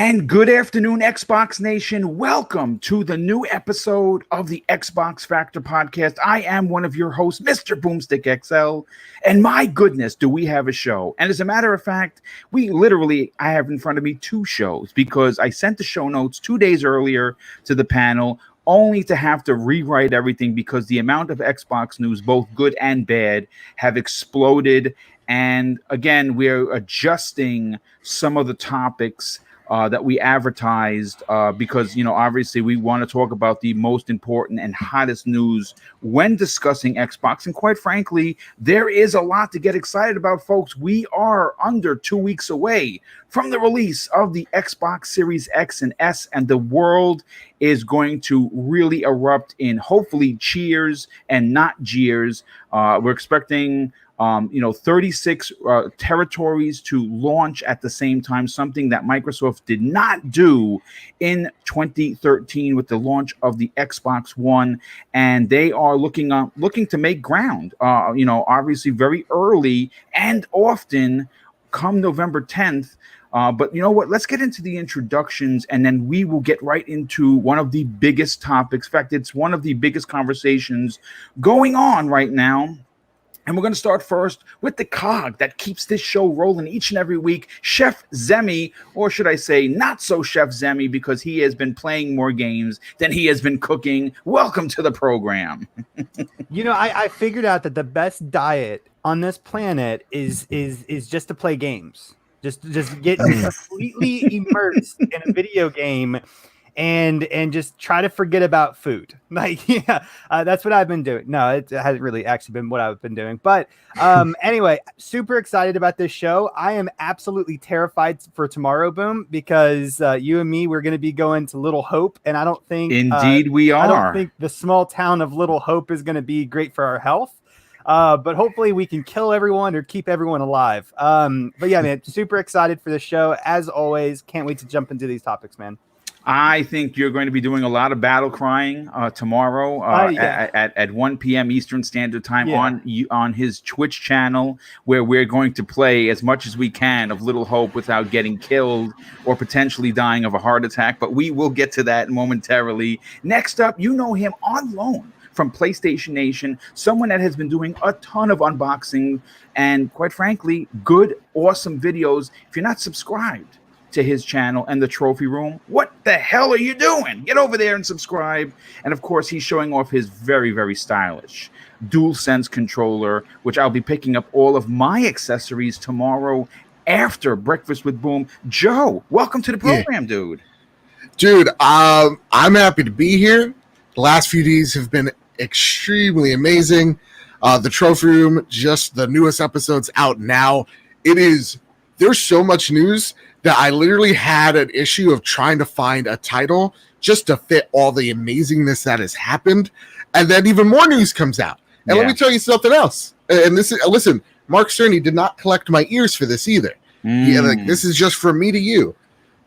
And good afternoon, Xbox Nation. Welcome to the new episode of the Xbox Factor podcast. I am one of your hosts, Mr. Boomstick XL, and my goodness, do we have a show. And as a matter of fact, I have in front of me two shows because I sent the show notes 2 days earlier to the panel, only to have to rewrite everything because the amount of Xbox news, both good and bad, have exploded. And again, we're adjusting some of the topics that we advertised because, obviously we want to talk about the most important and hottest news when discussing Xbox. And quite frankly, there is a lot to get excited about, folks. We are under 2 weeks away from the release of the Xbox Series X and S, and the world is going to really erupt in hopefully cheers and not jeers. We're expecting 36 territories to launch at the same time, something that Microsoft did not do in 2013 with the launch of the Xbox One, and they are looking to make ground, obviously very early and often come November 10th. But you know what? Let's get into the introductions, and then we will get right into one of the biggest topics. In fact, it's one of the biggest conversations going on right now. And we're going to start first with the cog that keeps this show rolling each and every week, Chef Zemi, or should I say not so Chef Zemi, because he has been playing more games than he has been cooking. Welcome to the program. I figured out that the best diet on this planet is just to play games. Just get completely immersed in a video game and just try to forget about food. That's what I've been doing. No, it hasn't really actually been what I've been doing. But anyway, super excited about this show. I am absolutely terrified for tomorrow, Boom, because you and me, we're going to be going to Little Hope. And I don't think... Indeed we are. I don't think the small town of Little Hope is going to be great for our health. But hopefully we can kill everyone or keep everyone alive. But yeah, man, super excited for the show. As always, can't wait to jump into these topics, man. I think you're going to be doing a lot of battle crying tomorrow at 1 p.m. Eastern Standard Time on his Twitch channel, where we're going to play as much as we can of Little Hope without getting killed or potentially dying of a heart attack. But we will get to that momentarily. Next up, you know him on loan from PlayStation Nation, someone that has been doing a ton of unboxing and, quite frankly, good, awesome videos. If you're not subscribed to his channel and the trophy room, what the hell are you doing? Get over there and subscribe. And of course, he's showing off his very, very stylish DualSense controller, which I'll be picking up all of my accessories tomorrow after Breakfast with Boom. Joe, welcome to the program, dude. Dude, I'm happy to be here. The last few days have been extremely amazing. The trophy room, just the newest episode's out now. There's so much news that I literally had an issue of trying to find a title just to fit all the amazingness that has happened. And then even more news comes out. And let me tell you something else. And listen, Mark Cerny did not collect my ears for this either. This is just from me to you.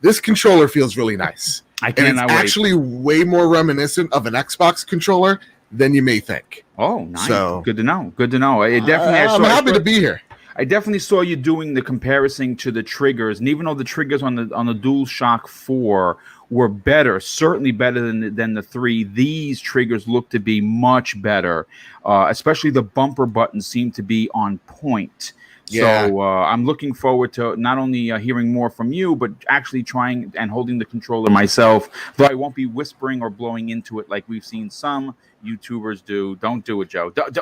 This controller feels really nice. And it's actually way more reminiscent of an Xbox controller than you may think. Oh, nice. So, good to know. I'm happy to be here. I definitely saw you doing the comparison to the triggers, and even though the triggers on the DualShock 4 were better, certainly better than the 3, these triggers look to be much better. Especially the bumper buttons seem to be on point. Yeah. So I'm looking forward to not only hearing more from you, but actually trying and holding the controller myself. Though I won't be whispering or blowing into it like we've seen some YouTubers do. Don't do it, Joe. Don't do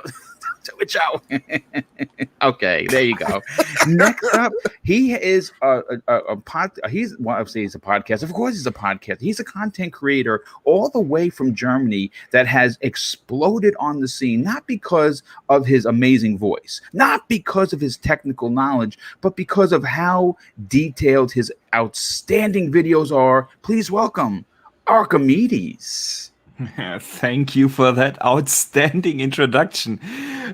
it, Joe. Okay, there you go. Next up, he is he's a podcast. Of course, he's a podcast. He's a content creator all the way from Germany that has exploded on the scene, not because of his amazing voice, not because of his technical knowledge, but because of how detailed his outstanding videos are. Please welcome Archimedes. Thank you for that outstanding introduction.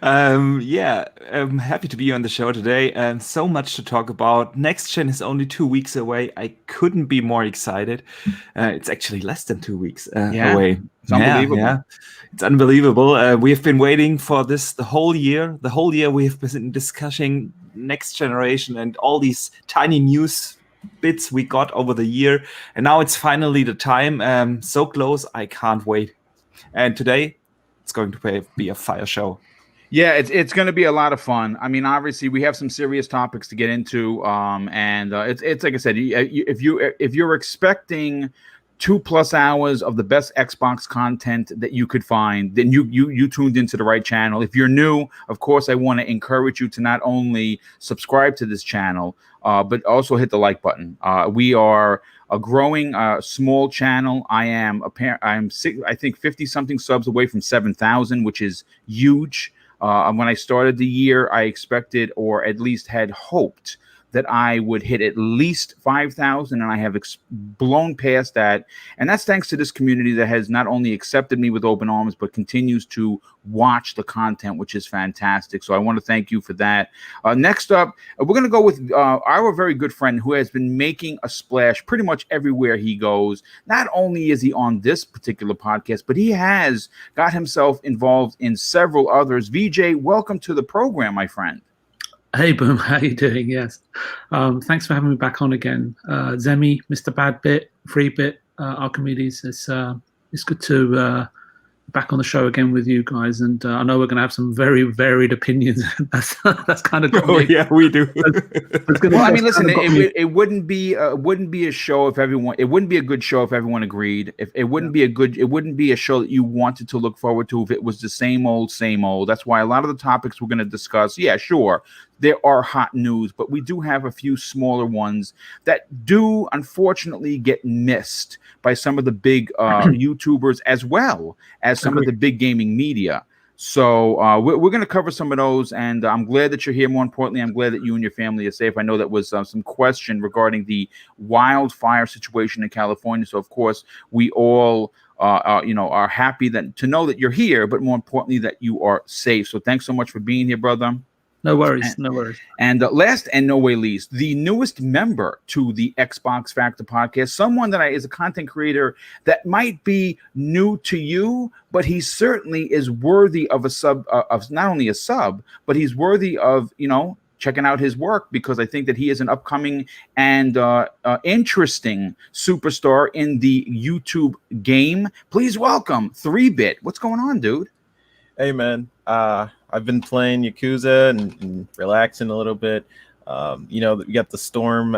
I'm happy to be on the show today, and so much to talk about. Next Gen is only 2 weeks away. I couldn't be more excited. It's actually less than 2 weeks away. It's unbelievable. Yeah. It's unbelievable. We have been waiting for this the whole year. The whole year we have been discussing next generation and all these tiny news bits we got over the year, and now it's finally the time. So close, I can't wait. And today, it's going to be a fire show. Yeah, it's going to be a lot of fun. I mean, obviously, we have some serious topics to get into, and it's like I said, if you're expecting 2+ hours of the best Xbox content that you could find, then you tuned into the right channel. If you're new, of course, I want to encourage you to not only subscribe to this channel, but also hit the like button. We are a growing small channel. I'm I think 50 something subs away from 7,000, which is huge. When I started the year, I expected, or at least had hoped, that I would hit at least 5,000, and I have blown past that. And that's thanks to this community that has not only accepted me with open arms, but continues to watch the content, which is fantastic. So I want to thank you for that. Next up, we're going to go with our very good friend who has been making a splash pretty much everywhere he goes. Not only is he on this particular podcast, but he has got himself involved in several others. VJ, welcome to the program, my friend. Hey, Boom, how you doing? Yes. Thanks for having me back on again. Zemi, Mr. Badbit, Freebit, Archimedes, it's good to be back on the show again with you guys. And I know we're going to have some very varied opinions. that's kind of oh, yeah, we do. Well, I mean, listen, it wouldn't be a show if everyone. It wouldn't be a good show if everyone agreed. If it wouldn't be it wouldn't be a show that you wanted to look forward to if it was the same old, same old. That's why a lot of the topics we're going to discuss. Yeah, sure. There are hot news, but we do have a few smaller ones that do unfortunately get missed by some of the big YouTubers as well as some of the big gaming media. So we're going to cover some of those, and I'm glad that you're here. More importantly, I'm glad that you and your family are safe. I know that was some question regarding the wildfire situation in California. So, of course, we all are happy to know that you're here, but more importantly, that you are safe. So thanks so much for being here, brother. No worries, no worries. And last and no way least, the newest member to the Xbox Factor podcast, someone that is a content creator that might be new to you, but he certainly is worthy of a sub, of not only a sub, but he's worthy of, checking out his work, because I think that he is an upcoming and interesting superstar in the YouTube game. Please welcome 3-Bit. What's going on, dude? Hey, man. I've been playing Yakuza and relaxing a little bit. We got the storm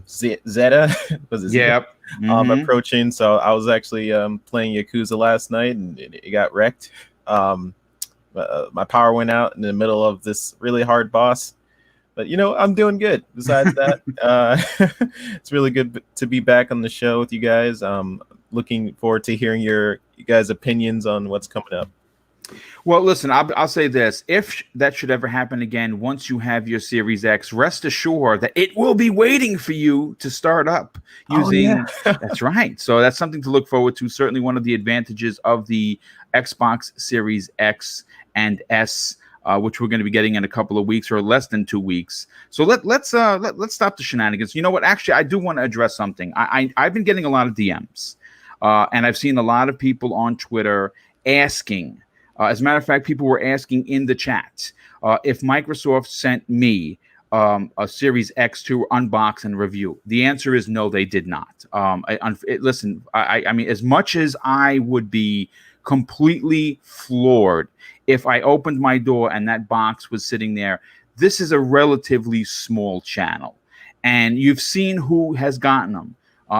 Zeta. Was it Zeta? Approaching. So I was actually playing Yakuza last night, and it got wrecked. My power went out in the middle of this really hard boss. But, I'm doing good. Besides that, it's really good to be back on the show with you guys. Looking forward to hearing you guys' opinions on what's coming up. Well, listen, I'll say this. If that should ever happen again, once you have your Series X, rest assured that it will be waiting for you to start up using. That's right. So that's something to look forward to. Certainly one of the advantages of the Xbox Series X and S, which we're going to be getting in a couple of weeks or less than 2 weeks. So let's stop the shenanigans. You know what? Actually, I do want to address something. I've been getting a lot of DMs, and I've seen a lot of people on Twitter asking. As a matter of fact, people were asking in the chat if Microsoft sent me a Series X to unbox and review. The answer is no, they did not. Listen, I mean, as much as I would be completely floored if I opened my door and that box was sitting there, this is a relatively small channel. And you've seen who has gotten them.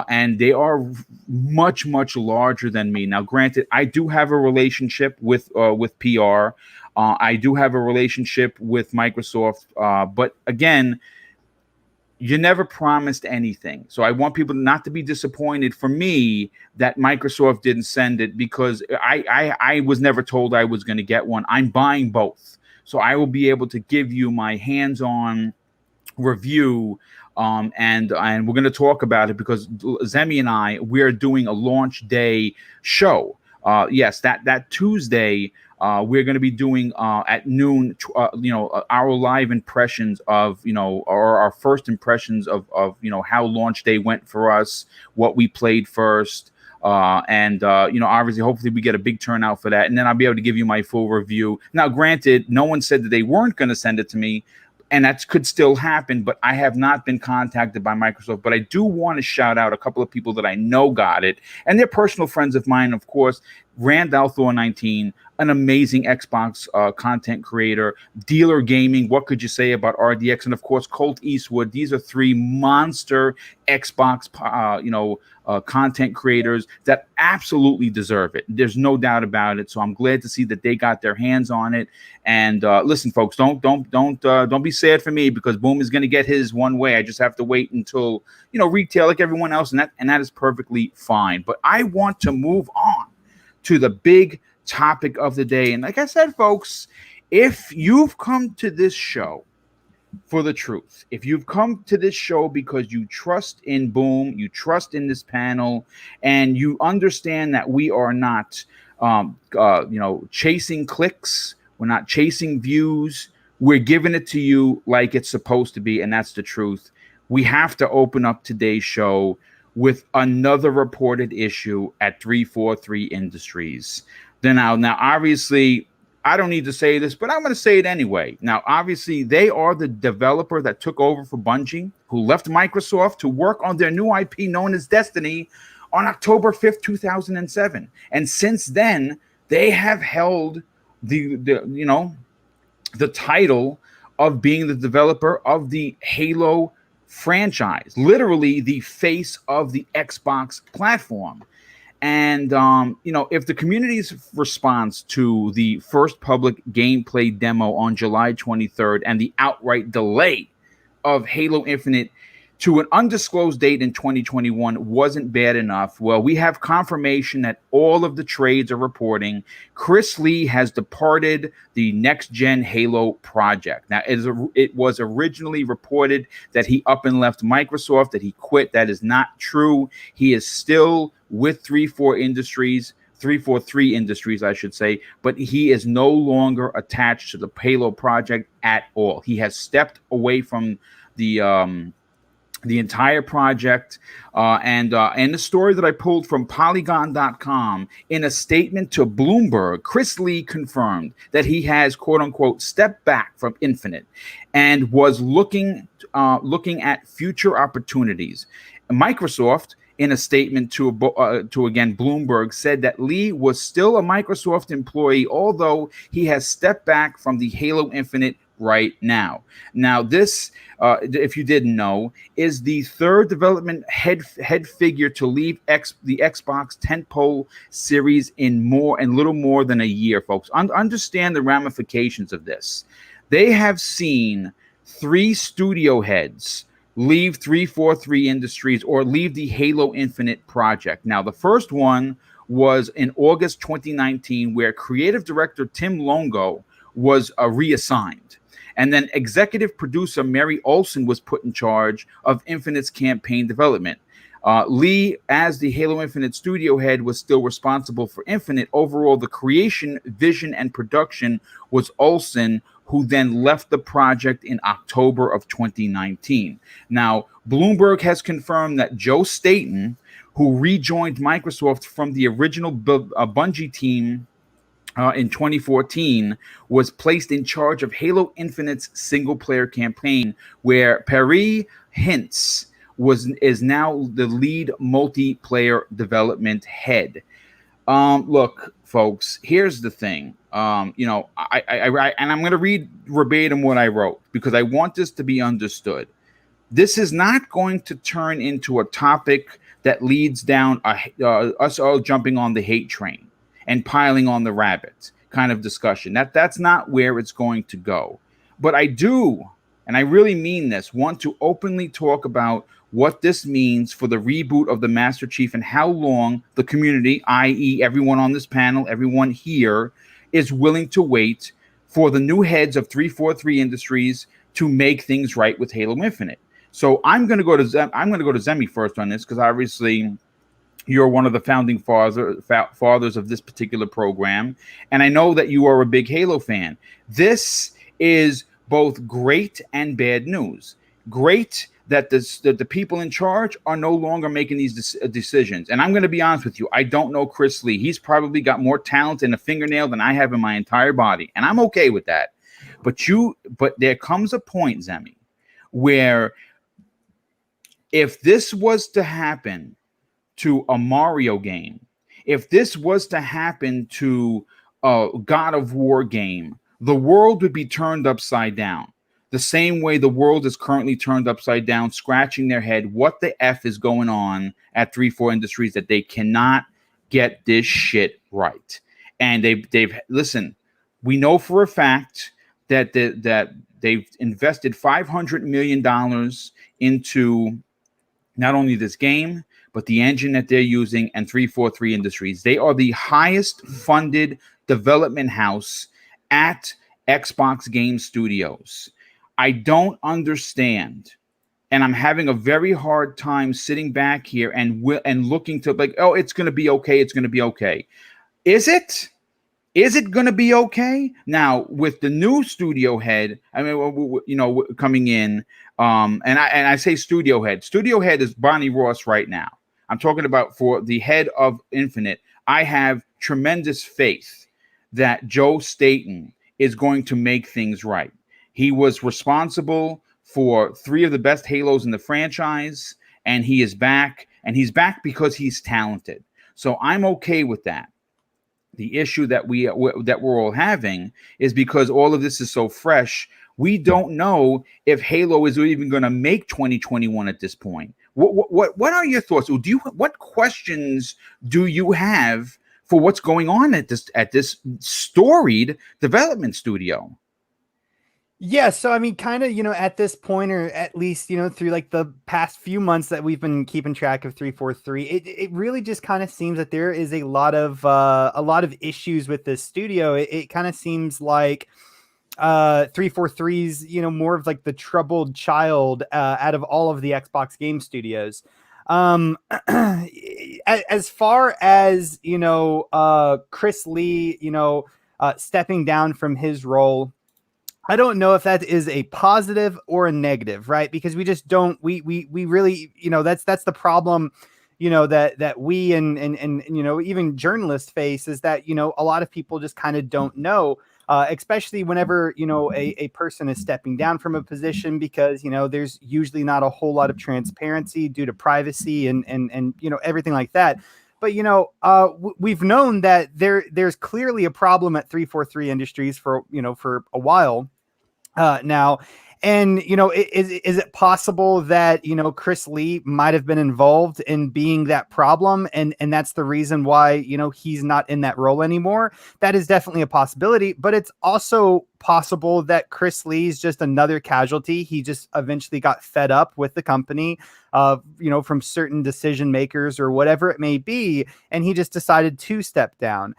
And they are much, much larger than me. Now, granted, I do have a relationship with PR. I do have a relationship with Microsoft. But again, you never promised anything. So I want people not to be disappointed for me that Microsoft didn't send it, because I was never told I was going to get one. I'm buying both. So I will be able to give you my hands-on review. And we're going to talk about it because Zemi and we're doing a launch day show. Yes, that Tuesday, we're going to be doing at noon, our live impressions of, or our first impressions of how launch day went for us, what we played first. Obviously, hopefully we get a big turnout for that. And then I'll be able to give you my full review. Now, granted, no one said that they weren't going to send it to me. and that could still happen, but I have not been contacted by Microsoft. But I do want to shout out a couple of people that I know got it, and they're personal friends of mine, of course. Randall Thor 19, an amazing Xbox content creator. Dealer Gaming, what could you say about RDX? And of course, Colt Eastwood. These are three monster Xbox content creators that absolutely deserve it. There's no doubt about it. So I'm glad to see that they got their hands on it. And listen, folks, don't be sad for me, because Boom is going to get his one way. I just have to wait until retail like everyone else, and that is perfectly fine. But I want to move on to the big topic of the day. And like I said, folks, if you've come to this show for the truth, if you've come to this show because you trust in Boom, you trust in this panel, and you understand that we are not chasing clicks, we're not chasing views, we're giving it to you like it's supposed to be, and that's the truth. We have to open up today's show with another reported issue at 343 Industries. Now, obviously, I don't need to say this, but I'm going to say it anyway. Now, obviously, they are the developer that took over for Bungie, who left Microsoft to work on their new IP known as Destiny on October 5th, 2007. And since then, they have held the title of being the developer of the Halo franchise, literally the face of the Xbox platform. And if the community's response to the first public gameplay demo on July 23rd and the outright delay of Halo Infinite to an undisclosed date in 2021 wasn't bad enough, well, we have confirmation that all of the trades are reporting Chris Lee has departed the next-gen Halo project. Now, it was originally reported that he up and left Microsoft, that he quit. That is not true. He is still with 343 Industries, I should say, but he is no longer attached to the Halo project at all. He has stepped away from the entire project, and the story that I pulled from Polygon.com, in a statement to Bloomberg, Chris Lee confirmed that he has, quote unquote, stepped back from Infinite and was looking at future opportunities. Microsoft, in a statement to again Bloomberg, said that Lee was still a Microsoft employee, although he has stepped back from the Halo Infinite right now. Now, this, if you didn't know, is the third development head figure to leave the Xbox tentpole series in little more than a year, folks. Understand the ramifications of this. They have seen 3 studio heads leave 343 Industries or leave the Halo Infinite project. Now, the first one was in August 2019, where creative director Tim Longo was reassigned. And then executive producer Mary Olson was put in charge of Infinite's campaign development. Lee, as the Halo Infinite studio head, was still responsible for Infinite. Overall, the creation, vision, and production was Olson, who then left the project in October of 2019. Now, Bloomberg has confirmed that Joe Staten, who rejoined Microsoft from the original Bungie team in 2014, was placed in charge of Halo Infinite's single-player campaign, where Perry Hintz is now the lead multiplayer development head. Look, folks, here's the thing. I and I'm going to read verbatim what I wrote, because I want this to be understood. This is not going to turn into a topic that leads down us all jumping on the hate train and piling on the rabbits kind of discussion. That's not where it's going to go. But I do, and I really mean this, want to openly talk about what this means for the reboot of the Master Chief and how long the community, i.e. everyone on this panel, everyone here, is willing to wait for the new heads of 343 Industries to make things right with Halo Infinite. So I'm going to go to Zemi first on this, because obviously you're one of the founding fathers of this particular program, and I know that you are a big Halo fan. This is both great and bad news. Great that the people in charge are no longer making these decisions. And I'm going to be honest with you, I don't know Chris Lee. He's probably got more talent in a fingernail than I have in my entire body, and I'm okay with that. But there comes a point, Zemi, where if this was to happen to a Mario game, if this was to happen to a God of War game, the world would be turned upside down. The same way the world is currently turned upside down, scratching their head, what the F is going on at 343 Industries that they cannot get this shit right. And they've listen, we know for a fact that that they've invested $500 million into not only this game, but the engine that they're using and 343 Industries. They are the highest funded development house at Xbox Game Studios. I don't understand, and I'm having a very hard time sitting back here and looking to like, oh, it's going to be okay. It's going to be okay. Is it? Is it going to be okay? Now, with the new studio head, I mean, you know, coming in, and I say studio head. Studio head is Bonnie Ross right now. I'm talking about for the head of Infinite. I have tremendous faith that Joe Staten is going to make things right. He was responsible for 3 of the best Halos in the franchise, and he is back, and he's back because he's talented. So I'm okay with that. The issue that we're all having is because all of this is so fresh, we don't know if Halo is even going to make 2021 at this point. What are your thoughts? What questions do you have for what's going on at this storied development studio? Yeah, so I mean, kind of, you know, at this point, or at least, you know, through like the past few months that we've been keeping track of 343, it really just kind of seems that there is a lot of issues with this studio. It kind of seems like 343's, you know, more of like the troubled child out of all of the Xbox game studios. As far as, you know, Chris Lee, you know, stepping down from his role, I don't know if that is a positive or a negative, right? Because we just don't, we really, you know, that's the problem, you know, that we and you know, even journalists face, is that, you know, a lot of people just kind of don't know, especially whenever, you know, a person is stepping down from a position, because, you know, there's usually not a whole lot of transparency due to privacy and you know, everything like that. But, you know, we've known that there's clearly a problem at 343 Industries for, you know, for a while now. And, you know, is it possible that, you know, Chris Lee might have been involved in being that problem, and that's the reason why, you know, he's not in that role anymore? That is definitely a possibility, but it's also possible that Chris Lee is just another casualty. He just eventually got fed up with the company, you know, from certain decision makers or whatever it may be, and he just decided to step down.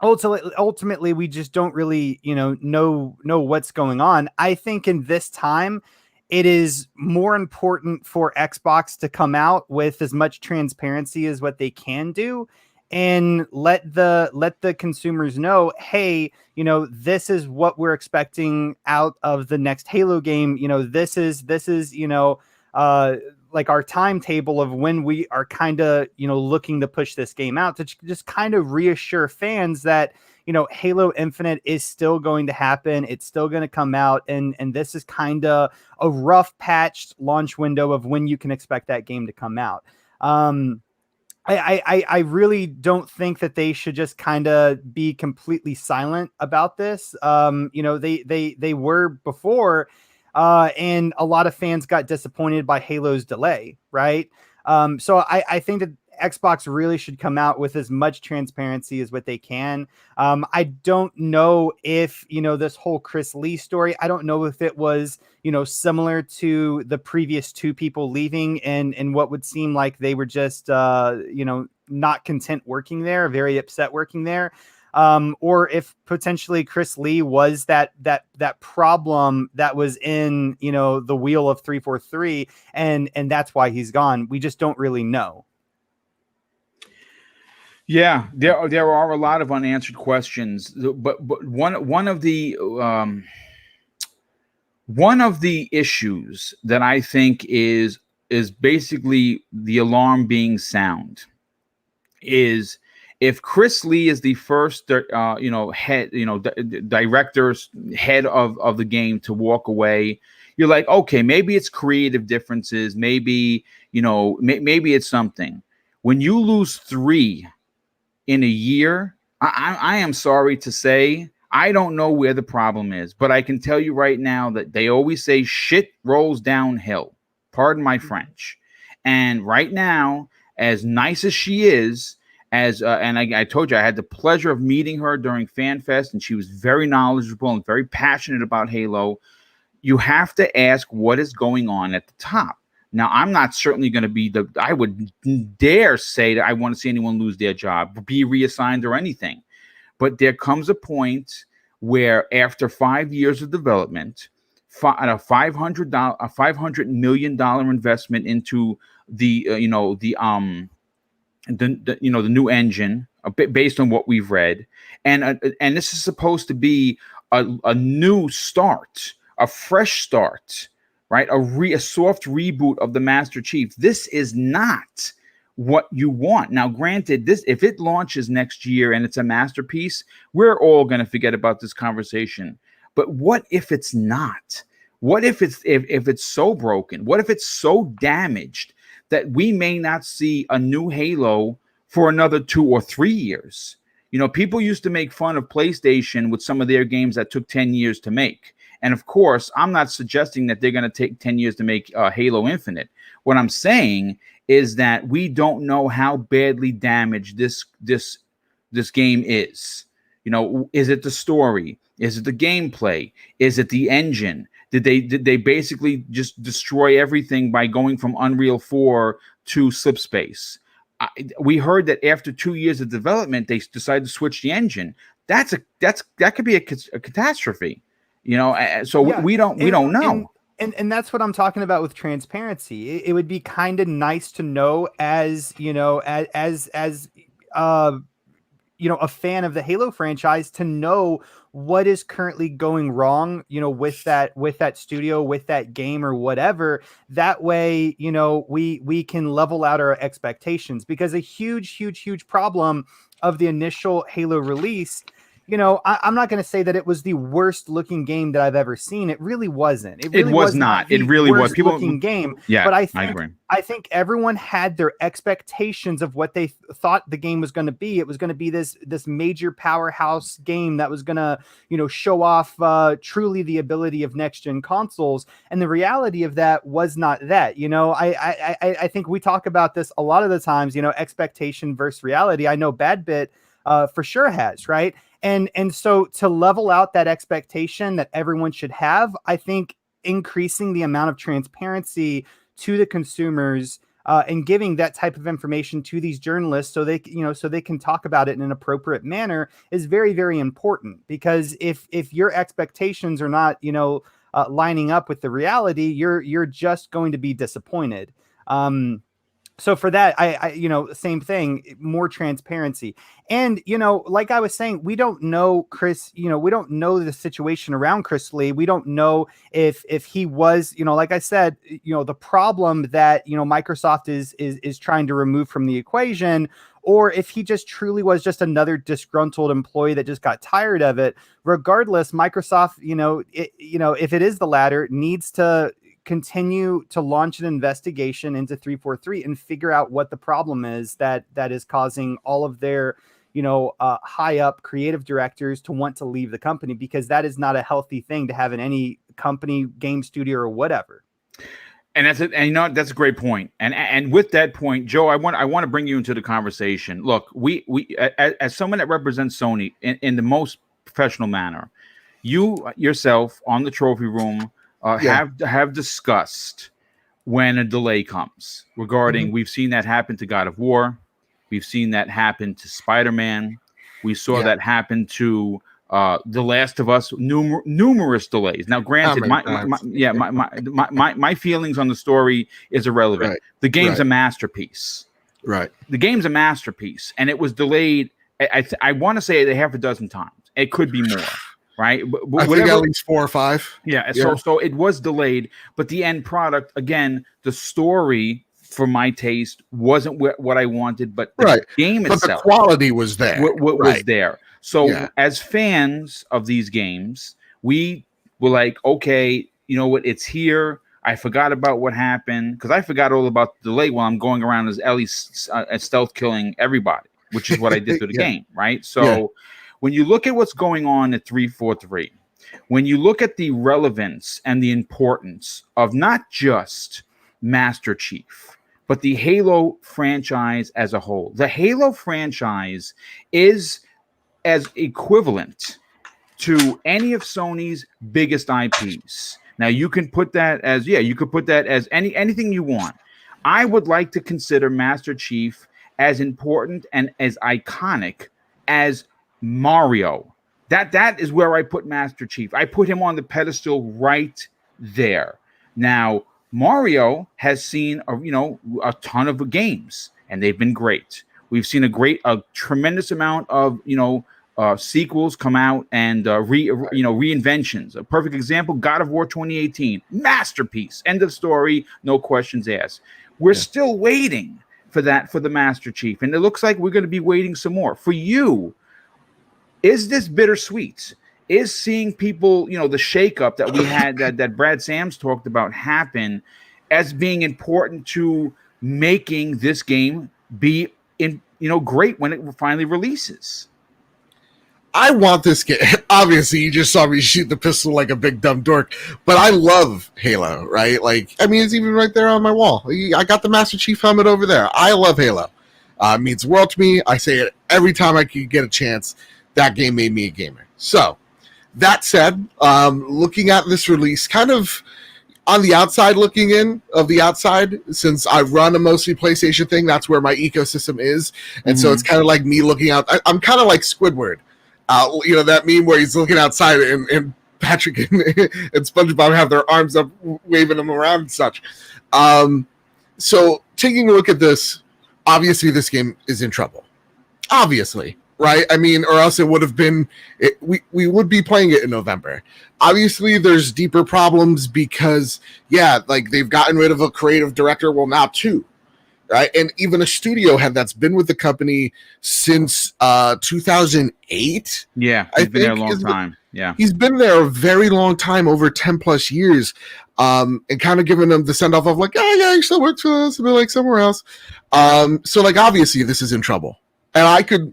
Ultimately, we just don't really, you know what's going on. I think in this time, it is more important for Xbox to come out with as much transparency as what they can do, and let the consumers know, hey, you know, this is what we're expecting out of the next Halo game. You know, this is you know, like our timetable of when we are kind of, you know, looking to push this game out, to just kind of reassure fans that, you know, Halo Infinite is still going to happen. It's still going to come out. And this is kind of a rough patched launch window of when you can expect that game to come out. I really don't think that they should just kind of be completely silent about this. You know, they were before, and a lot of fans got disappointed by Halo's delay, right? So I think that Xbox really should come out with as much transparency as what they can. I don't know if, you know, this whole Chris Lee story, I don't know if it was, you know, similar to the previous 2 people leaving and what would seem like they were just, you know, not content working there, very upset working there. Or if potentially Chris Lee was that problem that was in, you know, the wheel of 343, and that's why he's gone. We just don't really know. Yeah, there are a lot of unanswered questions, but one of the issues that I think is basically the alarm being sound is if Chris Lee is the first, head, director's head of the game to walk away, you're like, okay, maybe it's creative differences. Maybe, maybe it's something. When you lose 3 in a year, I am sorry to say, I don't know where the problem is, but I can tell you right now that they always say shit rolls downhill. Pardon my French. And right now, as nice as she is, and I told you I had the pleasure of meeting her during FanFest, and she was very knowledgeable and very passionate about Halo. You have to ask what is going on at the top. Now, I'm not certainly going to be I would dare say that I want to see anyone lose their job, be reassigned or anything. But there comes a point where after 5 years of development, a $500 million investment into the new engine, based on what we've read, and this is supposed to be a new start, a fresh start, right? A soft reboot of the Master Chief. This is not what you want. Now, granted, if it launches next year and it's a masterpiece, we're all going to forget about this conversation. But what if it's not? What if it's so broken? What if it's so damaged that we may not see a new Halo for another 2 or 3 years? People used to make fun of PlayStation with some of their games that took 10 years to make. And of course, I'm not suggesting that they're going to take 10 years to make Halo Infinite. What I'm saying is that we don't know how badly damaged this game is. Is it the story? Is it the gameplay? Is it the engine? Did they basically just destroy everything by going from Unreal 4 to Slipspace? We heard that after 2 years of development, they decided to switch the engine. That could be a catastrophe. So we don't know. And that's what I'm talking about with transparency. It would be kind of nice to know, as a fan of the Halo franchise, to know what is currently going wrong, with that studio, with that game or whatever. That way, we can level out our expectations, because a huge problem of the initial Halo release, I'm not going to say that it was the worst looking game that I've ever seen. It really wasn't. It was not. It really was. Looking game. Yeah, but I agree. I think everyone had their expectations of what they thought the game was going to be. It was going to be this major powerhouse game that was going to, show off truly the ability of next gen consoles. And the reality of that was not that. I think we talk about this a lot of the times. Expectation versus reality. I know Bad Bit for sure has, right. And so to level out that expectation that everyone should have, I think increasing the amount of transparency to the consumers and giving that type of information to these journalists so they can talk about it in an appropriate manner is very, very important. Because if your expectations are not, lining up with the reality, you're just going to be disappointed. So for that, I same thing, more transparency. And, like I was saying, we don't know Chris, we don't know the situation around Chris Lee. We don't know if he was, like I said, the problem that, Microsoft is trying to remove from the equation, or if he just truly was just another disgruntled employee that just got tired of it. Regardless, Microsoft, if it is the latter, needs to continue to launch an investigation into 343 and figure out what the problem is that is causing all of their, high up creative directors to want to leave the company, because that is not a healthy thing to have in any company, game studio, or whatever. And that's it. And that's a great point. And with that point, Joe, I want to bring you into the conversation. Look, we as someone that represents Sony in the most professional manner, you yourself on the trophy room have discussed when a delay comes regarding, we've seen that happen to God of War. We've seen that happen to Spider-Man. We saw that happen to The Last of Us, numerous delays. Now, granted, my feelings on the story is irrelevant. Right. The game's a masterpiece. Right. The game's a masterpiece, and it was delayed. I want to say a half a dozen times. It could be more. Right, I think at least 4 or 5. Yeah, so it was delayed, but the end product, again, the story for my taste, wasn't what I wanted, but the Right. game But itself the quality was there. was Right. there. So Yeah. as fans of these games, we were like, okay, you know what? It's here. I forgot about what happened because I forgot all about the delay while I'm going around as Ellie stealth killing everybody, which is what I did through the Yeah. game, right? So when you look at what's going on at 343, when you look at the relevance and the importance of not just Master Chief, but the Halo franchise as a whole, the Halo franchise is as equivalent to any of Sony's biggest IPs. Now you can put that as anything you want. I would like to consider Master Chief as important and as iconic as Mario. That is where I put Master Chief. I put him on the pedestal right there. Now Mario has seen a ton of games, and they've been great. We've seen a tremendous amount of sequels come out and reinventions. A perfect example: God of War 2018, masterpiece. End of story, no questions asked. We're still waiting for the Master Chief, and it looks like we're going to be waiting some more. For you, is this bittersweet? Is seeing people, the shakeup that we had that Brad Sams talked about happen as being important to making this game be great when it finally releases? I want this game. Obviously, you just saw me shoot the pistol like a big dumb dork, but I love Halo, right? Like, I mean, it's even right there on my wall. I got the Master Chief helmet over there. I love Halo. It means the world to me. I say it every time I can get a chance. That game made me a gamer. So, that said, looking at this release, kind of on the outside looking in of the outside, since I run a mostly PlayStation thing, that's where my ecosystem is. And so it's kind of like me looking out. I'm kind of like Squidward. That meme where he's looking outside and Patrick and SpongeBob have their arms up, waving them around and such. So taking a look at this, obviously this game is in trouble. Obviously. Right? I mean, or else it would have been, we would be playing it in November. Obviously, there's deeper problems because, they've gotten rid of a creative director. Well, now two, right? And even a studio head that's been with the company since 2008. Yeah, he's been there a long time. Yeah. He's been there a very long time, over 10 plus years, and kind of giving them the send off of like, he still works for us, and they're like somewhere else. So, obviously, this is in trouble. And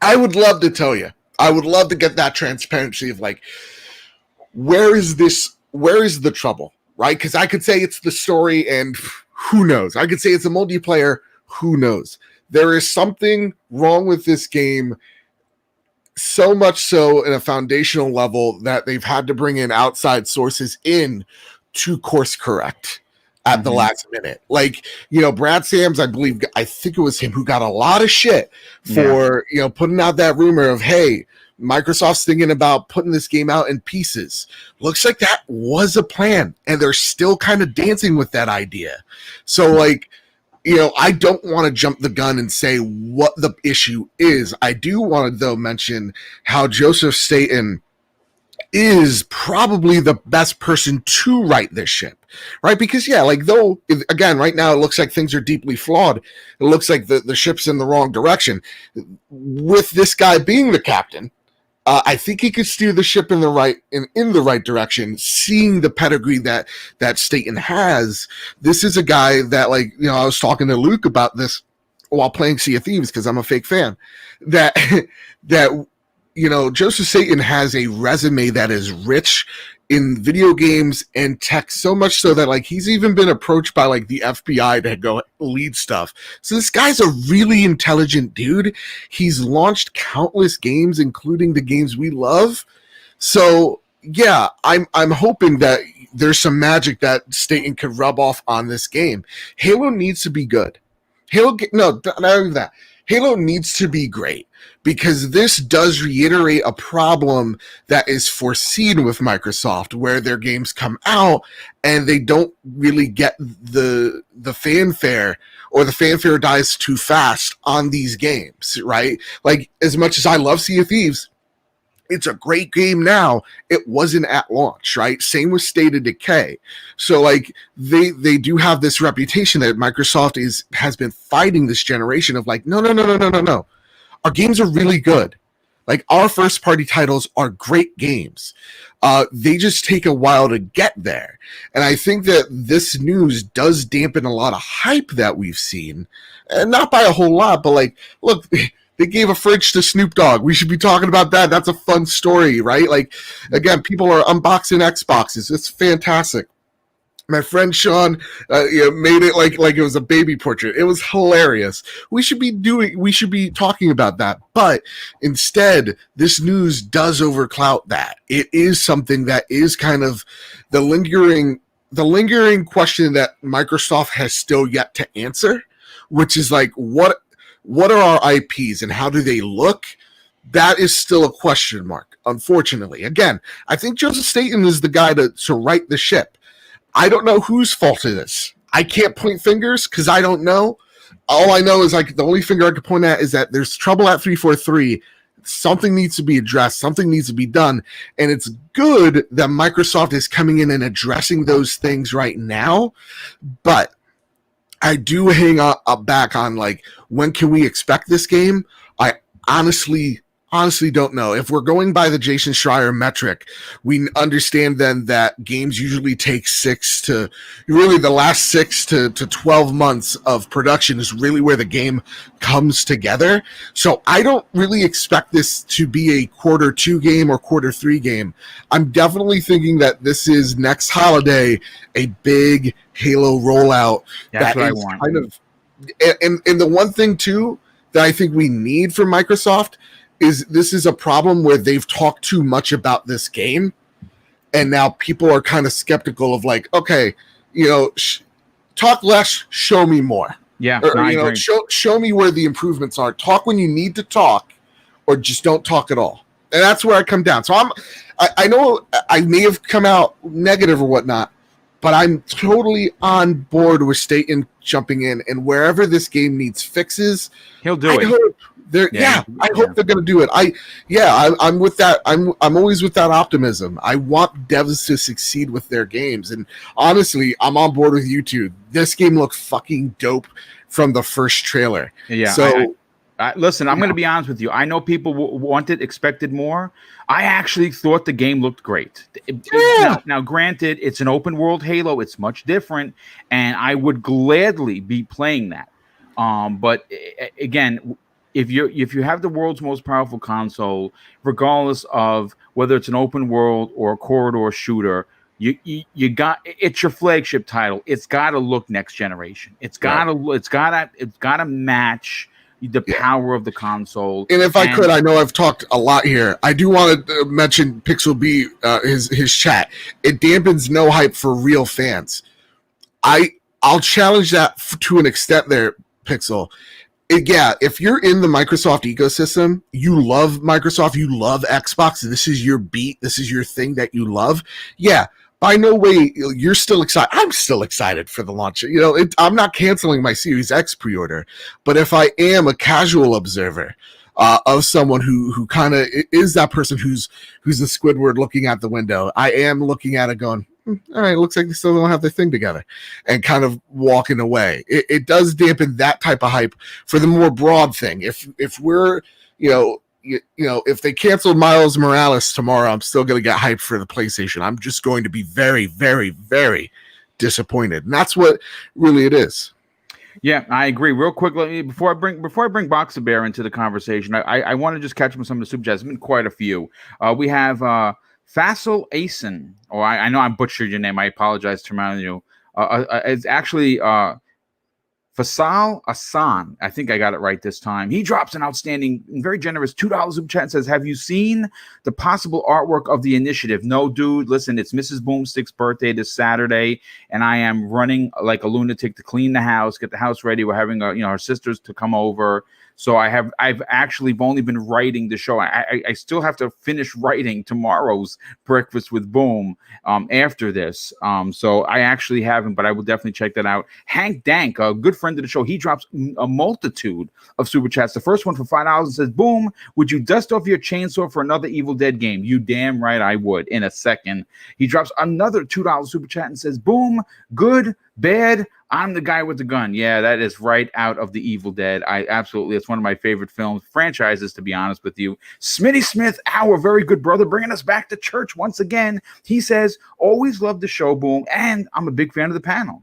I would love to tell you. I would love to get that transparency of where is the trouble, right? Because I could say it's the story and who knows? I could say it's a multiplayer, who knows? There is something wrong with this game, so much so at a foundational level that they've had to bring in outside sources in to course correct at the last minute. Brad Sams, I think it was him who got a lot of shit for, putting out that rumor of, hey, Microsoft's thinking about putting this game out in pieces. Looks like that was a plan, and they're still kind of dancing with that idea. So, I don't want to jump the gun and say what the issue is. I do want to, though, mention how Joseph Staten is probably the best person to right this ship, right? Because again, right now it looks like things are deeply flawed. It looks like the ship's in the wrong direction. With this guy being the captain, I think he could steer the ship in the right direction. Seeing the pedigree that Staten has, this is a guy that I was talking to Luke about this while playing Sea of Thieves because I'm a fake fan. That Joseph Staten has a resume that is rich in video games and tech, so much so that he's even been approached by the FBI to go lead stuff. So this guy's a really intelligent dude. He's launched countless games, including the games we love. So I'm hoping that there's some magic that Staten could rub off on this game. Halo needs to be good. Not even that. Halo needs to be great, because this does reiterate a problem that is foreseen with Microsoft, where their games come out and they don't really get the fanfare, or the fanfare dies too fast on these games, right? As much as I love Sea of Thieves, it's a great game now. It wasn't at launch, right? Same with State of Decay. So like they do have this reputation that Microsoft has been fighting this generation of like, no. Our games are really good. Like our first party titles are great games. They just take a while to get there. And I think that this news does dampen a lot of hype that we've seen. And not by a whole lot, but like, look, they gave a fridge to Snoop Dogg. We should be talking about that. That's a fun story, right? Like, again, people are unboxing Xboxes. It's fantastic. My friend Sean made it like it was a baby portrait. It was hilarious. We should be talking about that. But instead, this news does overcloud that. It is something that is kind of the lingering question that Microsoft has still yet to answer, which is like, what are our IPs and how do they look? That is still a question mark, unfortunately. Again, I think Joseph Staten is the guy to right the ship. I don't know whose fault it is. I can't point fingers because I don't know. All I know is like the only finger I could point at is that there's trouble at 343. Something needs to be addressed. Something needs to be done. And it's good that Microsoft is coming in and addressing those things right now. But I do hang back on like, when can we expect this game? I honestly don't know. If we're going by the Jason Schreier metric, we understand then that games usually take the last 6 to 12 months of production is really where the game comes together. So I don't really expect this to be a quarter 2 game or quarter 3 game. I'm definitely thinking that this is next holiday, a big Halo rollout. That's what I want. Kind of, and the one thing too that I think we need from Microsoft is this is a problem where they've talked too much about this game, and now people are kind of skeptical of like, okay, talk less, show me more. Yeah, or, I agree. Show me where the improvements are. Talk when you need to talk, or just don't talk at all. And that's where I come down. So I know I may have come out negative or whatnot, but I'm totally on board with Staten jumping in, and wherever this game needs fixes, he'll do it. I hope they're going to do it. I'm with that. I'm always with that optimism. I want devs to succeed with their games, and honestly, I'm on board with you too. This game looked fucking dope from the first trailer. Yeah. So listen, I'm going to be honest with you. I know people expected more. I actually thought the game looked great. Now, granted, it's an open world Halo. It's much different, and I would gladly be playing that. But again, if you have the world's most powerful console, regardless of whether it's an open world or a corridor shooter, it's your flagship title. It's got to look next generation. It's got to match the power of the console. And if I could, I know I've talked a lot here. I do want to mention Pixel B, his chat. It dampens no hype for real fans. I'll challenge that to an extent there, Pixel. If you're in the Microsoft ecosystem, you love Microsoft, you love Xbox, this is your beat, this is your thing that you love. Yeah, by no way, you're still excited. I'm still excited for the launch. I'm not canceling my Series X pre-order, but if I am a casual observer of someone who kind of is that person who's the Squidward looking out the window, I am looking at it going, all right, looks like they still don't have their thing together, and kind of walking away. It does dampen that type of hype for the more broad thing. If we're, if they canceled Miles Morales tomorrow, I'm still going to get hyped for the PlayStation. I'm just going to be very, very, very disappointed, and that's what really it is. Yeah, I agree. Real quick, before I bring Boxer Bear into the conversation, I want to just catch up on some of the super chats. There's been quite a few. We have Faisal Asen, or I know I butchered your name. I apologize to remind you. It's actually Faisal Asan. I think I got it right this time. He drops an outstanding and very generous $2 super chat and says, have you seen the possible artwork of the initiative? No, dude. Listen, it's Mrs. Boomstick's birthday this Saturday, and I am running like a lunatic to clean the house, get the house ready. We're having her sisters to come over. So I've actually only been writing the show. I still have to finish writing tomorrow's Breakfast with Boom after this. So I actually haven't, but I will definitely check that out. Hank Dank, a good friend of the show, he drops a multitude of super chats. The first one for $5 says, "Boom, would you dust off your chainsaw for another Evil Dead game?" You damn right I would, in a second. He drops another $2 super chat and says, "Boom, good, bad, I'm the guy with the gun." Yeah, that is right out of the Evil Dead. It's one of my favorite franchises, to be honest with you. Smitty Smith, our very good brother, bringing us back to church once again. He says, "Always love the show, Boom, and I'm a big fan of the panel."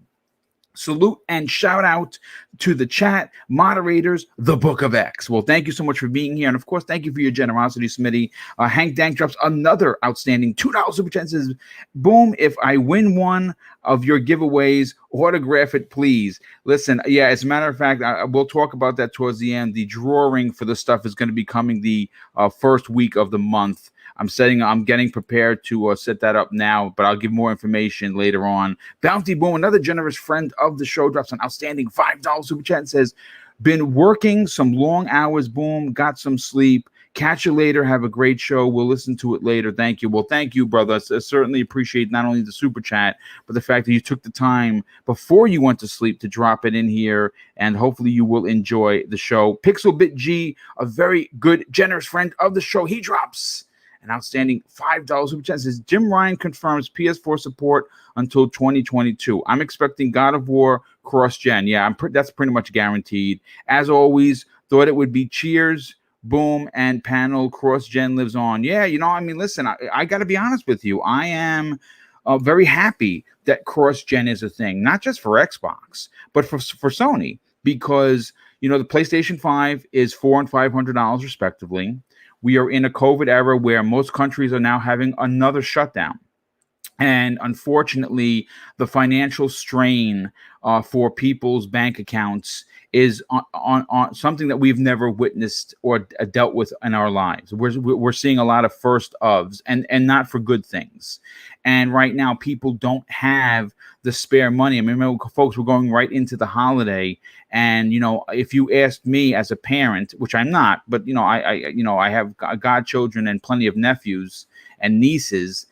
Salute and shout out to the chat moderators, the Book of X. Well, thank you so much for being here. And of course, thank you for your generosity, Smitty. Hank Dank drops another outstanding $2 super chat and says, "Boom, if I win one of your giveaways, autograph it, please." Listen, yeah, as a matter of fact, we'll talk about that towards the end. The drawing for the stuff is going to be coming the first week of the month. I'm getting prepared to set that up now, but I'll give more information later on. Bounty Boom, another generous friend of the show, drops an outstanding $5 super chat and says, "Been working some long hours, Boom, got some sleep. Catch you later. Have a great show. We'll listen to it later. Thank you." Well, thank you, brother. I certainly appreciate not only the super chat, but the fact that you took the time before you went to sleep to drop it in here, and hopefully you will enjoy the show. Pixelbit G, a very good, generous friend of the show, he drops an outstanding $5 super chat. Says, "Jim Ryan confirms PS4 support until 2022. I'm expecting God of War cross-gen." Yeah, that's pretty much guaranteed. As always, thought it would be cheers, Boom, and panel. Cross-gen lives on. Yeah, listen, I got to be honest with you. I am very happy that cross-gen is a thing, not just for Xbox, but for Sony, because, the PlayStation 5 is $400 and $500 respectively. We are in a COVID era where most countries are now having another shutdown. And unfortunately, the financial strain for people's bank accounts is on something that we've never witnessed or dealt with in our lives. We're seeing a lot of first ofs, and not for good things. And right now, people don't have the spare money. I mean, remember, folks, we're going right into the holiday, and if you asked me as a parent, which I'm not, but I have godchildren and plenty of nephews and nieces.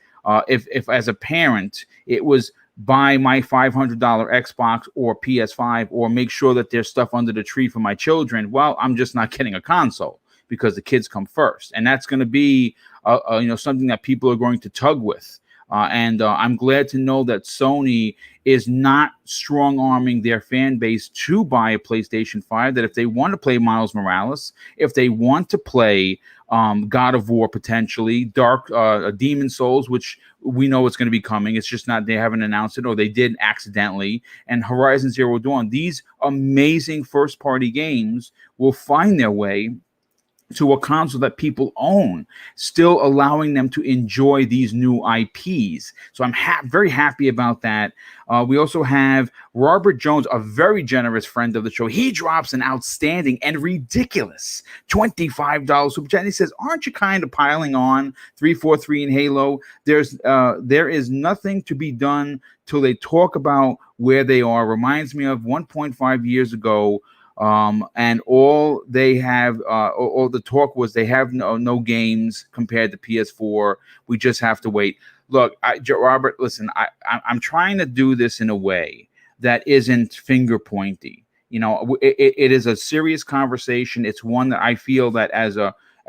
If as a parent it was buy my $500 Xbox or PS5 or make sure that there's stuff under the tree for my children, well, I'm just not getting a console because the kids come first, and that's going to be something that people are going to tug with. And I'm glad to know that Sony is not strong-arming their fan base to buy a PlayStation 5, that if they want to play Miles Morales, if they want to play God of War, potentially, Demon Souls, which we know it's going to be coming. It's just not, they haven't announced it, or they did accidentally, and Horizon Zero Dawn. These amazing first-party games will find their way to a console that people own, still allowing them to enjoy these new IPs. So I'm very happy about that. We also have Robert Jones, a very generous friend of the show. He drops an outstanding and ridiculous $25 super chat. And he says, "Aren't you kind of piling on 343 in Halo? There is nothing to be done till they talk about where they are. Reminds me of 1.5 years ago. And all they have, all the talk was they have no games compared to PS4. We just have to wait." Look, Robert, listen, I'm trying to do this in a way that isn't finger pointy. It is a serious conversation. It's one that I feel that as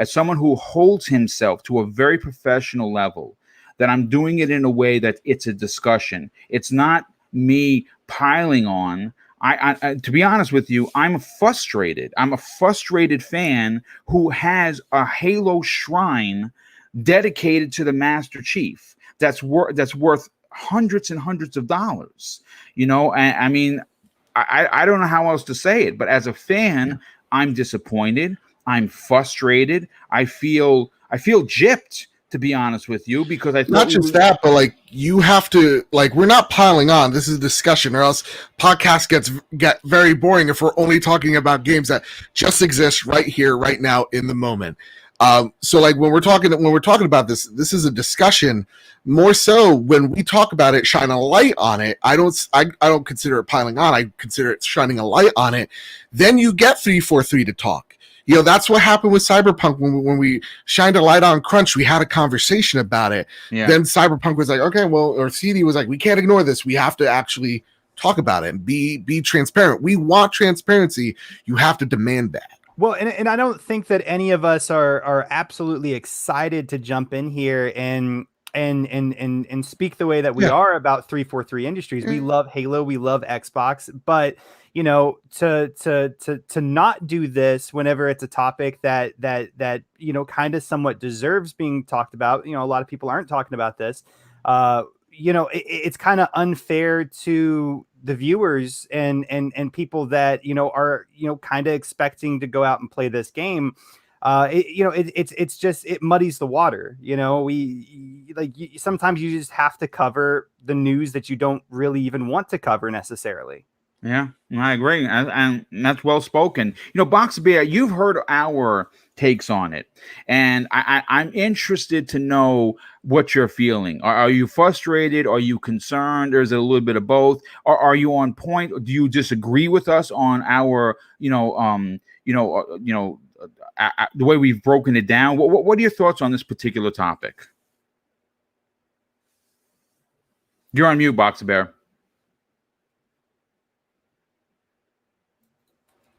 someone who holds himself to a very professional level, that I'm doing it in a way that it's a discussion. It's not me piling on. I to be honest with you, I'm frustrated. I'm a frustrated fan who has a Halo shrine dedicated to the Master Chief that's worth hundreds and hundreds of dollars. And I mean, I don't know how else to say it, but as a fan, I'm disappointed. I'm frustrated. I feel gypped, to be honest with you, because I thought not just that, but you have to, we're not piling on. This is a discussion, or else podcast get very boring if we're only talking about games that just exist right here, right now, in the moment. So when we're talking about this is a discussion. More so when we talk about it, shine a light on it. I don't consider it piling on. I consider it shining a light on it. Then you get 343 to talk. That's what happened with Cyberpunk when we shined a light on crunch. We had a conversation about it. Yeah. Then Cyberpunk was like, okay, well, or CD was like, we can't ignore this. We have to actually talk about it and be transparent. We want transparency. You have to demand that. Well, and I don't think that any of us are absolutely excited to jump in here and speak the way that we are about 343 Industries. We love Halo, we love Xbox, but to not do this whenever it's a topic that kind of somewhat deserves being talked about. A lot of people aren't talking about this. It's kind of unfair to the viewers and people that are kind of expecting to go out and play this game. It's just, it muddies the water. Sometimes you just have to cover the news that you don't really even want to cover necessarily. Yeah, I agree, and that's well spoken. Box Bear, you've heard our takes on it, and I'm interested to know what you're feeling. Are you frustrated? Are you concerned? Or is it a little bit of both? Or are you on point? Or do you disagree with us on our, the way we've broken it down? What are your thoughts on this particular topic? You're on mute, Box Bear.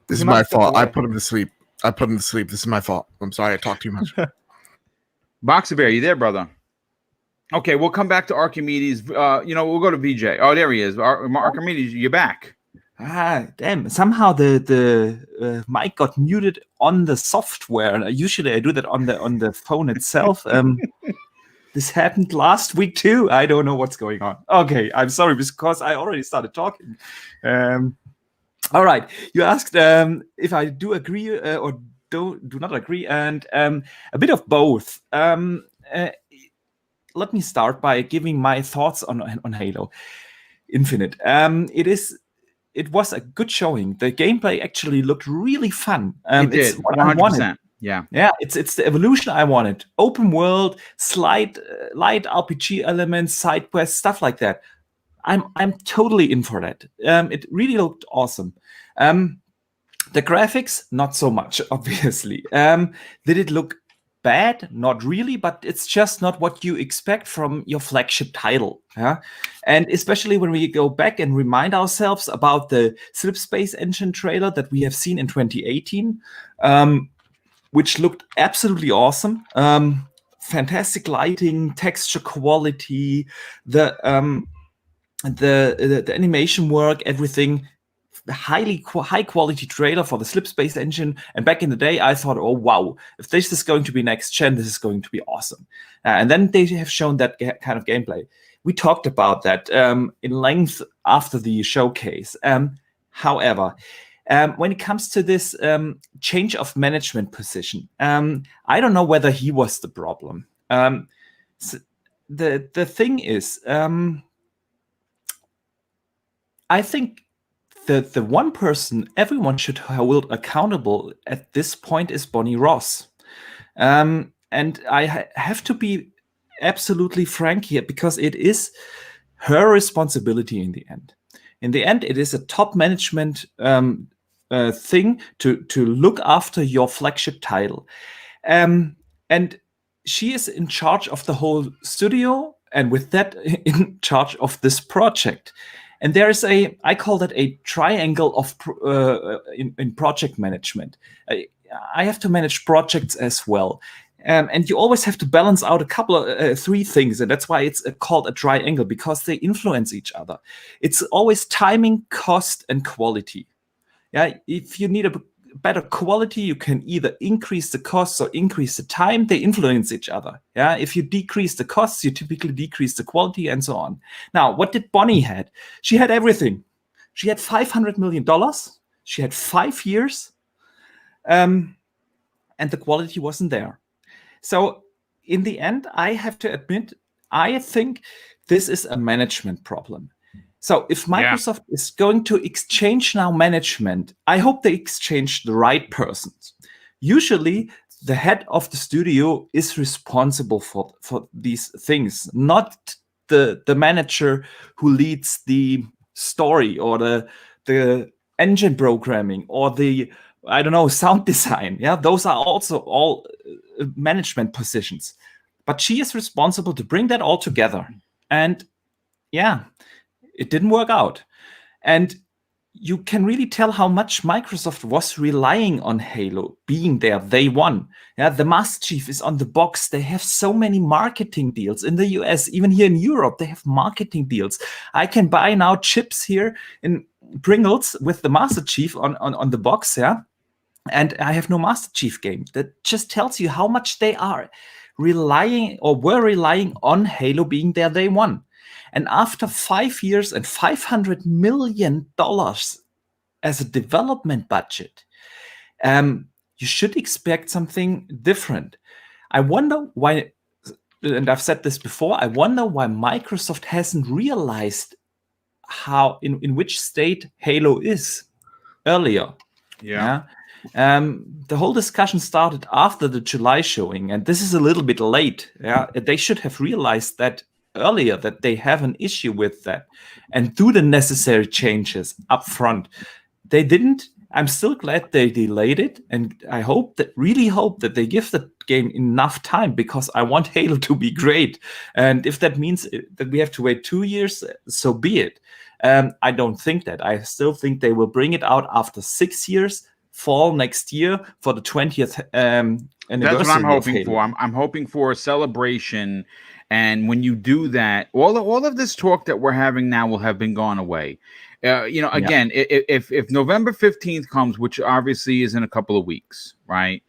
This is my fault. I put him to sleep. This is my fault. I'm sorry. I talked too much. Boxer Bear, you there, brother? Okay, we'll come back to Archimedes. We'll go to VJ. Oh, there he is. Archimedes, you're back. Damn. Somehow the mic got muted on the software. Usually I do that on the phone itself. This happened last week too. I don't know what's going on. Okay, I'm sorry because I already started talking. All right, you asked if I do agree or do not agree, and a bit of both. Let me start by giving my thoughts on Halo Infinite. It was a good showing. The gameplay actually looked really fun. It did, 100%. Yeah, it's the evolution I wanted. Open world, light RPG elements, side quests, stuff like that. I'm totally in for that. It really looked awesome. The graphics, not so much, obviously. Did it look bad? Not really, but it's just not what you expect from your flagship title. Yeah? And especially when we go back and remind ourselves about the Slip Space Engine trailer that we have seen in 2018, which looked absolutely awesome. Fantastic lighting, texture quality, the animation work, everything, high quality trailer for the Slip Space Engine. And back in the day, I thought, oh wow, if this is going to be next gen, this is going to be awesome. And then they have shown that kind of gameplay. We talked about that in length after the showcase. However, when it comes to this change of management position, I don't know whether he was the problem. So the thing is, I think the one person everyone should hold accountable at this point is Bonnie Ross. And I have to be absolutely frank here because it is her responsibility in the end. In the end, it is a top management thing to look after your flagship title. And she is in charge of the whole studio and with that in charge of this project. And there is I call that a triangle of in project management. I have to manage projects as well. And you always have to balance out a couple of three things. And that's why it's called a triangle, because they influence each other. It's always timing, cost, and quality. Yeah, if you need a better quality, you can either increase the costs or increase the time. They influence each other. Yeah, if you decrease the costs, you typically decrease the quality and so on. Now, what did Bonnie had? She had everything. She had $500 million. She had 5 years, and the quality wasn't there. So in the end, I have to admit, I think this is a management problem. So if Microsoft is going to exchange now management, I hope they exchange the right persons. Usually, the head of the studio is responsible for these things, not the manager who leads the story or the engine programming or the I don't know, sound design. Yeah, those are also all management positions. But she is responsible to bring that all together. And yeah, it didn't work out. And you can really tell how much Microsoft was relying on Halo being there day one. Yeah, the Master Chief is on the box. They have so many marketing deals in the US, even here in Europe. They have marketing deals. I can buy now chips here in Pringles with the Master Chief on the box. Yeah, and I have no Master Chief game. That just tells you how much they are relying or were relying on Halo being there day one. And after 5 years and $500 million as a development budget, you should expect something different. I wonder why, and I've said this before, I wonder why Microsoft hasn't realized how, in which state Halo is earlier. Yeah. The whole discussion started after the July showing, and this is a little bit late. Yeah, they should have realized that earlier, that they have an issue with that and do the necessary changes up front. They didn't. I'm still glad they delayed it, and I really hope that they give the game enough time, because I want Halo to be great. And if that means that we have to wait 2 years, so be it. I don't think that. I still think they will bring it out after 6 years, fall next year, for the 20th anniversary. That's what I'm hoping for. I'm hoping for a celebration. And when you do that, all of this talk that we're having now will have been gone away. Again, if November 15th comes, which obviously is in a couple of weeks, right?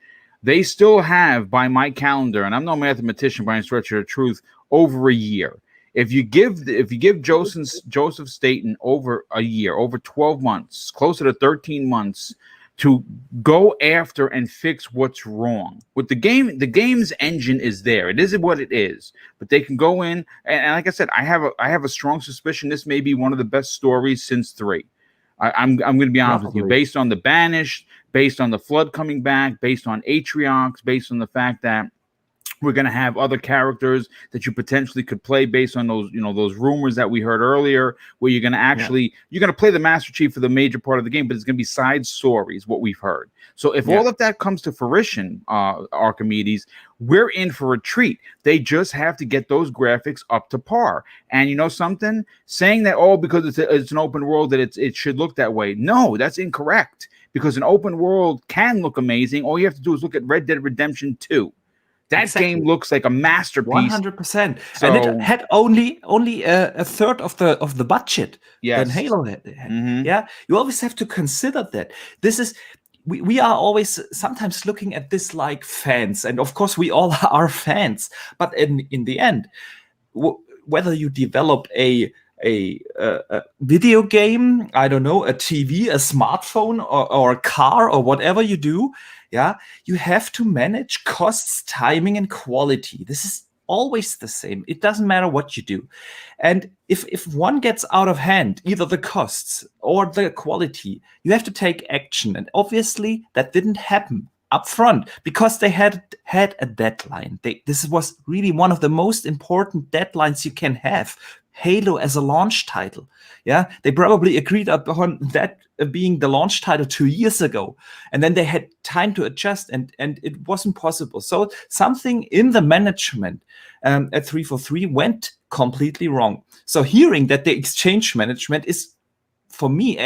They still have, by my calendar, and I'm no mathematician by any stretch of the truth, over a year. If you give Joseph Staten over a year, over 12 months, closer to 13 months, to go after and fix what's wrong with the game. The game's engine is there. It is what it is. But they can go in and like I said, I have a strong suspicion this may be one of the best stories since 3. I'm going to be honest with you, based on the Banished, based on the Flood coming back, based on Atriox, based on the fact that we're going to have other characters that you potentially could play based on those, those rumors that we heard earlier, where you're going to you're going to play the Master Chief for the major part of the game, but it's going to be side stories, what we've heard. So if all of that comes to fruition, Archimedes, we're in for a treat. They just have to get those graphics up to par. And you know something? Saying that, because it's an open world, that it should look that way. No, that's incorrect, because an open world can look amazing. All you have to do is look at Red Dead Redemption 2. That game looks like a masterpiece. 100%. So, and it had only a third of the budget than Halo had. Mm-hmm. Yeah, you always have to consider that. This is we are always sometimes looking at this like fans, and of course we all are fans. But in the end, whether you develop a video game, I don't know, a TV, a smartphone, or a car, or whatever you do, you have to manage costs, timing, and quality. This is always the same. It doesn't matter what you do. And if one gets out of hand, either the costs or the quality, you have to take action. And obviously that didn't happen up front, because they had a deadline. This was really one of the most important deadlines you can have. Halo as a launch title. Yeah, they probably agreed upon that being the launch title 2 years ago, and then they had time to adjust, and it wasn't possible. So something in the management at 343 went completely wrong. So hearing that the exchange management is, for me,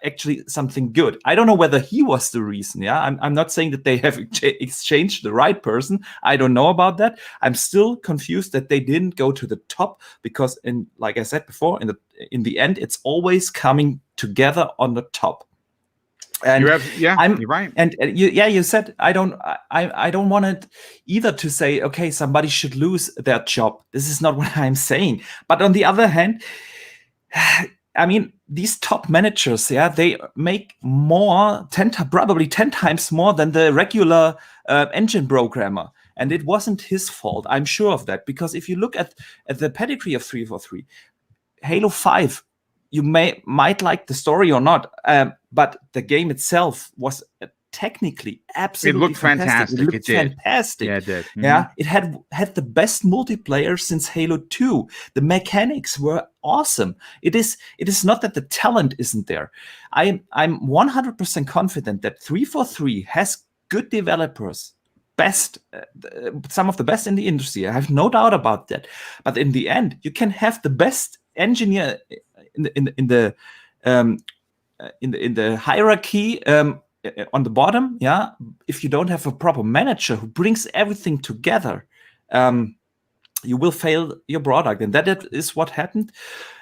actually something good. I don't know whether he was the reason. Yeah, I'm not saying that they have exchanged the right person. I don't know about that. I'm still confused that they didn't go to the top, because, like I said before, in the end, it's always coming together on the top. And you're right. And you said I don't want it either to say, okay, somebody should lose their job. This is not what I'm saying. But on the other hand, I mean, these top managers, they make probably 10 times more than the regular engine programmer. And it wasn't his fault. I'm sure of that. Because if you look at the pedigree of 343, Halo 5, you might like the story or not, but the game itself was technically absolutely It looked fantastic. It looked fantastic. Yeah, it did. Mm-hmm. Yeah, it had the best multiplayer since Halo 2. The mechanics were awesome. It is not that the talent isn't there. I'm 100% confident that 343 has good developers, some of the best in the industry. I have no doubt about that. But in the end, you can have the best engineer in the hierarchy on the bottom, yeah. If you don't have a proper manager who brings everything together, you will fail your product, and that is what happened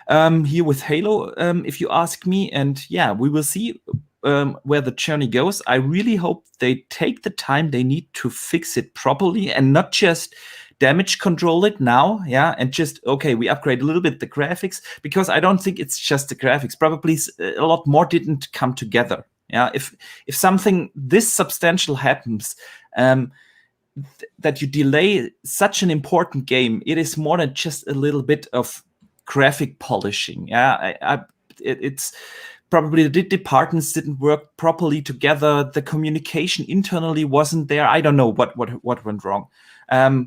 here with Halo, if you ask me. And yeah, we will see where the journey goes. I really hope they take the time they need to fix it properly and not just damage control it now, yeah, and just, okay, we upgrade a little bit the graphics, because I don't think it's just the graphics. Probably a lot more didn't come together. Yeah, if something this substantial happens, that you delay such an important game, it is more than just a little bit of graphic polishing. Yeah, it's probably the departments didn't work properly together. The communication internally wasn't there. I don't know what went wrong. Yeah,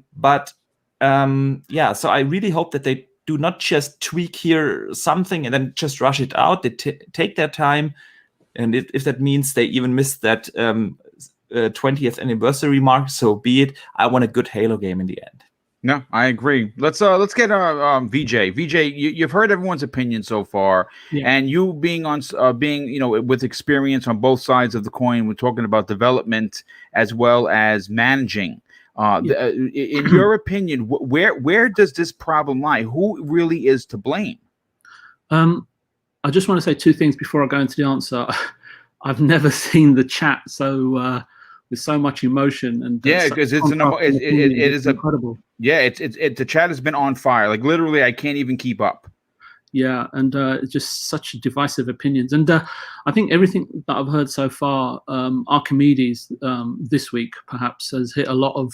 so I really hope that they do not just tweak here something and then just rush it out. They take their time. And if that means they even missed that 20th anniversary mark, so be it. I want a good Halo game in the end. No, I agree. Let's get VJ. VJ, you've heard everyone's opinion so far, and you being with experience on both sides of the coin. We're talking about development as well as managing. In your opinion, where does this problem lie? Who really is to blame? I just want to say two things before I go into the answer. I've never seen the chat so with so much emotion, and because it is incredible. The chat has been on fire. Like literally, I can't even keep up. Yeah, and it's just such divisive opinions. And I think everything that I've heard so far, Archimedes this week perhaps has hit a lot of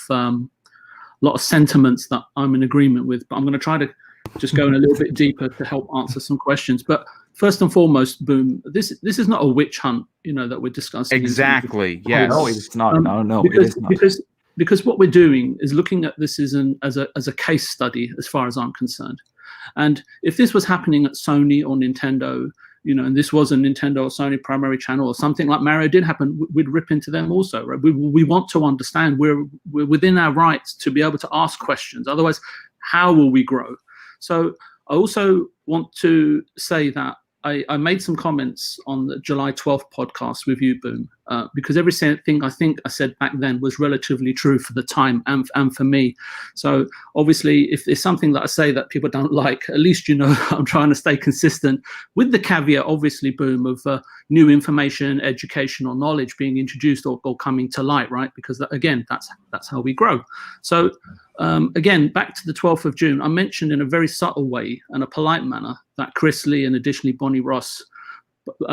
sentiments that I'm in agreement with. But I'm going to try to just go in a little bit deeper to help answer some questions. But first and foremost, Boom, this is not a witch hunt, that we're discussing. Exactly. Yes. No, it's not. No, it is not. Because what we're doing is looking at this as a case study, as far as I'm concerned. And if this was happening at Sony or Nintendo, and this was a Nintendo or Sony primary channel or something like Mario did happen, we'd rip into them also, right? We want to understand we're within our rights to be able to ask questions. Otherwise, how will we grow? So I also want to say that I made some comments on the July 12th podcast with you, Boom, because everything I think I said back then was relatively true for the time and for me. So obviously, if there's something that I say that people don't like, at least I'm trying to stay consistent with the caveat, obviously, Boom, of new information, education, or knowledge being introduced or coming to light, right? Because again, that's how we grow. So again, back to the 12th of June, I mentioned in a very subtle way and a polite manner that Chris Lee and additionally Bonnie Ross,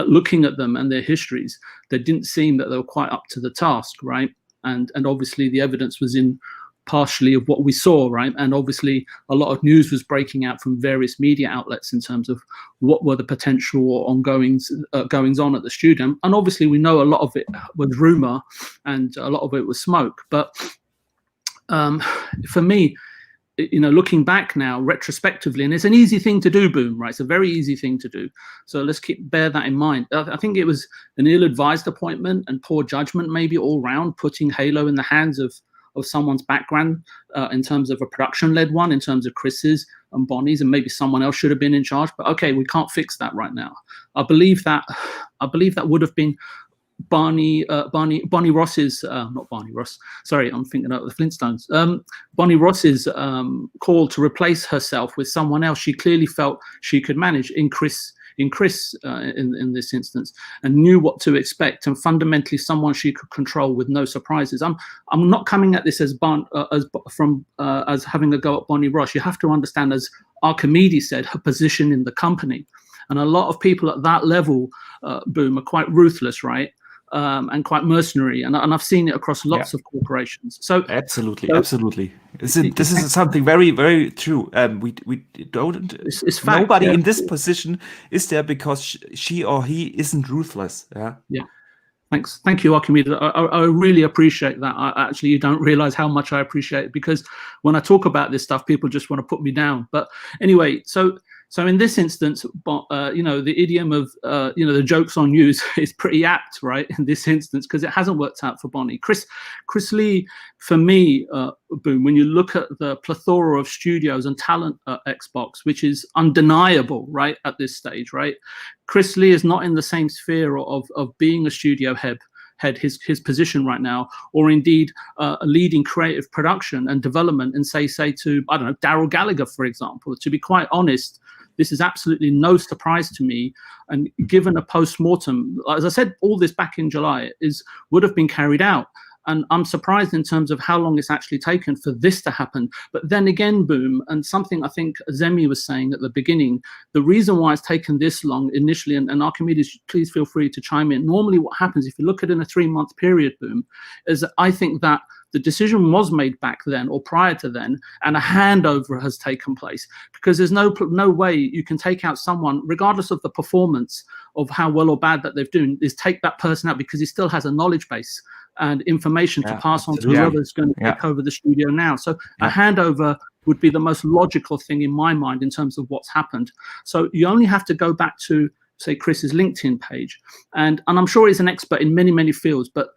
looking at them and their histories, they didn't seem that they were quite up to the task, right? And obviously the evidence was in partially of what we saw, right? And obviously a lot of news was breaking out from various media outlets in terms of what were the potential or goings on at the studio. And obviously we know a lot of it was rumor and a lot of it was smoke. But for me, looking back now retrospectively, and it's an easy thing to do, Boom, right? It's a very easy thing to do. So let's bear that in mind. I think it was an ill-advised appointment and poor judgment, maybe all round, putting Halo in the hands of someone's background in terms of a production-led one, in terms of Chris's and Bonnie's, and maybe someone else should have been in charge. But okay, we can't fix that right now. I believe that would have been Bonnie Ross's, not Bonnie Ross, sorry, I'm thinking of the Flintstones. Bonnie Ross's call to replace herself with someone else she clearly felt she could manage in Chris in this instance, and knew what to expect, and fundamentally someone she could control with no surprises. I'm not coming at this as having a go at Bonnie Ross. You have to understand, as Archimedes said, her position in the company, and a lot of people at that level, Boom, are quite ruthless, right? And quite mercenary, and I've seen it across lots of corporations. So absolutely. This is something very, very true. We don't. It's fact, nobody in this position is there because she or he isn't ruthless. Yeah. Thank you, Archimedes. I really appreciate that. Actually, you don't realize how much I appreciate it, because when I talk about this stuff, people just want to put me down. But anyway, so in this instance, the idiom of the joke's on you is pretty apt, right? In this instance, because it hasn't worked out for Bonnie. Chris Lee, for me, Boom, when you look at the plethora of studios and talent at Xbox, which is undeniable, right, at this stage, right? Chris Lee is not in the same sphere of being a studio head, his position right now, or indeed leading creative production and development, and say to, I don't know, Daryl Gallagher, for example. To be quite honest, this is absolutely no surprise to me. And given a post-mortem, as I said, all this back in July would have been carried out. And I'm surprised in terms of how long it's actually taken for this to happen. But then again, Boom, and something I think Zemi was saying at the beginning, the reason why it's taken this long initially, and Archimedes, please feel free to chime in. Normally what happens, if you look at it in a 3-month period, Boom, is that I think that the decision was made back then or prior to then, and a handover has taken place, because there's no way you can take out someone, regardless of the performance of how well or bad that they've done, is take that person out, because he still has a knowledge base and information to pass on to whoever's going to take over the studio now. So a handover would be the most logical thing in my mind in terms of what's happened. So you only have to go back to, say, Chris's LinkedIn page, and I'm sure he's an expert in many, many fields, but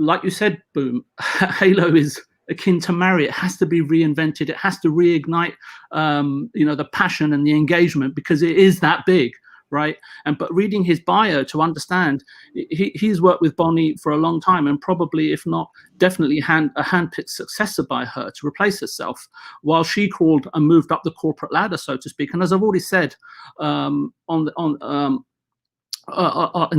like you said, Boom, Halo is akin to marry. It has to be reinvented. It has to reignite, the passion and the engagement, because it is that big, right? But reading his bio to understand, he's worked with Bonnie for a long time, and probably, if not, definitely a handpicked successor by her to replace herself, while she crawled and moved up the corporate ladder, so to speak. And as I've already said, in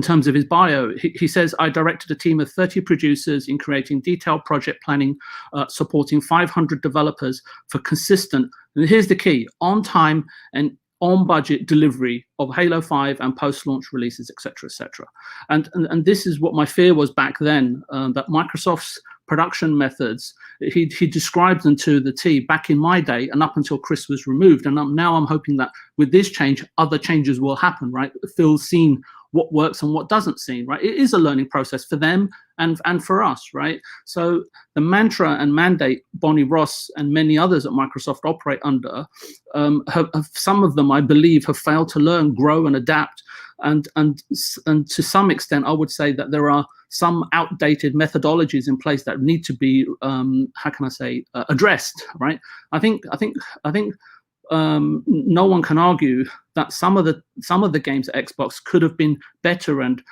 terms of his bio, he says, I directed a team of 30 producers in creating detailed project planning, supporting 500 developers for consistent, and here's the key, on time and on budget delivery of Halo 5 and post-launch releases, etc., etc. And this is what my fear was back then, that Microsoft's production methods, he described them to the T back in my day and up until Chris was removed. And now I'm hoping that with this change, other changes will happen, right? Phil's seen what works and what doesn't seem, right? It is a learning process for them and for us, right? So the mantra and mandate Bonnie Ross and many others at Microsoft operate under, some of them, I believe, have failed to learn, grow, and adapt. And to some extent, I would say that there are some outdated methodologies in place that need to be, addressed, right? I think no one can argue that some of the games at Xbox could have been better, and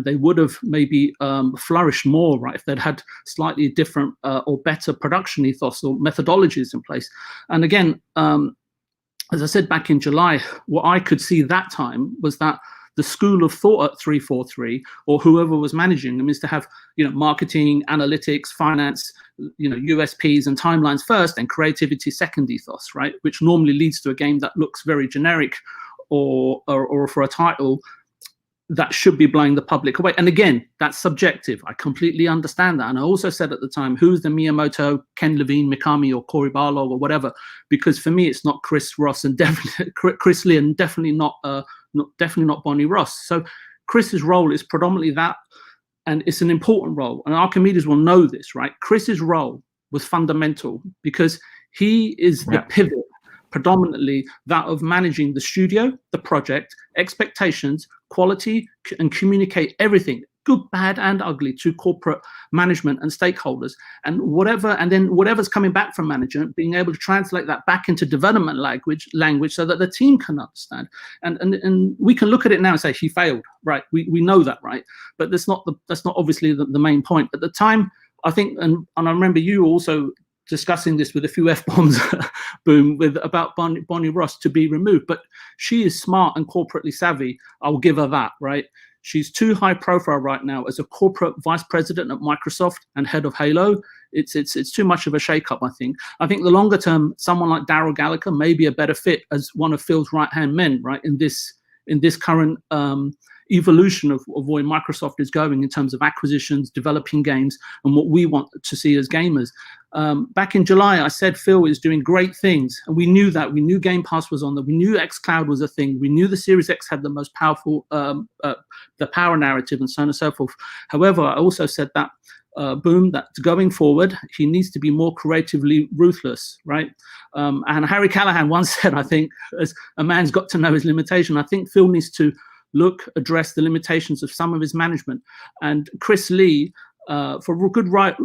they would have maybe flourished more, right, if they'd had slightly different or better production ethos or methodologies in place. And again, as I said back in July, what I could see that time was that the school of thought at 343 or whoever was managing them is to have, marketing, analytics, finance, USPs and timelines first, and creativity second ethos, right? Which normally leads to a game that looks very generic, or for a title that should be blowing the public away. And again, that's subjective. I completely understand that. And I also said at the time, who's the Miyamoto, Ken Levine, Mikami, or Cory Barlog, or whatever? Because for me, it's not Chris Ross and definitely Chris Lee, and definitely not Bonnie Ross. So Chris's role is predominantly that, and it's an important role. And Archimedes will know this, right? Chris's role was fundamental because he is the pivot, predominantly that of managing the studio, the project, expectations, quality, and communicate everything, good, bad, and ugly, to corporate management and stakeholders, and then whatever's coming back from management, being able to translate that back into development language so that the team can understand. And we can look at it now and say he failed, right? We know that, right? But that's not obviously the main point. At the time, I think, and I remember you also discussing this with a few F-bombs, Boom, about Bonnie Ross to be removed. But she is smart and corporately savvy. I'll give her that, right? She's too high profile right now as a corporate vice president at Microsoft and head of Halo. It's too much of a shakeup, I think. I think the longer term, someone like Daryl Gallagher may be a better fit as one of Phil's right-hand men, right, in this current evolution of where Microsoft is going in terms of acquisitions, developing games, and what we want to see as gamers. Back in July, I said Phil is doing great things, and we knew that. We knew Game Pass was on there. We knew xCloud was a thing. We knew the Series X had the most powerful, the power narrative, and so on and so forth. However, I also said that, that going forward, he needs to be more creatively ruthless, right? And Harry Callahan once said, I think, as a man's got to know his limitation. I think Phil needs to address the limitations of some of his management. And Chris Lee, for good right.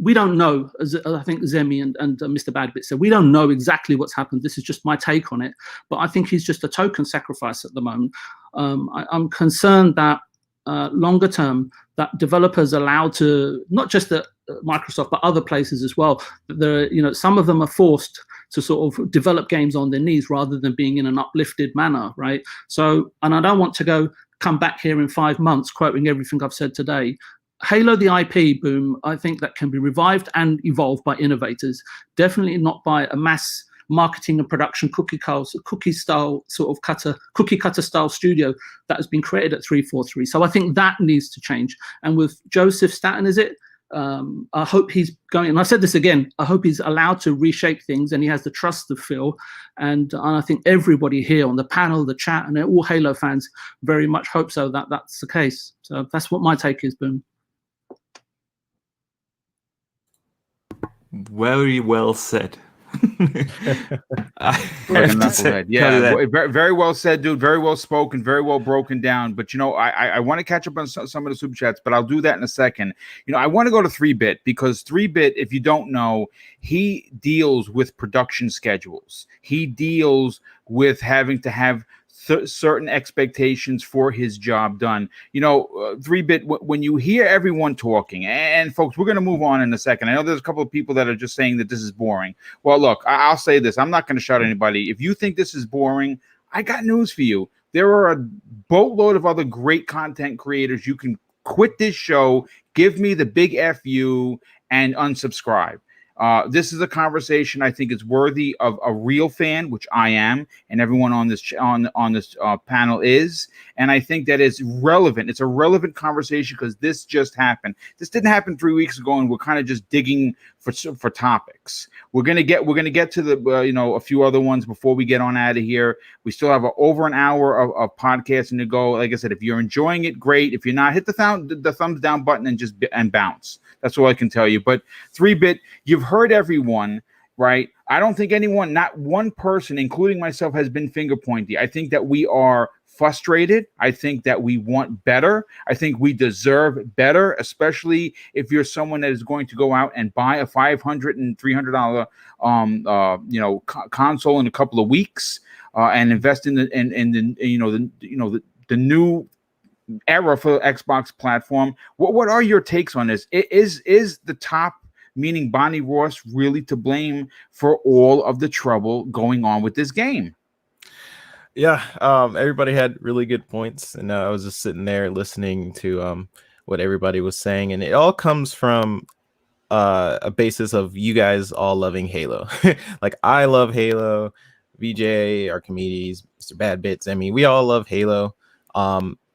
We don't know, as I think Zemi and Mr. Badbit said, we don't know exactly what's happened. This is just my take on it. But I think he's just a token sacrifice at the moment. I'm concerned that longer term, that developers allowed to, not just at Microsoft, but other places as well, some of them are forced to sort of develop games on their knees rather than being in an uplifted manner, right? So, and I don't want to come back here in 5 months quoting everything I've said today. Halo, the IP, boom, I think that can be revived and evolved by innovators, definitely not by a mass marketing and production cookie cutter style studio that has been created at 343. So I think that needs to change. And with Joseph Staten, I hope he's going, and I said this again, I hope he's allowed to reshape things and he has the trust of Phil. And I think everybody here on the panel, the chat, and all Halo fans very much hope so that that's the case. So that's what my take is, boom. Very well said. Yeah, very well said, dude. Very well spoken, very well broken down. But I want to catch up on some of the super chats, but I'll do that in a second. I want to go to 3-Bit because 3-Bit, if you don't know, he deals with production schedules. He deals with having to have certain expectations for his job done. 3-Bit, when you hear everyone talking, and folks, we're going to move on in a second. I know there's a couple of people that are just saying that this is boring. Well, look, I'll say this. I'm not going to shout at anybody. If you think this is boring, I got news for you. There are a boatload of other great content creators. You can quit this show, give me the big FU, and unsubscribe. This is a conversation I think is worthy of a real fan, which I am, and everyone on this panel is. And I think that is relevant. It's a relevant conversation because this just happened. This didn't happen 3 weeks ago, and we're kind of just digging for topics. We're gonna get to the a few other ones before we get on out of here. We still have over an hour of podcasting to go. Like I said, if you're enjoying it, great. If you're not, hit the thumbs down button and bounce. That's all I can tell you. But 3-Bit, you've heard everyone, right? I don't think anyone, not one person, including myself, has been finger pointy. I think that we are frustrated. I think that we want better. I think we deserve better, especially if you're someone that is going to go out and buy a $500 and $300 console in a couple of weeks and invest in the new era for Xbox platform. What are your takes on this? Is the top, meaning Bonnie Ross, really to blame for all of the trouble going on with this game? Yeah, everybody had really good points, and I was just sitting there listening to what everybody was saying, and it all comes from a basis of you guys all loving Halo. Like, I love Halo, VJ, Archimedes, Mr. Badbits. I mean, we all love Halo.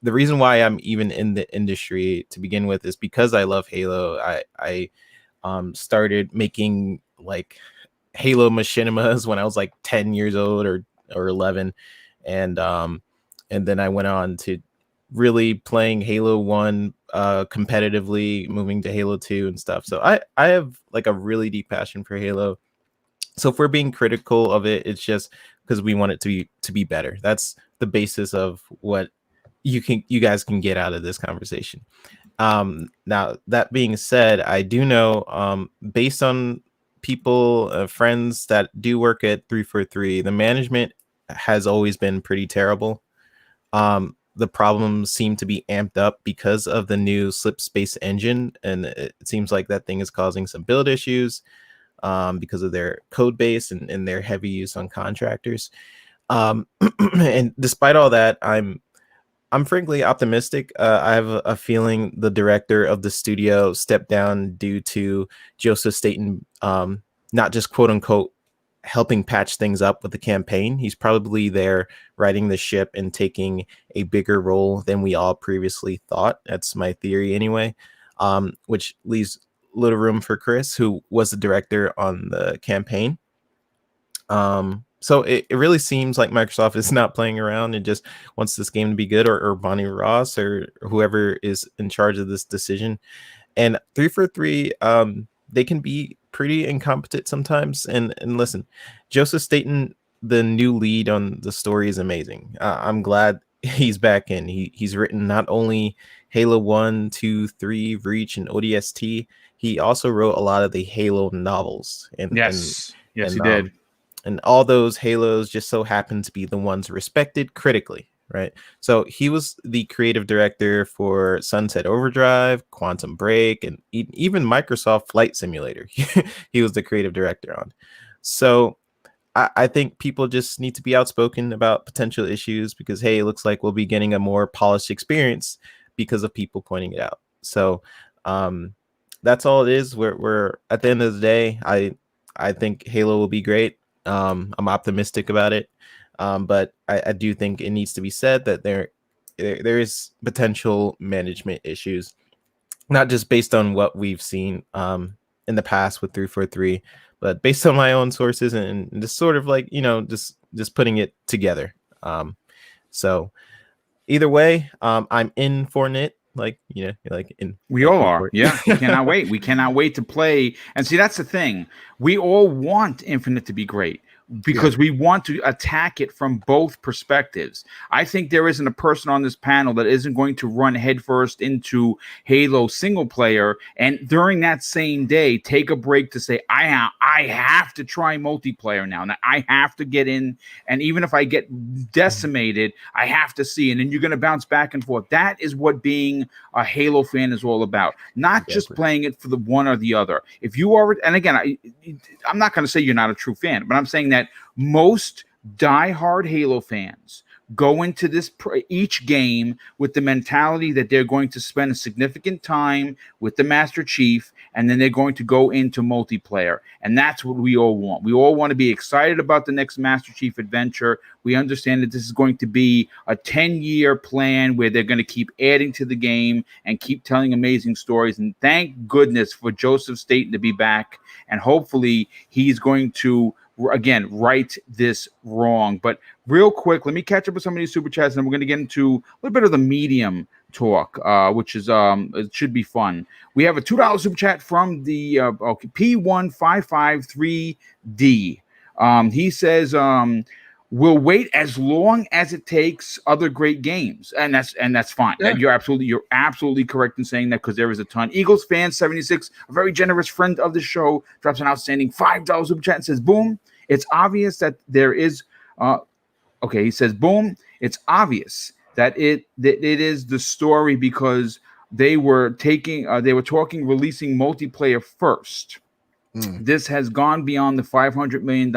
The reason why I'm even in the industry to begin with is because I love Halo. I started making like Halo machinimas when I was like 10 years old or 11, and then I went on to really playing Halo 1 competitively, moving to Halo 2 and stuff. So I have like a really deep passion for Halo. So if we're being critical of it, it's just because we want it to be better. That's the basis of what you guys can get out of this conversation. Now, that being said, I do know, based on people, friends that do work at 343, the management has always been pretty terrible. The problems seem to be amped up because of the new Slip Space engine, and it seems like that thing is causing some build issues because of their code base and their heavy use on contractors. And despite all that, I'm frankly optimistic. I have a feeling the director of the studio stepped down due to Joseph Staten not just quote unquote helping patch things up with the campaign. He's probably there riding the ship and taking a bigger role than we all previously thought. That's my theory anyway, which leaves little room for Chris, who was the director on the campaign. So it really seems like Microsoft is not playing around and just wants this game to be good, or Bonnie Ross or whoever is in charge of this decision. And 343, they can be pretty incompetent sometimes. And listen, Joseph Staten, the new lead on the story, is amazing. I'm glad he's back in. He's written not only Halo 1, 2, 3, Reach, and ODST. He also wrote a lot of the Halo novels. Yes, he did. And all those Halos just so happen to be the ones respected critically, right? So he was the creative director for Sunset Overdrive, Quantum Break, and even Microsoft Flight Simulator. He was the creative director on. So I think people just need to be outspoken about potential issues, because, hey, it looks like we'll be getting a more polished experience because of people pointing it out. So that's all it is. We're at the end of the day, I think Halo will be great. I'm optimistic about it, but I do think it needs to be said that there is potential management issues, not just based on what we've seen in the past with 343, but based on my own sources and just sort of like, just putting it together. So either way, I'm in for it. We all are. Yeah, we cannot wait. We cannot wait to play. And see, that's the thing. We all want Infinite to be great, because we want to attack it from both perspectives. I think there isn't a person on this panel that isn't going to run headfirst into Halo single player, and during that same day take a break to say, I have to try multiplayer now. I have to get in, and even if I get decimated, I have to see. And then you're going to bounce back and forth. That is what being a Halo fan is all about. Not just playing it for the one or the other. If you are, and again, I'm not going to say you're not a true fan, but I'm saying that most diehard Halo fans go into this each game with the mentality that they're going to spend a significant time with the Master Chief, and then they're going to go into multiplayer. And that's what we all want. We all want to be excited about the next Master Chief adventure. We understand that this is going to be a 10-year plan where they're going to keep adding to the game and keep telling amazing stories. And thank goodness for Joseph Staten to be back. And hopefully he's going to, again, right this wrong. But real quick, let me catch up with some of these super chats, and then we're going to get into a little bit of the medium talk, which is it should be fun. We have a $2 super chat from the P1553D. He says, we'll wait as long as it takes other great games, and that's fine. Yeah. You're absolutely correct in saying that, because there is a ton. Eagles fan 76, a very generous friend of the show, drops an outstanding $5 super chat and says, "Boom! It's obvious that there is." Okay, he says, "Boom! It's obvious that it is the story, because they were talking releasing multiplayer first. This has gone beyond the $500 million.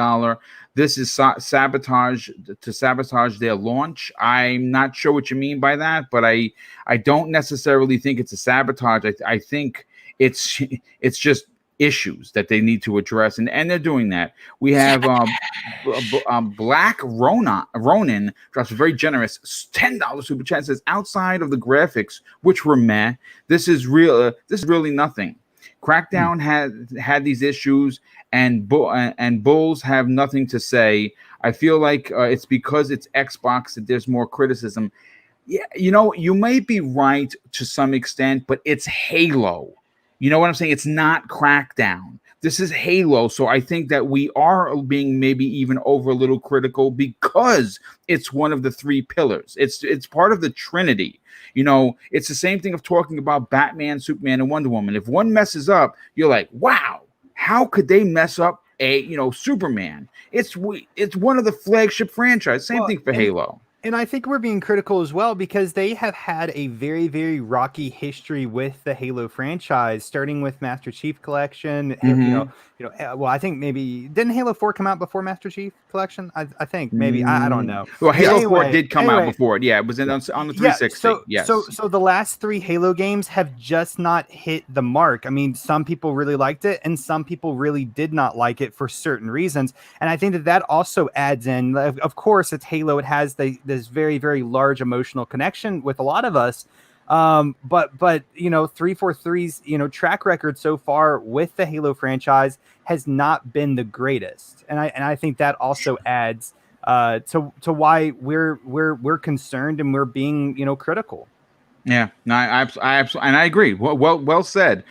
This is sabotage their launch." I'm not sure what you mean by that, but I don't necessarily think it's a sabotage. I think it's just issues that they need to address, and they're doing that. We have Black Ronin drops a very generous $10 super chat, says, "Outside of the graphics, which were meh, this is really nothing. Crackdown had these issues, and Bulls have nothing to say. I feel like it's because it's Xbox that there's more criticism." Yeah, you may be right to some extent, but it's Halo. You know what I'm saying? It's not Crackdown. This is Halo. So I think that we are being maybe even over a little critical, because it's one of the three pillars. It's part of the Trinity. It's the same thing of talking about Batman, Superman, and Wonder Woman. If one messes up, you're like, wow, how could they mess up Superman? It's one of the flagship franchise. Same thing for Halo. And I think we're being critical as well, because they have had a very, very rocky history with the Halo franchise, starting with Master Chief Collection. Well, I think maybe didn't Halo 4 come out before Master Chief Collection? I think maybe I don't know. Well, Halo 4 did come out before it. Yeah, it was on the 360. Yes. So the last three Halo games have just not hit the mark. I mean, some people really liked it, and some people really did not like it for certain reasons. And I think that also adds in. Of course, it's Halo. It has this very, very large emotional connection with a lot of us. But 343's track record so far with the Halo franchise has not been the greatest, and I think that also adds to why we're concerned and we're being critical. Yeah, no, I absolutely, and I agree. Well said.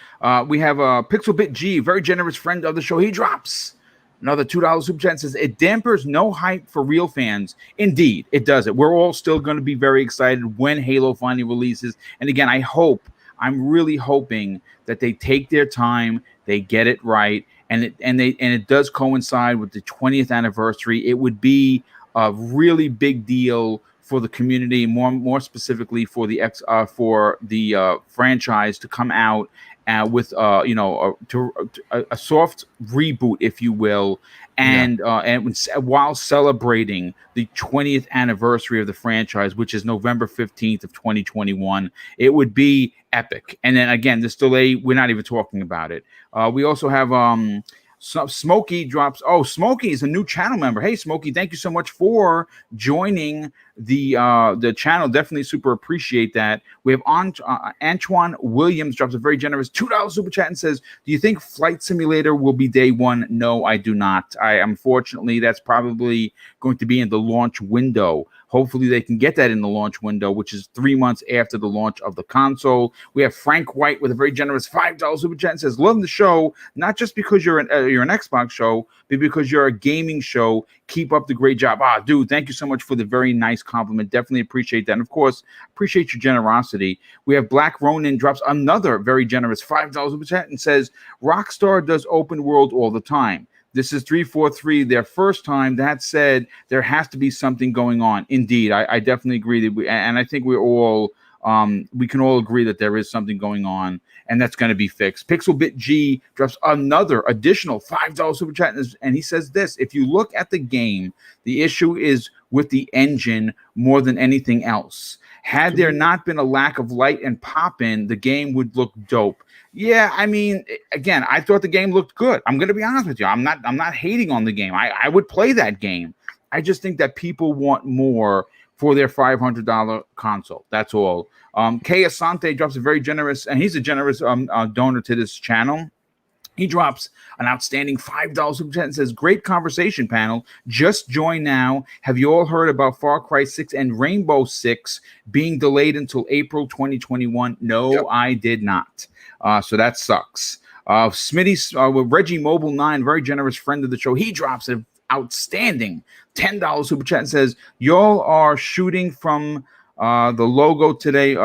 We have Pixelbit G, very generous friend of the show. He drops another $2 super chat and says, it dampers no hype for real fans. Indeed, it doesn't. We're all still going to be very excited when Halo finally releases. And again, I'm really hoping that they take their time, they get it right, and it does coincide with the 20th anniversary. It would be a really big deal for the community, more specifically for the franchise to come out with a soft reboot, if you will, and while celebrating the 20th anniversary of the franchise, which is November 15th of 2021, it would be epic. And then again, this delay, we're not even talking about it. We also have Smokey drops. Oh, Smokey is a new channel member. Hey, Smokey, thank you so much for joining the channel. Definitely super appreciate that. We have Antoine Williams drops a very generous $2 super chat and says, do you think Flight Simulator will be day one? No, I do not. Unfortunately, that's probably going to be in the launch window. Hopefully they can get that in the launch window, which is 3 months after the launch of the console. We have Frank White with a very generous $5 super chat and says, love the show, not just because you're an Xbox show, but because you're a gaming show. Keep up the great job. Dude, thank you so much for the very nice compliment. Definitely appreciate that. And of course, appreciate your generosity. We have Black Ronin drops another very generous $5 super chat and says, Rockstar does open world all the time. This is 343, their first time. That said, there has to be something going on. Indeed, I definitely agree that and I think we can all agree that there is something going on, and that's going to be fixed. Pixelbit G drops another additional $5 super chat, and he says this: if you look at the game, the issue is with the engine more than anything else. Had there not been a lack of light and pop in, the game would look dope. Yeah, I mean, again, I thought the game looked good. I'm going to be honest with you. I'm not hating on the game. I would play that game. I just think that people want more for their $500 console. That's all. Kay Asante drops a very generous, and he's a generous donor to this channel. He drops an outstanding $5 super chat and says, great conversation, panel. Just join now. Have you all heard about Far Cry 6 and Rainbow Six being delayed until April 2021? No, yep. I did not. So that sucks. Smitty, with Reggie Mobile 9, very generous friend of the show, he drops an outstanding $10 super chat and says, y'all are shooting from the logo today.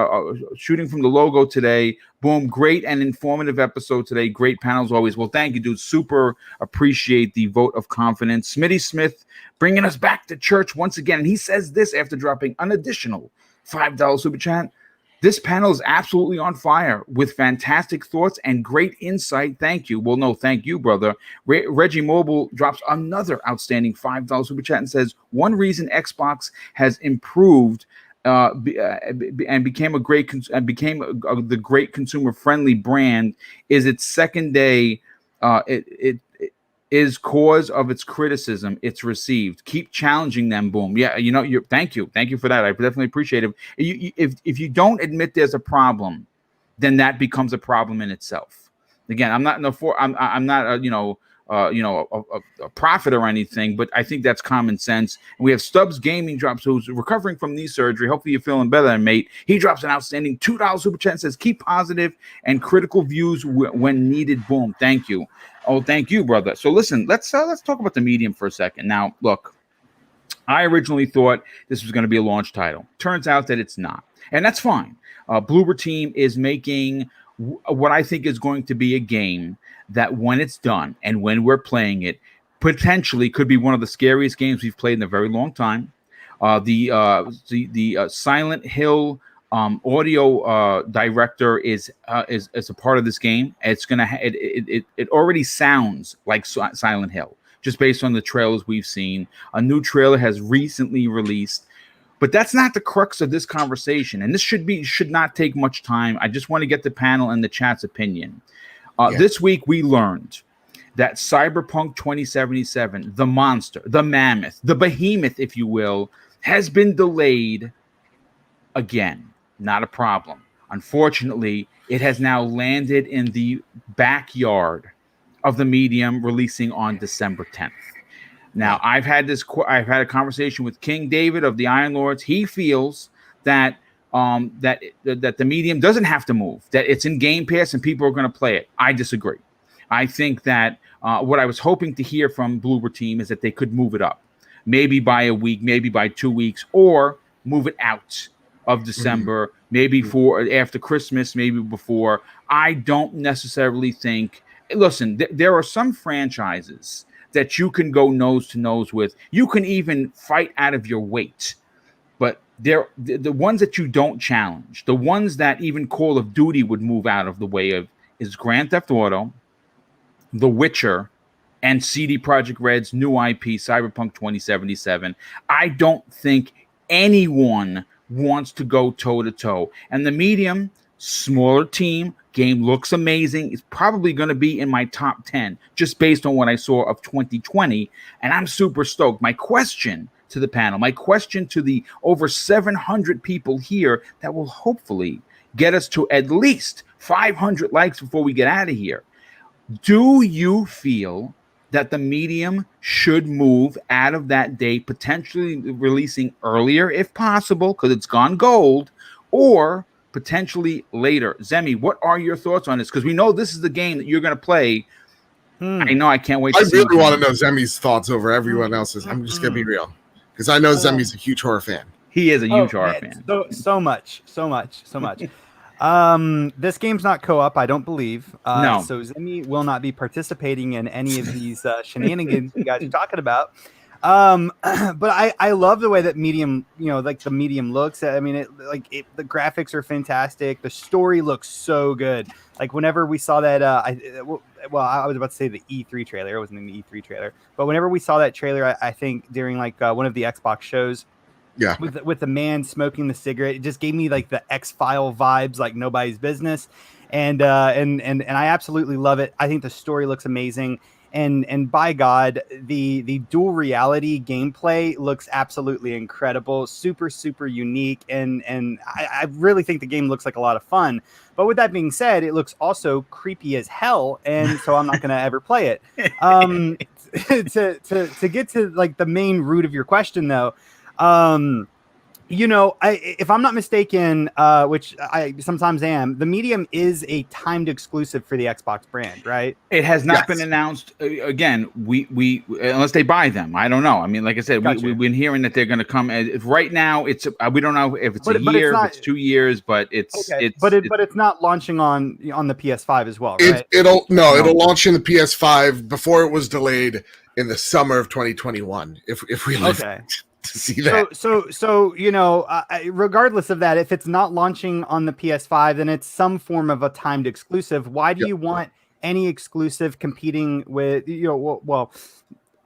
Boom, great and informative episode today. Great panels always. Well, thank you, dude. Super appreciate the vote of confidence. Smitty Smith bringing us back to church once again. And he says this after dropping an additional $5 super chat. This panel is absolutely on fire with fantastic thoughts and great insight. Thank you. Well, no, thank you, brother. Reggie Mobile drops another outstanding $5 super chat and says, one reason Xbox has improved and became the great consumer-friendly brand is its second day. It is cause of its criticism it's received. Keep challenging them. Boom. Yeah, thank you for that. I definitely appreciate it. If you don't admit there's a problem, then that becomes a problem in itself. Again, I'm not a prophet or anything, but I think that's common sense. And we have Stubbs Gaming drops, who's recovering from knee surgery. Hopefully you're feeling better, mate. He drops an outstanding $2 super chat and says, keep positive and critical views when needed. Boom. Thank you. Oh, thank you, brother. So listen, let's talk about the medium for a second. Now, look, I originally thought this was going to be a launch title. Turns out that it's not, and that's fine. Bloober team is making what I think is going to be a game that when it's done and when we're playing it, potentially could be one of the scariest games we've played in a very long time. The Silent Hill audio director is a part of this game. It's it already sounds like Silent Hill just based on the trailers we've seen. A new trailer has recently released. But that's not the crux of this conversation, and this should not take much time. I just want to get the panel and the chat's opinion. This week we learned that Cyberpunk 2077, the monster, the mammoth, the behemoth, if you will, has been delayed again. Not a problem. Unfortunately, it has now landed in the backyard of the medium, releasing on December 10th. Now, I've had a conversation with King David of the Iron Lords. He feels that that the medium doesn't have to move, that it's in Game Pass and people are going to play it. I disagree. I think that what I was hoping to hear from Bloober team is that they could move it up, maybe by a week, maybe by 2 weeks, or move it out of December, maybe for after Christmas, maybe before. I don't necessarily think. Listen, there are some franchises that you can go nose to nose with. You can even fight out of your weight. But the ones that you don't challenge, the ones that even Call of Duty would move out of the way of, is Grand Theft Auto, The Witcher, and CD Projekt Red's new IP, Cyberpunk 2077. I don't think anyone wants to go toe-to-toe. And the medium, smaller team, game looks amazing. It's probably going to be in my top 10, just based on what I saw of 2020. And I'm super stoked. My question to the panel, my question to the over 700 people here that will hopefully get us to at least 500 likes before we get out of here. Do you feel that the medium should move out of that date, potentially releasing earlier if possible, because it's gone gold, or potentially later? Zemi, what are your thoughts on this? Because we know this is the game that you're going to play. I know I can't wait. I really want to know Zemi's thoughts over everyone else's. I'm just going to be real, because I know Zemi's a huge horror fan. He is a huge horror fan. So much. This game's not co-op, I don't believe. No. So Zemi will not be participating in any of these shenanigans you guys are talking about. But I love the way that medium, like the medium looks. I mean, the graphics are fantastic. The story looks so good. Like whenever we saw that, I was about to say the E3 trailer. It wasn't in the E3 trailer, but whenever we saw that trailer, I think during like one of the Xbox shows, with the man smoking the cigarette, it just gave me like the X-File vibes, like nobody's business. And I absolutely love it. I think the story looks amazing. And by God, the dual reality gameplay looks absolutely incredible, super, super unique. And I really think the game looks like a lot of fun. But with that being said, it looks also creepy as hell. And so I'm not going to ever play it. To get to like the main root of your question, though, if I'm not mistaken, which I sometimes am, the medium is a timed exclusive for the Xbox brand, right? It has not been announced. Again, we unless they buy them. I don't know. I mean, like I said, we've been hearing that they're going to come. Right now, it's we don't know if it's a year, if it's 2 years, but it's it's not launching on the PS5 as well, right? It'll launch in the PS5 before it was delayed in the summer of 2021. If we live. Okay. To see that. So regardless of that, if it's not launching on the PS5, then it's some form of a timed exclusive. Why do you want any exclusive competing with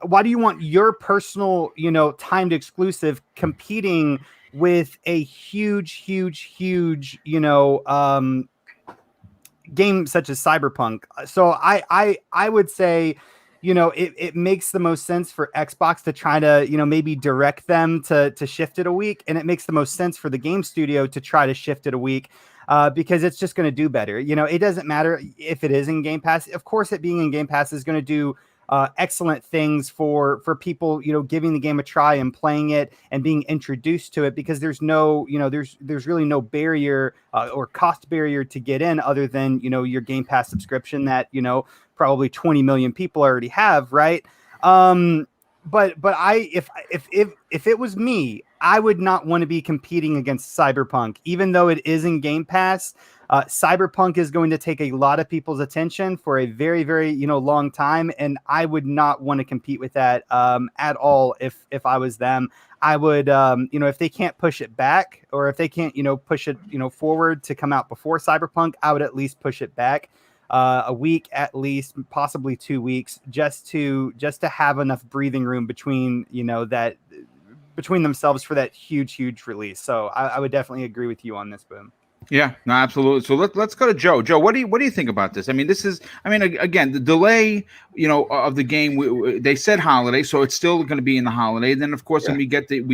why do you want your personal timed exclusive competing with a huge game such as Cyberpunk? So I would say, it makes the most sense for Xbox to try to, maybe direct them to shift it a week. And it makes the most sense for the game studio to try to shift it a week because it's just going to do better. It doesn't matter if it is in Game Pass. Of course, it being in Game Pass is going to do excellent things for people, giving the game a try and playing it and being introduced to it, because there's no, there's really no barrier or cost barrier to get in other than, your Game Pass subscription that, probably 20 million people already have, right? But if it was me, I would not want to be competing against Cyberpunk, even though it is in Game Pass. Cyberpunk is going to take a lot of people's attention for a very, very, long time. And I would not want to compete with that at all. If I was them, I would, if they can't push it back, or if they can't, push it, forward to come out before Cyberpunk, I would at least push it back a week, at least, possibly 2 weeks, just to have enough breathing room between, between themselves for that huge release. So I would definitely agree with you on this, Boom. Yeah, no, absolutely. So let's go to Joe. Joe, what do you think about this? I mean, again, the delay, of the game. They said holiday, so it's still going to be in the holiday. Then, of course, we get the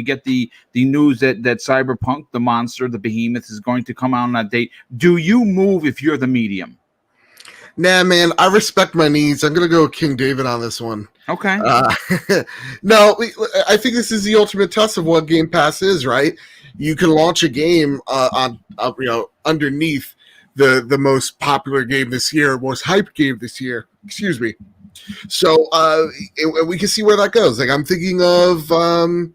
news that Cyberpunk, the monster, the behemoth, is going to come out on that date. Do you move if you're the medium? Nah, man, I respect my needs. I'm gonna go with King David on this one. Okay. No, I think this is the ultimate test of what Game Pass is, right? You can launch a game underneath the most popular game this year, most hyped game this year. Excuse me. So we can see where that goes. Like I'm thinking of I'm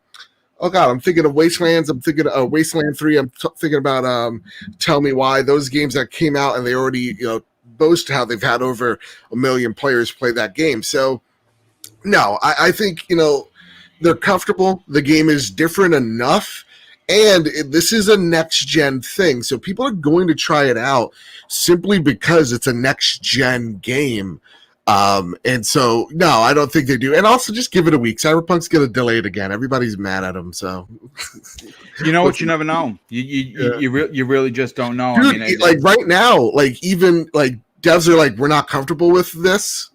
thinking of Wastelands. I'm thinking of Wasteland 3. I'm thinking about Tell Me Why. Those games that came out and they already boast how they've had over 1 million players play that game. So no, I think they're comfortable. The game is different enough, and this is a next gen thing. So people are going to try it out simply because it's a next gen game. And so no, I don't think they do. And also just give it a week. Cyberpunk's gonna delay it again. Everybody's mad at him. So you never know. You really just don't know. Dude, I mean, right now, even devs are like, we're not comfortable with this,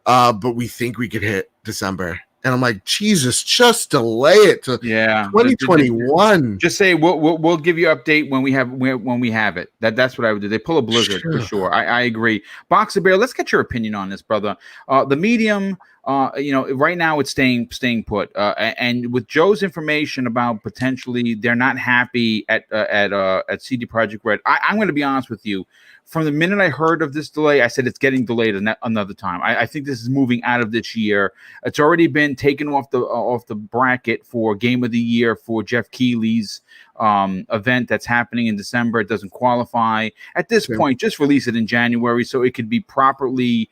but we think we could hit December. And I'm like, Jesus, just delay it to 2021. Just say we'll give you an update when we have it. That's what I would do. They pull a blizzard for sure. I agree. Boxer Bear, let's get your opinion on this, brother. The medium, right now it's staying put. And with Joe's information about potentially they're not happy at CD Projekt Red, I'm going to be honest with you. From the minute I heard of this delay, I said it's getting delayed another time. I think this is moving out of this year. It's already been taken off the bracket for Game of the Year for Jeff Keighley's event that's happening in December. It doesn't qualify at this point. Just release it in January so it could be properly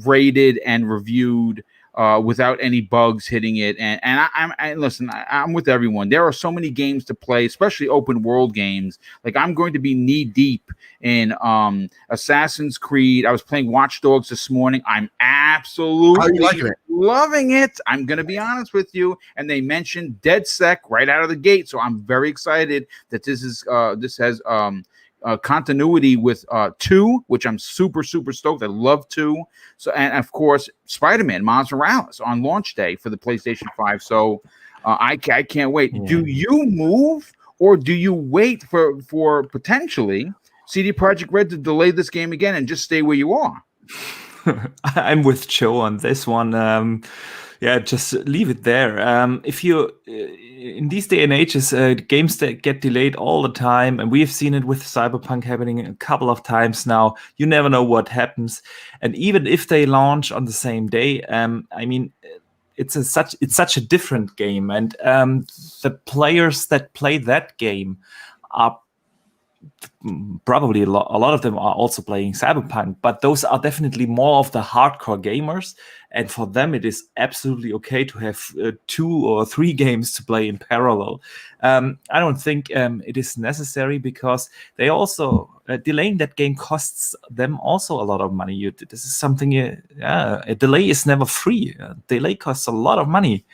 rated and reviewed without any bugs hitting it. And I'm with everyone. There are so many games to play, especially open world games. Like I'm going to be knee deep in Assassin's Creed. I was playing Watch Dogs this morning. I'm absolutely loving it. I'm going to be honest with you. And they mentioned DedSec right out of the gate. So I'm very excited that this has continuity with 2, which I'm super stoked. I love 2. So, and of course, Spider-Man Miles Morales on launch day for the PlayStation 5. So I can't wait. Yeah. Do you move or do you wait for potentially CD Projekt Red to delay this game again and just stay where you are? I'm with Joe on this one. Just leave it there. If you in these day and ages, games that get delayed all the time, and we've seen it with Cyberpunk happening a couple of times now. You never know what happens, and even if they launch on the same day, it's such a different game, and the players that play that game are probably a lot of them are also playing Cyberpunk, but those are definitely more of the hardcore gamers, and for them it is absolutely okay to have 2 or 3 games to play in parallel. I don't think it is necessary because they also delaying that game costs them also a lot of money. This is something a delay is never free. A delay costs a lot of money,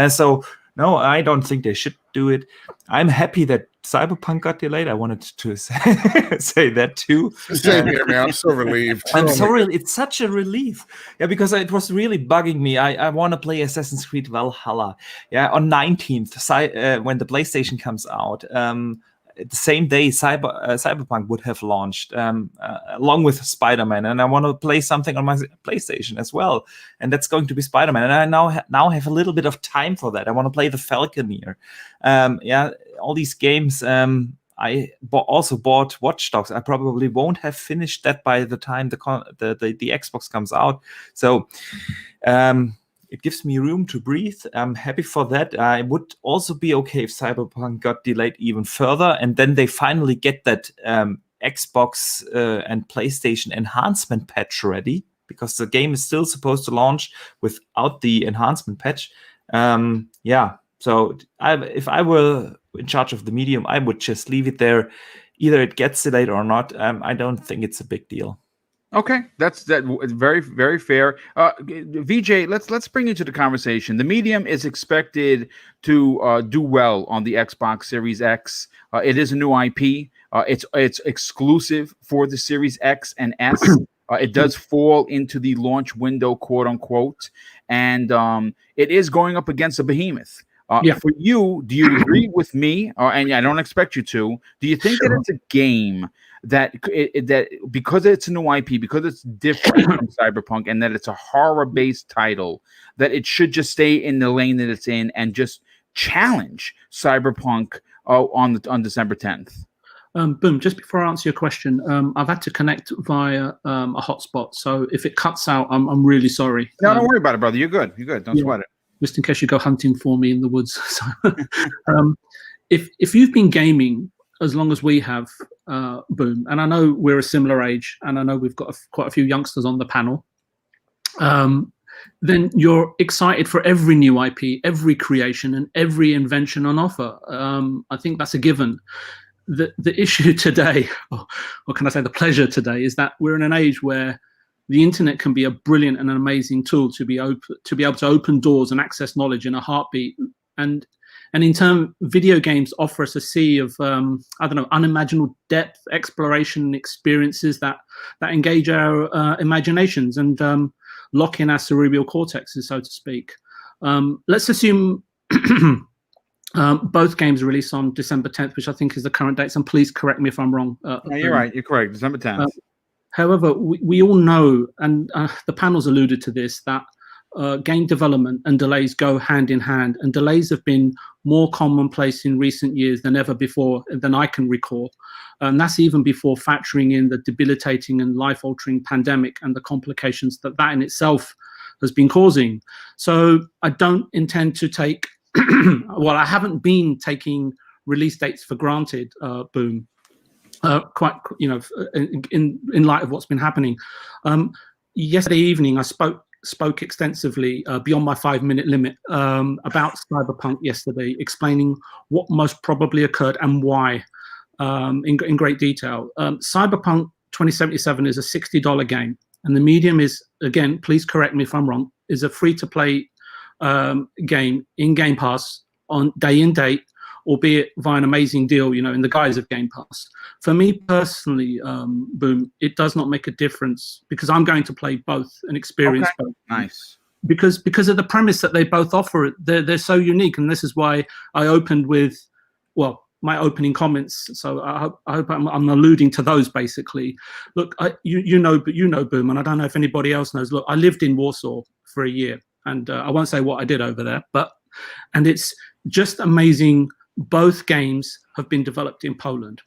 so no, I don't think they should do it. I'm happy that Cyberpunk got delayed. I wanted to say that too. Same here, man. I'm so relieved. It's such a relief. Yeah, because it was really bugging me. I want to play Assassin's Creed Valhalla. Yeah, on 19th, when the PlayStation comes out. The same day Cyberpunk would have launched along with Spider-Man, and I want to play something on my PlayStation as well, and that's going to be Spider-Man, and I now have a little bit of time for that. I want to play the Falconeer. All these games. I also bought Watch Dogs. I probably won't have finished that by the time the Xbox comes out, so it gives me room to breathe. I'm happy for that. I would also be okay if Cyberpunk got delayed even further, and then they finally get that Xbox and PlayStation enhancement patch ready, because the game is still supposed to launch without the enhancement patch. So if I were in charge of the medium, I would just leave it there. Either it gets delayed or not. I don't think it's a big deal. Okay, that's very, very fair. VJ, let's bring you to the conversation. The medium is expected to do well on the Xbox Series X. It is a new IP. It's exclusive for the Series X and S. It does fall into the launch window, quote unquote, and it is going up against a behemoth. For you, do you agree with me? And I don't expect you to. Do you think that it's a game that because it's a new IP, because it's different from Cyberpunk, and that it's a horror-based title, that it should just stay in the lane that it's in and just challenge Cyberpunk on December 10th? Boom, just before I answer your question, I've had to connect via a hotspot, so if it cuts out, I'm really sorry. No, don't worry about it, brother. You're good. Don't sweat it. Just in case you go hunting for me in the woods. So, if you've been gaming as long as we have, Boom, and I know we're a similar age, and I know we've got quite a few youngsters on the panel, then you're excited for every new IP, every creation, and every invention on offer. I think that's a given. The issue today, or can I say the pleasure today, is that we're in an age where the internet can be a brilliant and an amazing tool to be able to open doors and access knowledge in a heartbeat. And in turn, video games offer us a sea of unimaginable depth, exploration, and experiences that engage our imaginations and lock in our cerebral cortexes, so to speak. Let's assume both games are released on December 10th, which I think is the current dates. And please correct me if I'm wrong. No, you're right. You're correct. December 10th. However, we all know, and the panel's alluded to this, that game development and delays go hand in hand, and delays have been more commonplace in recent years than ever before, than I can recall. And that's even before factoring in the debilitating and life-altering pandemic and the complications that in itself has been causing. So I don't intend to take, well, I haven't been taking release dates for granted, Boom. Quite, in light of what's been happening. Yesterday evening, I spoke extensively beyond my 5-minute limit about Cyberpunk yesterday, explaining what most probably occurred and why in great detail. Cyberpunk 2077 is a $60 game, and the medium is, again, please correct me if I'm wrong, is a free-to-play game in Game Pass on day in date, albeit via an amazing deal, in the guise of Game Pass. For me personally, Boom, it does not make a difference because I'm going to play both and experience both. Nice. Because of the premise that they both offer, they're so unique, and this is why I opened with, well, my opening comments. So I hope I'm alluding to those basically. Look, you know, Boom, and I don't know if anybody else knows. Look, I lived in Warsaw for a year, and I won't say what I did over there, and it's just amazing. Both games have been developed in Poland.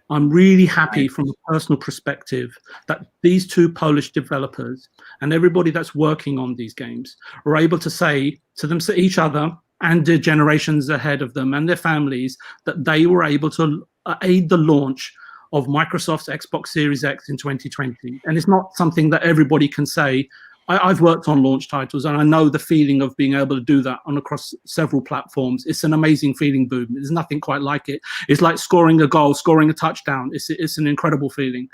I'm really happy from a personal perspective that these two Polish developers and everybody that's working on these games are able to say to each other and the generations ahead of them and their families that they were able to aid the launch of Microsoft's Xbox Series X in 2020. And it's not something that everybody can say. I've worked on launch titles, and I know the feeling of being able to do that across several platforms. It's an amazing feeling, Boom. There's nothing quite like it. It's like scoring a goal, scoring a touchdown. It's an incredible feeling.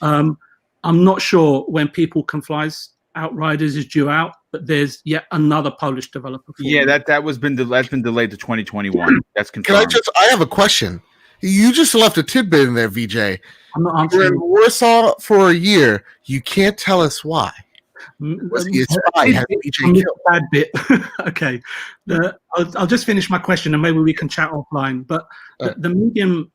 I'm not sure when People Can Fly's Outriders is due out, but there's yet another Polish developer. That's been delayed to 2021. That's confirmed. I have a question. You just left a tidbit in there, VJ. I'm not answering. We're in Warsaw for a year. You can't tell us why. Bad bit. Okay, I'll just finish my question and maybe we can chat offline. But the medium,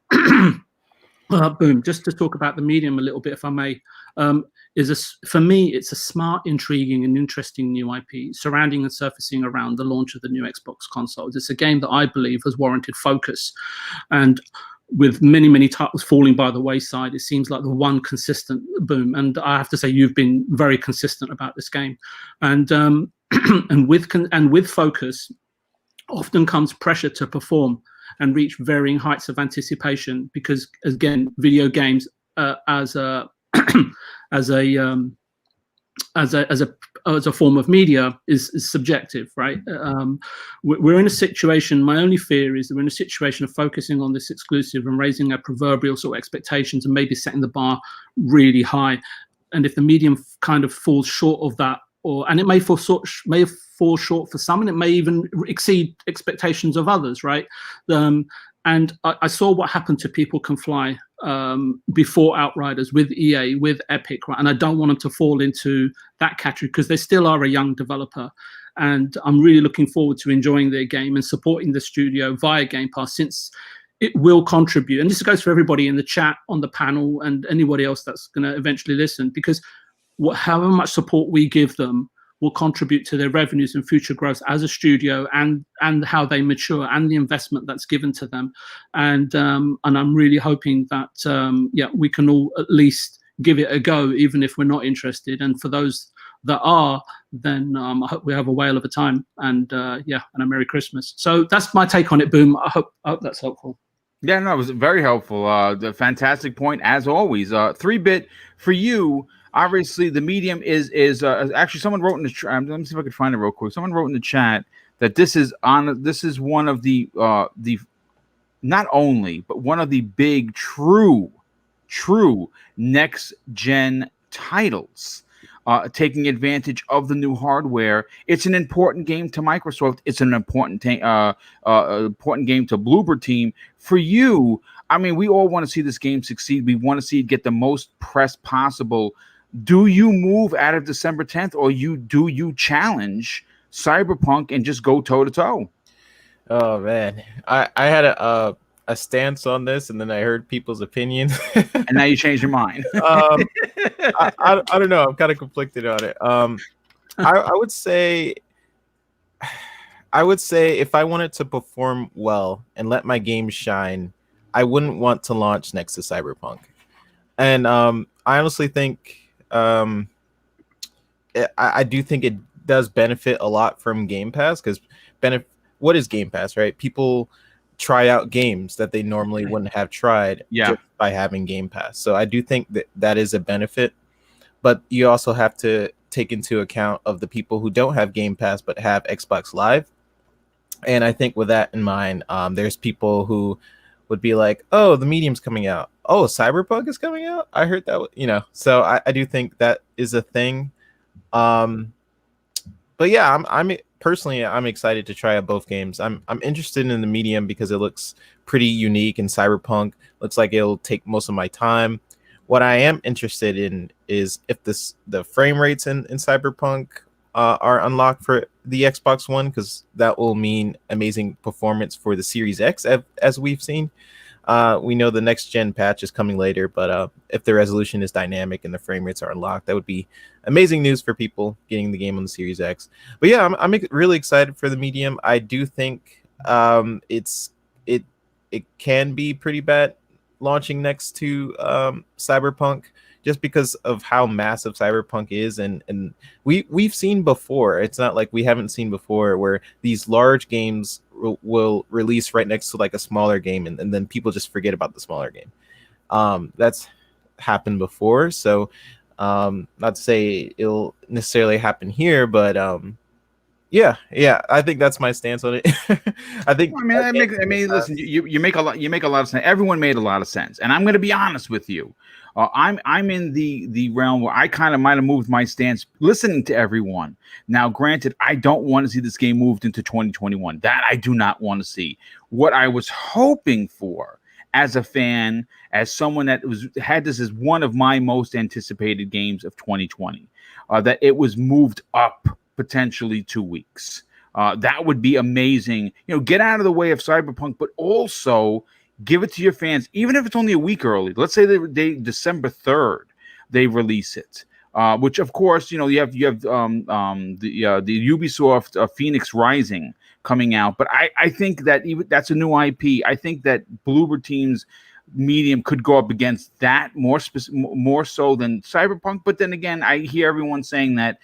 Boom. Just to talk about the medium a little bit, if I may, for me, it's a smart, intriguing, and interesting new IP surrounding and surfacing around the launch of the new Xbox consoles. It's a game that I believe has warranted focus, and with many, many titles falling by the wayside, it seems like the one consistent Boom. And I have to say, you've been very consistent about this game. And and with focus, often comes pressure to perform and reach varying heights of anticipation. Because again, video games as a form of media is subjective, right? We're in a situation, my only fear is that we're in a situation of focusing on this exclusive and raising our proverbial sort of expectations and maybe setting the bar really high. And if the medium kind of falls short of that, and it may fall short for some, and it may even exceed expectations of others, right? And I saw what happened to People Can Fly before Outriders with EA, with Epic, right? And I don't want them to fall into that category because they still are a young developer. And I'm really looking forward to enjoying their game and supporting the studio via Game Pass, since it will contribute. And this goes for everybody in the chat, on the panel, and anybody else that's going to eventually listen, because however much support we give them will contribute to their revenues and future growth as a studio, and how they mature, and the investment that's given to them. And I'm really hoping that we can all at least give it a go, even if we're not interested. And for those that are, then I hope we have a whale of a time, and and a Merry Christmas. So that's my take on it, Boom. I hope that's helpful. Yeah, no, it was very helpful. The fantastic point as always. 3-bit for you. Obviously, the medium is actually, someone wrote in the chat. Let me see if I can find it real quick. Someone wrote in the chat that this is one of the not only, but one of the big true next gen titles. Taking advantage of the new hardware. It's an important game to Microsoft. It's an important game to Bloober team. For you, I mean, we all want to see this game succeed. We want to see it get the most press possible. Do you move out of December 10th, or do you challenge Cyberpunk and just go toe to toe? Oh man, I had a stance on this, and then I heard people's opinions, and now you changed your mind. I don't know. I'm kind of conflicted on it. I would say if I wanted to perform well and let my game shine, I wouldn't want to launch next to Cyberpunk. And I honestly think I do think it does benefit a lot from Game Pass, because what is Game Pass, right? People try out games that they normally wouldn't have tried just by having Game Pass. So I do think that is a benefit, but you also have to take into account of the people who don't have Game Pass but have Xbox Live. And I think with that in mind, there's people who would be like, oh, the medium's coming out. Oh, Cyberpunk is coming out? I heard that, so I do think that is a thing. But yeah, I'm personally, I'm excited to try out both games. I'm interested in the medium because it looks pretty unique, and Cyberpunk looks like it'll take most of my time. What I am interested in is if the frame rates in Cyberpunk are unlocked for the Xbox One, because that will mean amazing performance for the Series X, as we've seen. We know the next gen patch is coming later, but if the resolution is dynamic and the frame rates are unlocked, that would be amazing news for people getting the game on the Series X. But yeah, I'm really excited for the medium. I do think it can be pretty bad launching next to Cyberpunk, just because of how massive Cyberpunk is, and we've seen before. It's not like we haven't seen before where these large games will release right next to like a smaller game, and then people just forget about the smaller game. That's happened before, so not to say it'll necessarily happen here, but yeah, I think that's my stance on it. I think. Listen, you make a lot of sense. Everyone made a lot of sense, and I'm going to be honest with you. I'm in the realm where I kind of might have moved my stance listening to everyone. Now, granted, I don't want to see this game moved into 2021. That I do not want to see. What I was hoping for as a fan, as someone that had this as one of my most anticipated games of 2020, that it was moved up potentially 2 weeks. That would be amazing. Get out of the way of Cyberpunk, but also give it to your fans, even if it's only a week early. Let's say they December 3rd they release it, which of course you have the Ubisoft Phoenix Rising coming out. But I think that that's a new IP. I think that Bloober Team's medium could go up against that more so than Cyberpunk. But then again, I hear everyone saying that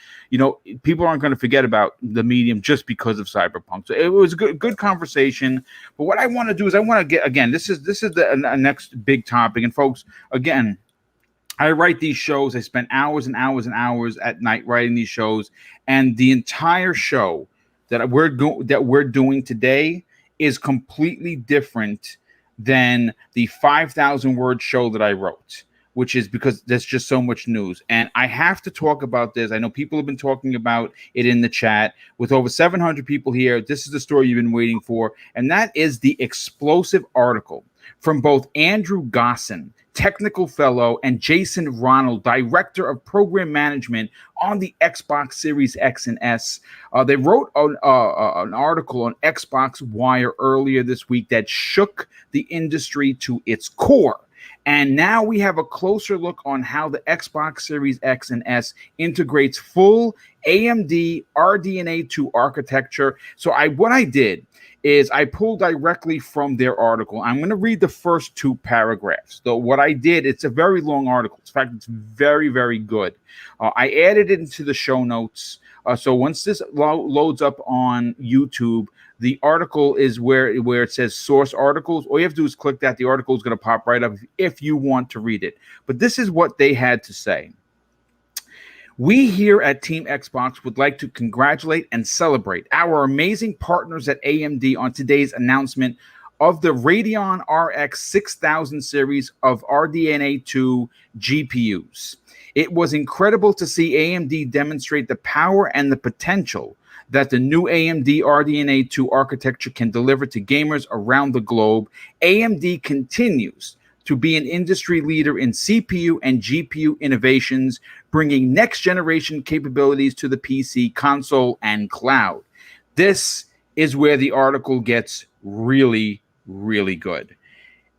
people aren't going to forget about the medium just because of Cyberpunk. So it was a good conversation. But what I want to do is I want to get, again, this is the next big topic. And folks, again, I write these shows. I spend hours and hours and hours at night writing these shows, and the entire show that we're doing today is completely different than the 5,000 word show that I wrote, which is because there's just so much news. And I have to talk about this. I know people have been talking about it in the chat. With over 700 people here, this is the story you've been waiting for. And that is the explosive article from both Andrew Gosson, Technical Fellow, and Jason Ronald, Director of Program Management on the Xbox Series X and S. They wrote an article on Xbox Wire earlier this week that shook the industry to its core. And now we have a closer look on how the Xbox Series X and S integrates full AMD RDNA2 architecture. So what I did is I pulled directly from their article. I'm going to read the first 2 paragraphs. So what I did, it's a very long article. In fact, it's very, very good. I added it into the show notes. So once this loads up on YouTube, the article is where it says source articles. All you have to do is click that. The article is going to pop right up if you want to read it. But this is what they had to say. We here at Team Xbox would like to congratulate and celebrate our amazing partners at AMD on today's announcement of the Radeon RX 6000 series of RDNA2 GPUs. It was incredible to see AMD demonstrate the power and the potential that the new AMD RDNA2 architecture can deliver to gamers around the globe. AMD continues to be an industry leader in CPU and GPU innovations, bringing next-generation capabilities to the PC, console, and cloud. This is where the article gets really, really good.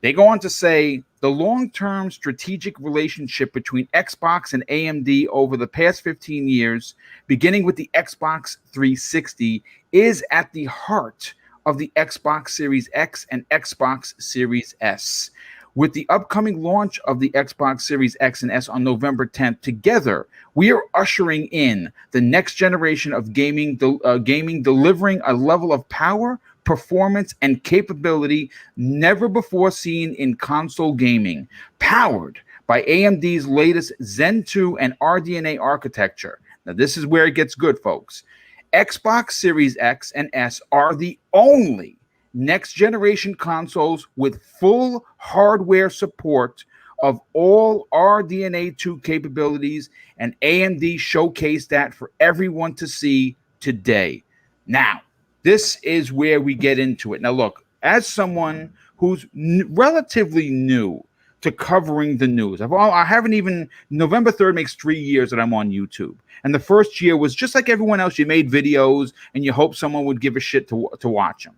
They go on to say, the long-term strategic relationship between Xbox and AMD over the past 15 years, beginning with the Xbox 360, is at the heart of the Xbox Series X and Xbox Series S. With the upcoming launch of the Xbox Series X and S on November 10th, together, we are ushering in the next generation of gaming, delivering a level of power, performance, and capability never before seen in console gaming, powered by AMD's latest Zen 2 and RDNA architecture. Now, this is where it gets good, folks. Xbox Series X and S are the only next-generation consoles with full hardware support of all RDNA2 capabilities, and AMD showcased that for everyone to see today. Now, this is where we get into it. Now, look, as someone who's relatively new to covering the news, I haven't even, November 3rd makes 3 years that I'm on YouTube. And the first year was just like everyone else. You made videos and you hope someone would give a shit to watch them.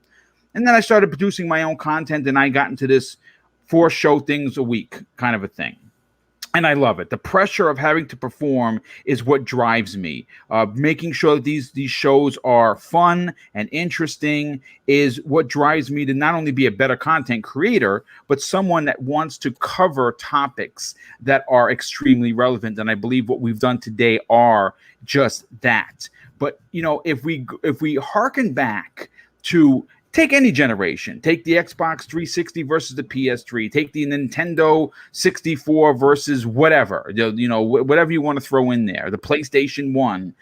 And then I started producing my own content, and I got into this 4 show things a week kind of a thing. And I love it. The pressure of having to perform is what drives me. Making sure that these shows are fun and interesting is what drives me to not only be a better content creator, but someone that wants to cover topics that are extremely relevant. And I believe what we've done today are just that. But, you know, if we hearken back to take any generation, take the Xbox 360 versus the PS3, take the Nintendo 64 versus whatever, you know, whatever you want to throw in there, the PlayStation 1,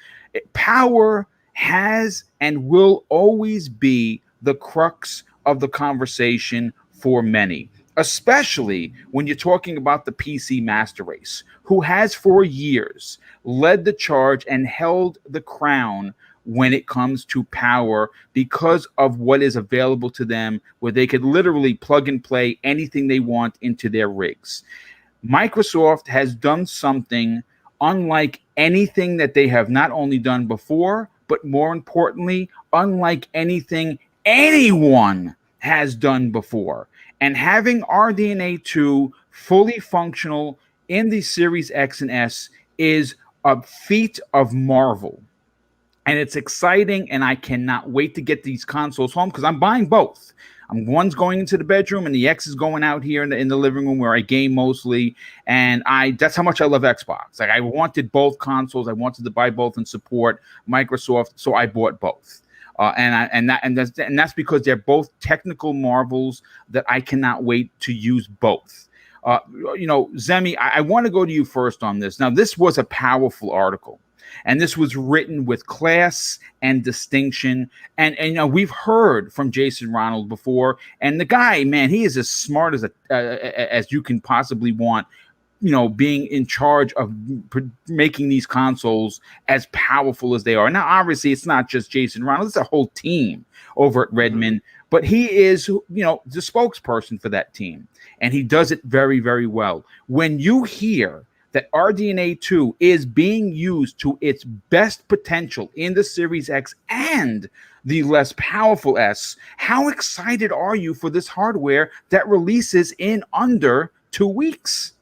power has and will always be the crux of the conversation for many, especially when you're talking about the PC master race, who has for years led the charge and held the crown when it comes to power because of what is available to them, where they could literally plug and play anything they want into their rigs. Microsoft has done something unlike anything that they have not only done before, but more importantly, unlike anything anyone has done before. And having RDNA2 fully functional in the Series X and S is a feat of marvel. And it's exciting, and I cannot wait to get these consoles home because I'm buying both. One's going into the bedroom, and the X is going out here in the living room where I game mostly. And that's how much I love Xbox. Like, I wanted both consoles. I wanted to buy both and support Microsoft, so I bought both. And that's because they're both technical marvels that I cannot wait to use both. You know, Zemi, I want to go to you first on this. Now, this was a powerful article. And this was written with class and distinction. And you know, we've heard from Jason Ronald before. And the guy, man, he is as smart as you can possibly want, you know, being in charge of making these consoles as powerful as they are. Now, obviously, it's not just Jason Ronald. It's a whole team over at Redmond. but he is, the spokesperson for that team, and he does it very, very well. When you hear that RDNA2 is being used to its best potential in the Series X and the less powerful S, how excited are you for this hardware that releases in under 2 weeks?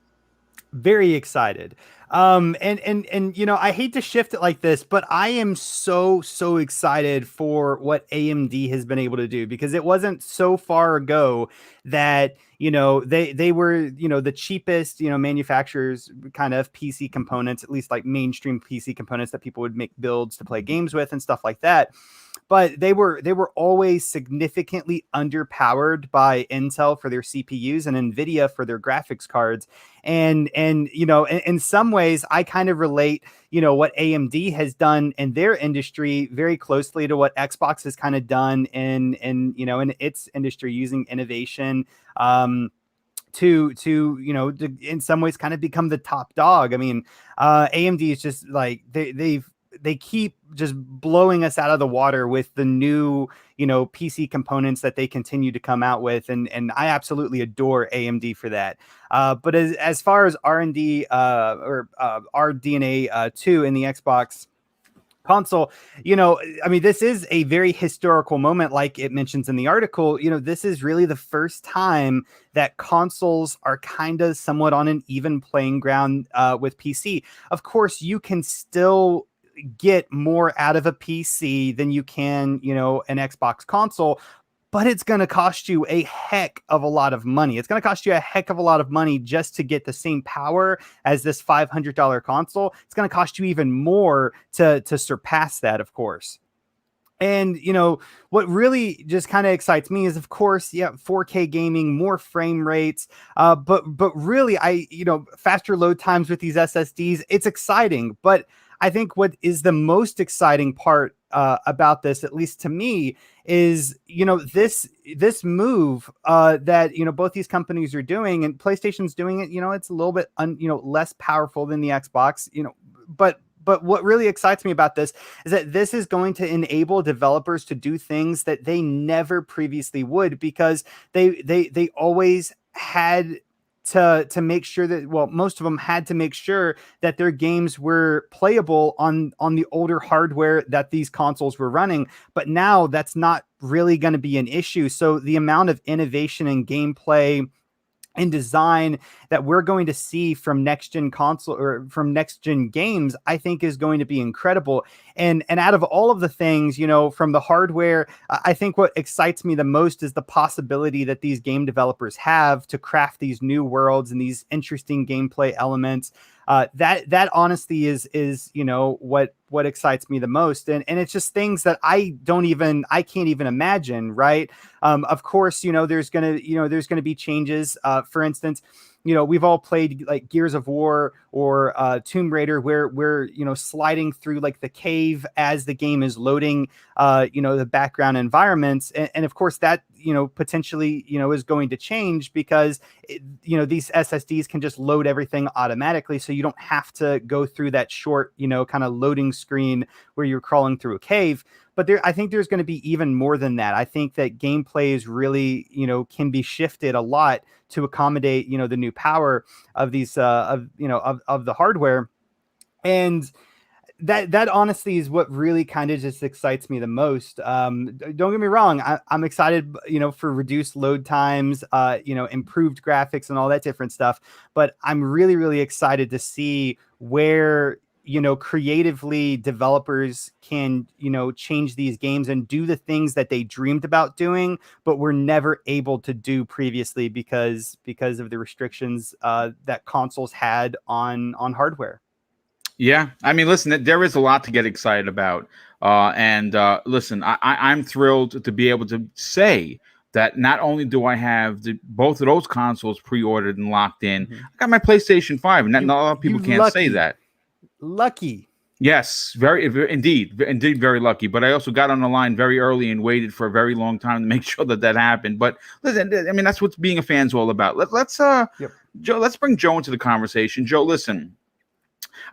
Very excited. And I hate to shift it like this, but I am so excited for what AMD has been able to do, because it wasn't so far ago that they were the cheapest manufacturers kind of PC components, at least like mainstream PC components that people would make builds to play games with and stuff like that. But they were always significantly underpowered by Intel for their CPUs and Nvidia for their graphics cards. And in some ways, I kind of relate what AMD has done in their industry very closely to what Xbox has kind of done in its industry, using innovation to in some ways kind of become the top dog. I mean, AMD is just like they keep just blowing us out of the water with the new, PC components that they continue to come out with. And I absolutely adore AMD for that. But as far as R&D or RDNA2 in the Xbox console, I mean, this is a very historical moment, like it mentions in the article. This is really the first time that consoles are kind of somewhat on an even playing ground with PC. Of course, you can still get more out of a PC than you can, an Xbox console, but it's going to cost you a heck of a lot of money. It's going to cost you a heck of a lot of money just to get the same power as this $500 console. It's going to cost you even more to surpass that, of course. And, what really just kind of excites me is, of course, 4K gaming, more frame rates, but really, faster load times with these SSDs. It's exciting, but I think what is the most exciting part about this, at least to me, is this move that both these companies are doing, and PlayStation's doing it. It's a little bit less powerful than the Xbox. But what really excites me about this is that this is going to enable developers to do things that they never previously would, because they always had to make sure that, well, most of them had to make sure that their games were playable on the older hardware that these consoles were running. But now that's not really going to be an issue. So the amount of innovation and gameplay and design that we're going to see from next gen console or from next gen games, I think is going to be incredible. And out of all of the things, from the hardware, I think what excites me the most is the possibility that these game developers have to craft these new worlds and these interesting gameplay elements. That honestly is what excites me the most. And it's just things that I can't even imagine. Right. Of course, there's going to be changes. For instance, we've all played like Gears of War or Tomb Raider, where we're, sliding through like the cave as the game is loading, the background environments. And of course that, potentially, is going to change because, these SSDs can just load everything automatically. So you don't have to go through that short, kind of loading screen where you're crawling through a cave. But I think there's going to be even more than that. I think that gameplay is really, can be shifted a lot to accommodate, the new power of these, of the hardware. And that honestly is what really kind of just excites me the most. Don't get me wrong. I'm excited, for reduced load times, improved graphics and all that different stuff. But I'm really, really excited to see where, creatively developers can, change these games and do the things that they dreamed about doing, but were never able to do previously because of the restrictions that consoles had on hardware. Yeah, I mean, listen, there is a lot to get excited about. And listen, I'm thrilled to be able to say that not only do I have both of those consoles pre-ordered and locked in, I got my PlayStation 5, and not a lot of people can't say that. Lucky. Yes, indeed, very lucky. But I also got on the line very early and waited for a very long time to make sure that happened. But listen, I mean, that's what being a fan's all about. Let's Joe, let's bring Joe into the conversation. Joe, listen,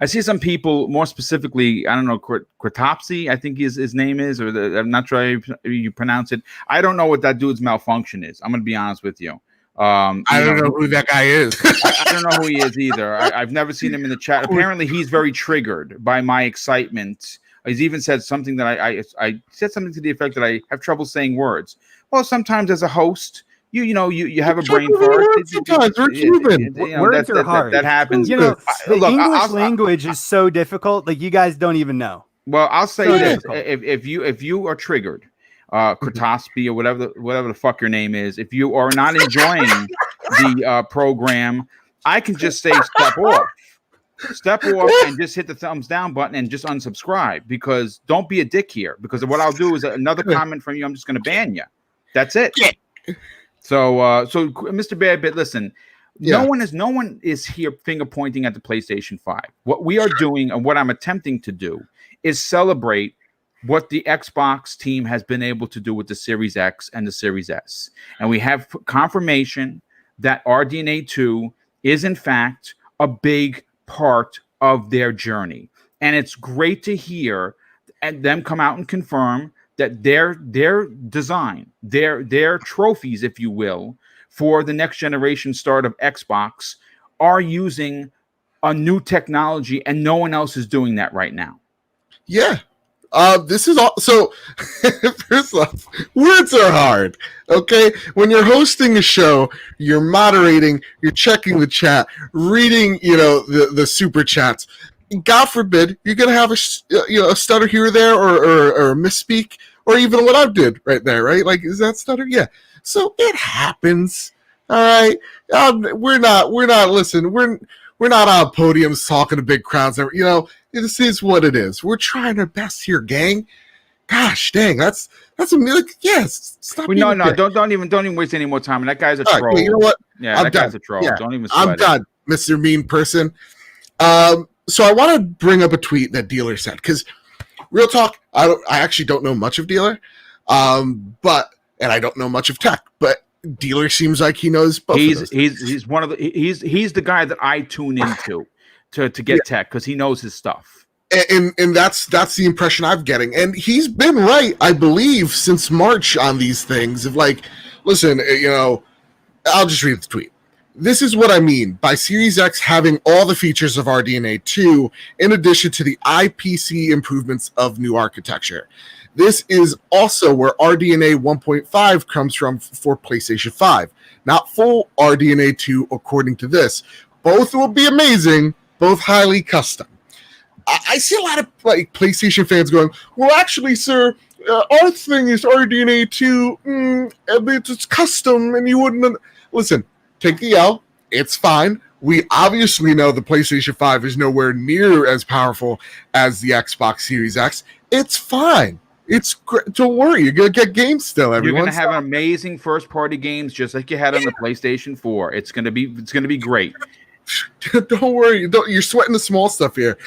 I see some people, more specifically, I don't know, Kratopsy, I think his name is, or I'm not sure how you pronounce it. I don't know what that dude's malfunction is. I'm going to be honest with you. I don't know who that guy is. I don't know who he is either. I've never seen him in the chat. Apparently, he's very triggered by my excitement. He's even said something that I said something to the effect that I have trouble saying words. Well, sometimes as a host, you have a brain fart. Sometimes we're human. Words are hard. That happens. The English language is so difficult. Like, you guys don't even know. Well, I'll say this: if you are triggered, Kratosby or whatever the fuck your name is, if you are not enjoying the program, I can just say step off and just hit the thumbs down button and just unsubscribe, because don't be a dick here, because what I'll do is another comment from you, I'm just going to ban you. That's it. Yeah. So Mr. Badbit, listen, no one is here finger pointing at the PlayStation 5. What we are doing, and what I'm attempting to do, is celebrate what the Xbox team has been able to do with the Series X and the Series S. And we have confirmation that RDNA2 is in fact a big part of their journey. And it's great to hear and them come out and confirm that their design, their trophies, if you will, for the next generation start of Xbox are using a new technology, and no one else is doing that right now. Yeah. This is all. So, first off, words are hard. Okay, when you're hosting a show, you're moderating, you're checking the chat, reading, the super chats. God forbid you're gonna have a stutter here or there, or a misspeak, or even what I did right there. Right? Like, is that stutter? Yeah. So it happens. All right. We're not. Listen, we're not on podiums talking to big crowds. This is what it is. We're trying our best here, gang. Gosh dang, that's a yes. Stop. No, don't even waste any more time. And that guy's a troll. You know what? Yeah, that guy's a troll. Yeah. Don't even sweat I'm done, Mr. Mean Person. So I want to bring up a tweet that Dealer said, because real talk, I actually don't know much of Dealer, and I don't know much of tech, but Dealer seems like he knows both. He's one of he's the guy that I tune into to get tech, because he knows his stuff. And that's the impression I'm getting. And he's been right, I believe, since March on these things of like, listen, I'll just read the tweet. This is what I mean by Series X having all the features of RDNA2 in addition to the IPC improvements of new architecture. This is also where RDNA 1.5 comes from for PlayStation 5, not full RDNA 2 according to this. Both will be amazing, both highly custom. I see a lot of PlayStation fans going, well, actually, sir, our thing is RDNA 2, it's custom, and you wouldn't... Listen, take the L. It's fine. We obviously know the PlayStation 5 is nowhere near as powerful as the Xbox Series X. It's fine. It's great. Don't worry. You're going to get games still, everyone. You're going to have amazing first-party games just like you had on the PlayStation 4. It's going to be great. Don't worry. You're sweating the small stuff here.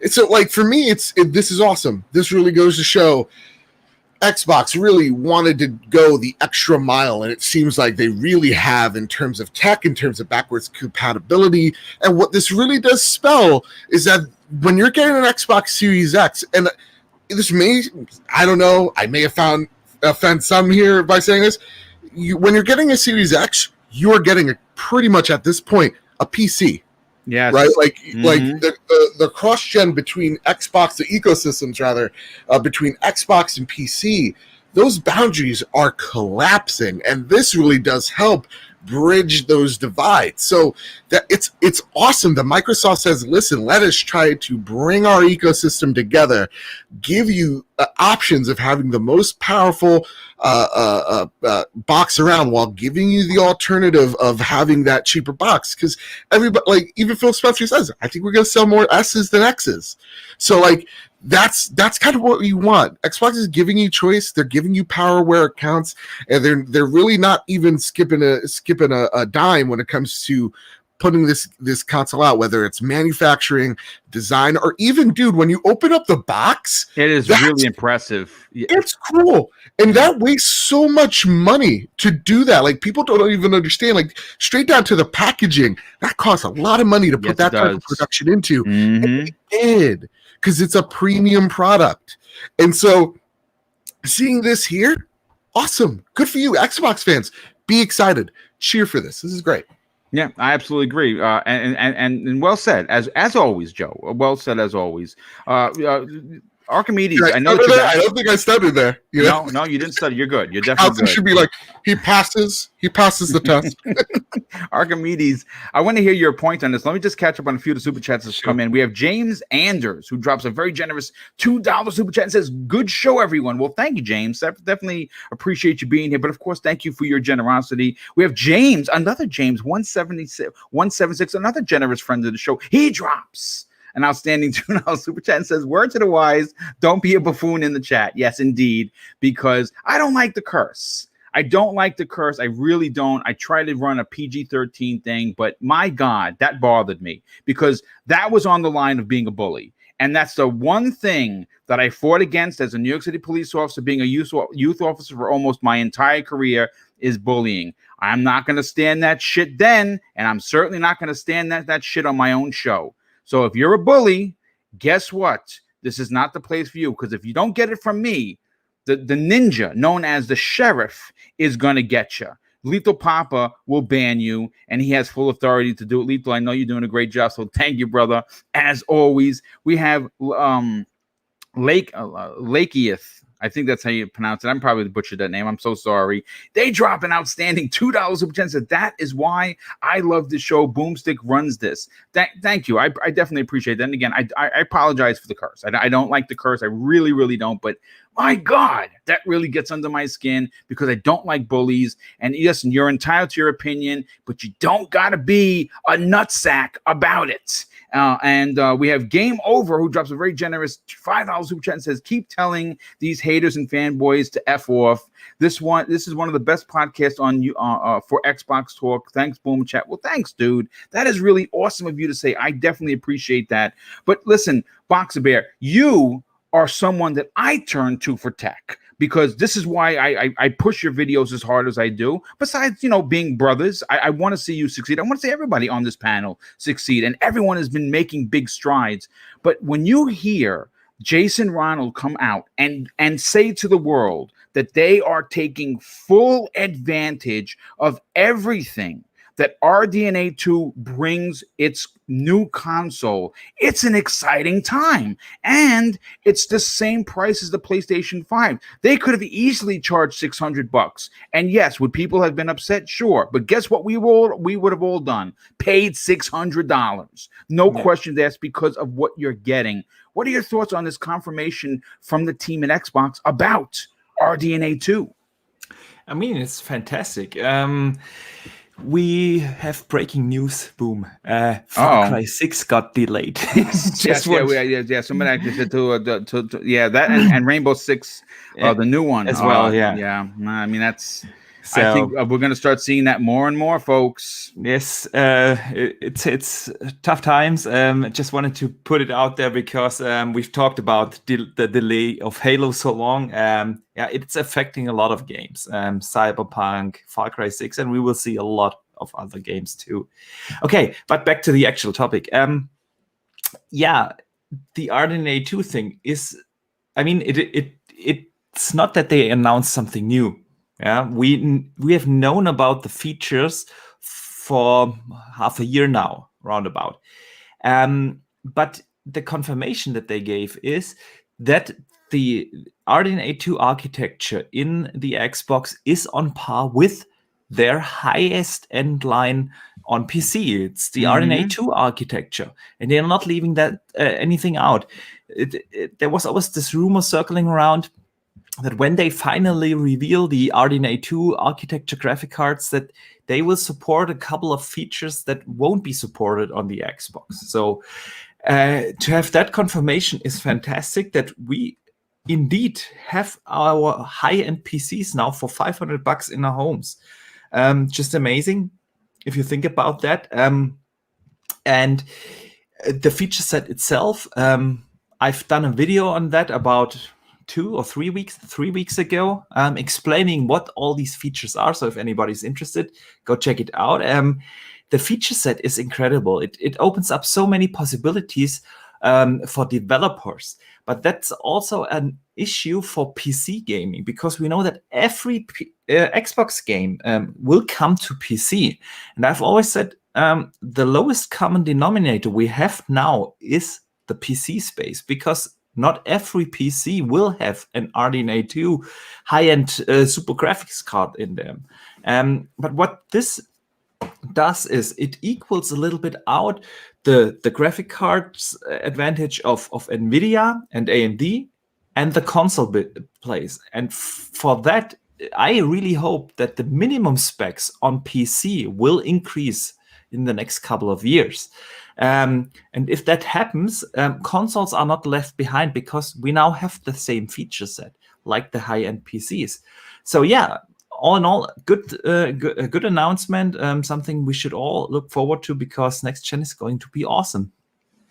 So, for me, this is awesome. This really goes to show Xbox really wanted to go the extra mile, and it seems like they really have in terms of tech, in terms of backwards compatibility. And what this really does spell is that when you're getting an Xbox Series X, and this may, I don't know, I may offend some here by saying this, when you're getting a Series X, you're getting pretty much at this point a PC. Yes. Right? Like the cross-gen between Xbox, the ecosystems rather, between Xbox and PC, those boundaries are collapsing, and this really does help bridge those divides. So that it's awesome that Microsoft says, listen, let us try to bring our ecosystem together, give you options of having the most powerful box around while giving you the alternative of having that cheaper box. Because everybody, even Phil Spencer says, I think we're going to sell more S's than X's. So that's kind of what you want. Xbox is giving you choice. They're giving you power where it counts, and they're really not even skipping a dime when it comes to putting this console out, whether it's manufacturing, design, or even, dude, when you open up the box, it is really impressive. It's cool. And that wastes so much money to do that. Like, people don't even understand, like, straight down to the packaging, that costs a lot of money to put that type of production into. And they did, because it's a premium product. And so seeing this here, awesome. Good for you, Xbox fans. Be excited. Cheer for this. This is great. Yeah, I absolutely agree. And well said, as always, Joe. Well said, as always. Archimedes, I know that I don't think I studied there. You know? No, you didn't study. You're good. You're definitely good. Should be like, he passes the test. Archimedes, I want to hear your point on this. Let me just catch up on a few of the super chats that's come in. We have James Anders, who drops a very generous $2 super chat and says, "Good show, everyone." Well, thank you, James. Definitely appreciate you being here. But of course, thank you for your generosity. We have James, another James, 176, another generous friend of the show. He drops an outstanding $2 super chat and says, "Word to the wise, don't be a buffoon in the chat." Yes, indeed, because I don't like the curse. I don't like the curse. I really don't. I try to run a PG-13 thing, but my God, that bothered me because that was on the line of being a bully. And that's the one thing that I fought against as a New York City police officer, being a youth officer for almost my entire career, is bullying. I'm not going to stand that shit then, and I'm certainly not going to stand that shit on my own show. So if you're a bully, guess what? This is not the place for you, because if you don't get it from me, the ninja known as the sheriff is going to get you. Lethal Papa will ban you, and he has full authority to do it. Lethal, I know you're doing a great job, so thank you, brother. As always, we have Lakeith. I think that's how you pronounce it. I'm probably butchered that name. I'm so sorry. They drop an outstanding $2 super chat. That is why I love this show. Boomstick runs this. Thank you. I definitely appreciate that. And again, I apologize for the curse. I don't like the curse. I really, really don't. But my God, that really gets under my skin because I don't like bullies. And listen, you're entitled to your opinion, but you don't got to be a nutsack about it. We have Game Over, who drops a very generous $5 super chat and says, "Keep telling these haters and fanboys to F off. This is one of the best podcasts on you for Xbox Talk. Thanks, Boom Chat." Well, thanks, dude. That is really awesome of you to say. I definitely appreciate that. But listen, Boxer Bear, you are someone that I turn to for tech, because this is why I push your videos as hard as I do. Besides, being brothers, I want to see you succeed. I want to see everybody on this panel succeed, and everyone has been making big strides. But when you hear Jason Ronald come out and say to the world that they are taking full advantage of everything that RDNA2 brings its new console, it's an exciting time. And it's the same price as the PlayStation 5. They could have easily charged $600. And yes, would people have been upset? Sure. But guess what we would have all done? Paid $600. No questions asked, because of what you're getting. What are your thoughts on this confirmation from the team at Xbox about RDNA2? I mean, it's fantastic. We have breaking news. Boom. Far Cry 6 got delayed. Somebody actually said that and Rainbow Six, the new one as well. I mean, that's. So, I think we're going to start seeing that more and more, folks. Yes, it's tough times. Just wanted to put it out there because we've talked about the delay of Halo so long. It's affecting a lot of games. Cyberpunk, Far Cry 6, and we will see a lot of other games too. Okay, but back to the actual topic. The RDNA2 thing is, I mean, it's not that they announced something new. Yeah, we have known about the features for half a year now, roundabout. But the confirmation that they gave is that the RDNA2 architecture in the Xbox is on par with their highest end line on PC. It's the RDNA2 architecture, and they're not leaving that anything out. There was always this rumor circling around that when they finally reveal the RDNA2 architecture graphic cards, that they will support a couple of features that won't be supported on the Xbox. So to have that confirmation is fantastic, that we indeed have our high-end PCs now for $500 in our homes. Just amazing if you think about that. And the feature set itself, I've done a video on that about 3 weeks ago, explaining what all these features are. So if anybody's interested, go check it out. The feature set is incredible. It opens up so many possibilities for developers, but that's also an issue for PC gaming, because we know that every Xbox game will come to PC. And I've always said the lowest common denominator we have now is the PC space, because not every PC will have an RDNA2 high-end super graphics card in them. But what this does is it equals a little bit out the graphic cards advantage of NVIDIA and AMD and the console plays. And for that, I really hope that the minimum specs on PC will increase in the next couple of years. And if that happens, consoles are not left behind, because we now have the same feature set like the high-end PCs. So yeah, all in all, good announcement. Something we should all look forward to, because next gen is going to be awesome.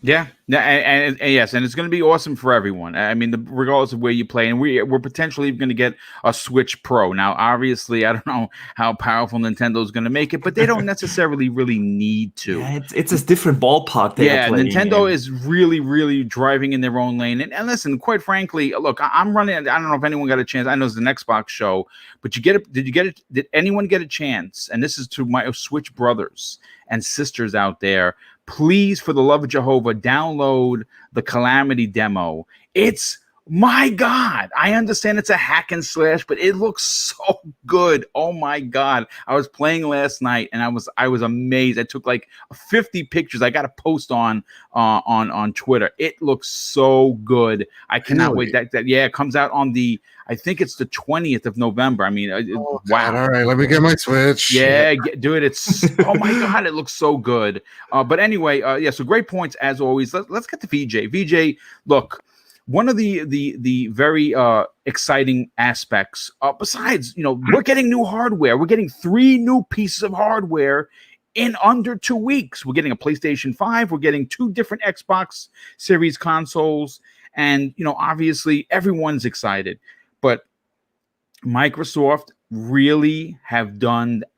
Yeah, and yes, and it's going to be awesome for everyone. I mean, regardless of where you play, and we're potentially going to get a Switch Pro. Now, obviously, I don't know how powerful Nintendo is going to make it, but they don't necessarily really need to. Yeah, it's a different ballpark. Nintendo is really driving in their own lane. And listen, quite frankly, look, I'm running. I don't know if anyone got a chance. I know it's an Xbox show, but did anyone get a chance? And this is to my Switch brothers and sisters out there. Please, for the love of Jehovah, download the Calamity demo. It's, my God, I understand it's a hack and slash, but it looks so good. Oh my God. I was playing last night and I was amazed. I took like 50 pictures. I got a post on Twitter. It looks so good. I cannot wait. It comes out on I think it's the 20th of November. I mean, wow. God, all right, let me get my Switch. Yeah, do it. It's, oh my God, it looks so good. But anyway, so great points as always. Let's get to VJ. VJ, look, one of the very exciting aspects, besides, we're getting new hardware. We're getting 3 new pieces of hardware in under 2 weeks. We're getting a PlayStation 5. We're getting 2 different Xbox Series consoles. And, obviously everyone's excited. But Microsoft really have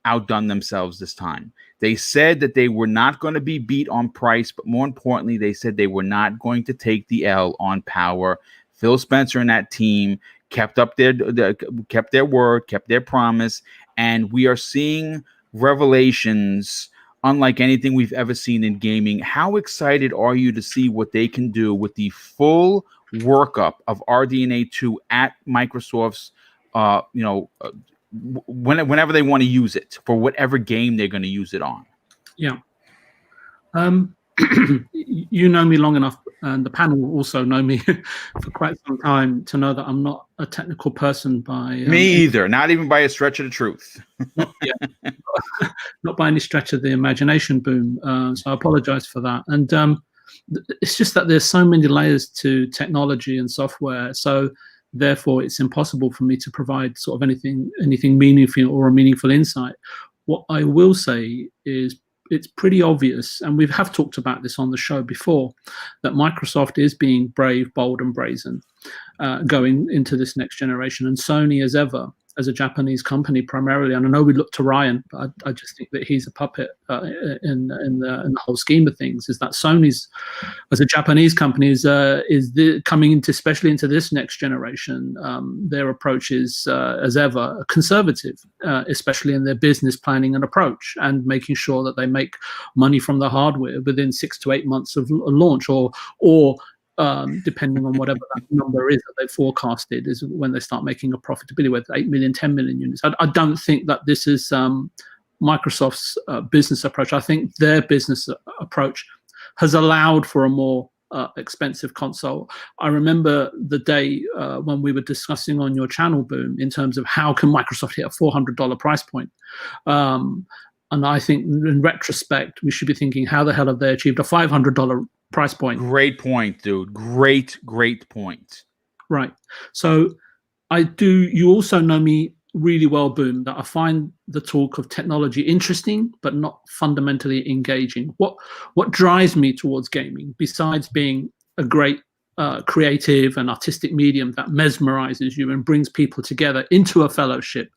outdone themselves this time. They said that they were not going to be beat on price, but more importantly, they said they were not going to take the L on power. Phil Spencer and that team kept their word, kept their promise, and we are seeing revelations unlike anything we've ever seen in gaming. How excited are you to see what they can do with the full workup of RDNA2 at Microsoft's, whenever they want to use it for whatever game they're going to use it on? Yeah. You know me long enough, and the panel also know me for quite some time, to know that I'm not a technical person by me either, not even by a stretch of the truth. Not by any stretch of the imagination, Boom. So I apologize for that. And it's just that there's so many layers to technology and software, so therefore it's impossible for me to provide sort of anything meaningful or a meaningful insight. What I will say is it's pretty obvious, and we have talked about this on the show before, that Microsoft is being brave, bold, and brazen going into this next generation. And Sony, as ever, as a Japanese company primarily, and I know we look to Ryan, but I just think that he's a puppet in the whole scheme of things, is that Sony's, as a Japanese company, coming into, especially into this next generation, their approach is, as ever, conservative, especially in their business planning and approach, and making sure that they make money from the hardware within 6 to 8 months of launch, or depending on whatever that number is that they forecasted, is when they start making a profitability, whether 8 million, 10 million units. I don't think that this is Microsoft's business approach. I think their business approach has allowed for a more expensive console. I remember the day when we were discussing on your channel, Boom, in terms of how can Microsoft hit a $400 price point. And I think in retrospect, we should be thinking, how the hell have they achieved a $500 price point? Great point, dude. Great point. Right. So you also know me really well, Boom, that I find the talk of technology interesting, but not fundamentally engaging. What drives me towards gaming, besides being a great creative and artistic medium that mesmerizes you and brings people together into a fellowship,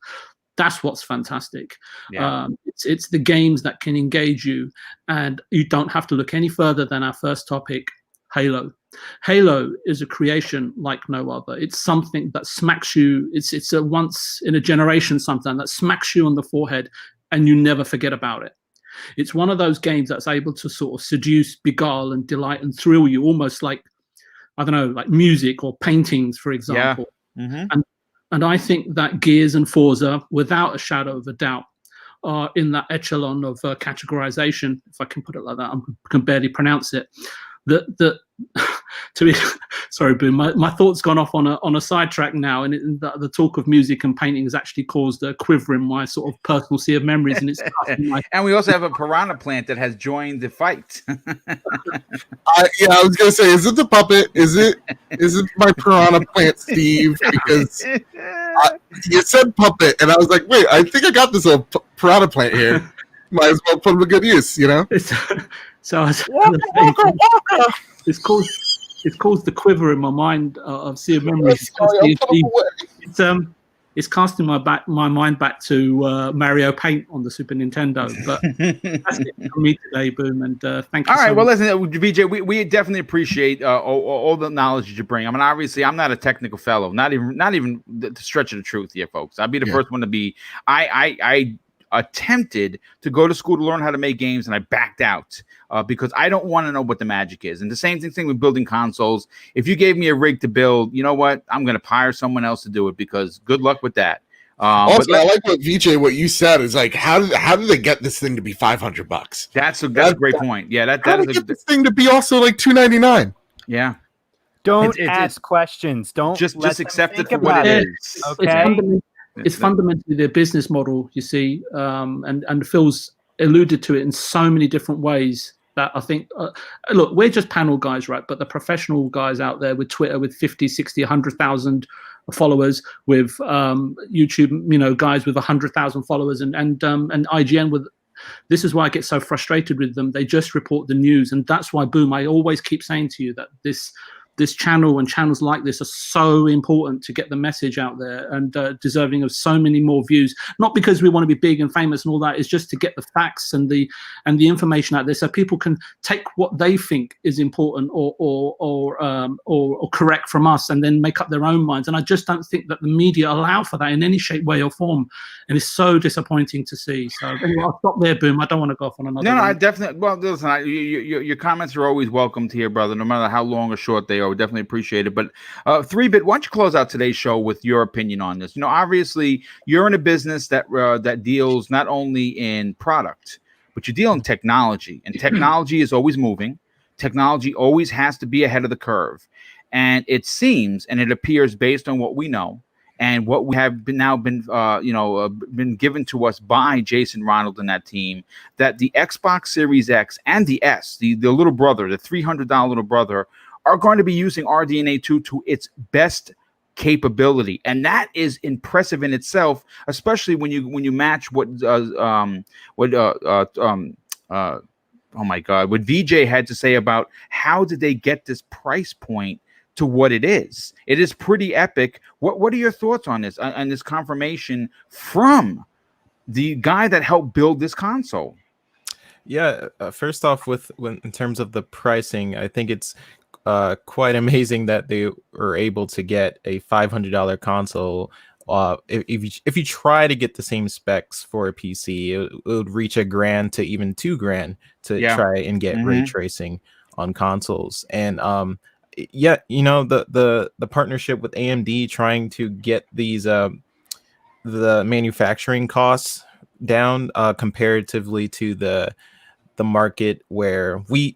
that's what's fantastic. Yeah. It's the games that can engage you, and you don't have to look any further than our first topic, Halo. Halo is a creation like no other. It's something that smacks you. It's a once in a generation something that smacks you on the forehead, and you never forget about it. It's one of those games that's able to sort of seduce, beguile, and delight and thrill you, almost like, I don't know, like music or paintings, for example. Yeah. Mm-hmm. And I think that Gears and Forza, without a shadow of a doubt, are in that echelon of categorization, if I can put it like that. I can barely pronounce it. To be sorry, Boom, my thought's gone off on a sidetrack now, and the talk of music and painting has actually caused a quiver in my sort of personal sea of memories, and it's and we also have a piranha plant that has joined the fight. Yeah, I was gonna say, is it the puppet? Is it my piranha plant, Steve? Because you said puppet, and I was like, wait, I think I got this little piranha plant here. Might as well put them to good use, you know? So it's caused the quiver in my mind of sea of memories. It's casting my mind back to Mario Paint on the Super Nintendo. But that's it for me today, Boom. And thank you. All right. Well, listen, VJ, we definitely appreciate all the knowledge that you bring. I mean, obviously, I'm not a technical fellow, not even the stretch of the truth here, folks. I'd be the first one to be. I attempted to go to school to learn how to make games, and I backed out because I don't want to know what the magic is. And the same thing with building consoles. If you gave me a rig to build, you know what? I'm going to hire someone else to do it, because good luck with that. Also, I like what you said is like, how did they get this thing to be $500? That's a great point. Yeah, that is get this thing to be also like $299. Yeah. Don't ask questions. Don't just accept it for what it is. Okay. It's fundamentally their business model, you see, and Phil's alluded to it in so many different ways that I think, look, we're just panel guys, right? But the professional guys out there with Twitter with 50, 60, 100,000 followers, with YouTube, guys with 100,000 followers, and IGN with. This is why I get so frustrated with them. They just report the news, and that's why, Boom, I always keep saying to you that this channel and channels like this are so important to get the message out there, and deserving of so many more views. Not because we want to be big and famous and all that. It's just to get the facts and the information out there, so people can take what they think is important or correct from us, and then make up their own minds. And I just don't think that the media allow for that in any shape, way, or form. And it's so disappointing to see. So anyway, I'll stop there, Boom. I don't want to go off on another. No, I definitely. Well, listen, your comments are always welcomed here, brother. No matter how long or short they are, we definitely appreciate it. But 3-Bit, why don't you close out today's show with your opinion on this? Obviously, you're in a business that deals not only in product, but you deal in technology, and technology is always moving. Technology always has to be ahead of the curve, and it seems, and it appears, based on what we know and what we have been given to us by Jason Ronald and that team, that the Xbox Series X and the S, the little brother, the $300 little brother, are going to be using RDNA2 to its best capability, and that is impressive in itself, especially when you match what VJ had to say about how did they get this price point to what it is. It is pretty epic. What are your thoughts on this, on this confirmation from the guy that helped build this console? Yeah, first off, in terms of the pricing, I think it's quite amazing that they were able to get a $500 console. If you try to get the same specs for a PC, it would reach $1,000 to even $2,000 to try and get ray tracing on consoles. And the partnership with AMD trying to get these the manufacturing costs down comparatively to the market, where we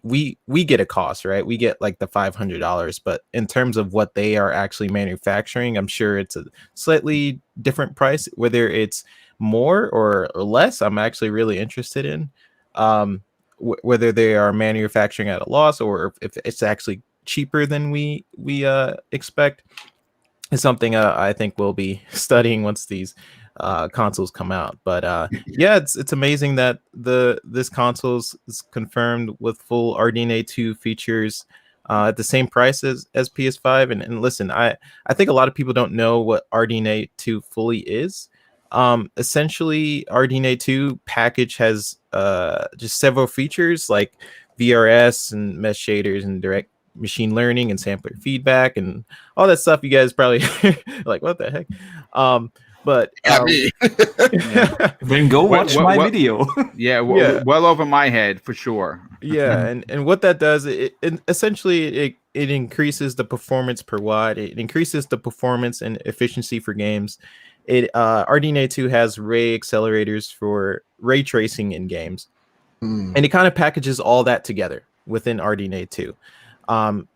get a cost, right? We get like the $500, but in terms of what they are actually manufacturing, I'm sure it's a slightly different price. Whether it's more or less, I'm actually really interested in whether they are manufacturing at a loss or if it's actually cheaper than we expect. Is something I think we'll be studying once these consoles come out. But yeah, it's amazing that this console is confirmed with full RDNA2 features at the same price as PS5. And listen, I think a lot of people don't know what RDNA2 fully is. Essentially, RDNA2 package has just several features like VRS and mesh shaders and direct machine learning and sampler feedback and all that stuff. You guys probably like, what the heck? But then go watch my video. Well over my head for sure. Yeah, and what that does, it essentially it increases the performance per watt. It increases the performance and efficiency for games. RDNA2 has ray accelerators for ray tracing in games, and it kind of packages all that together within RDNA2.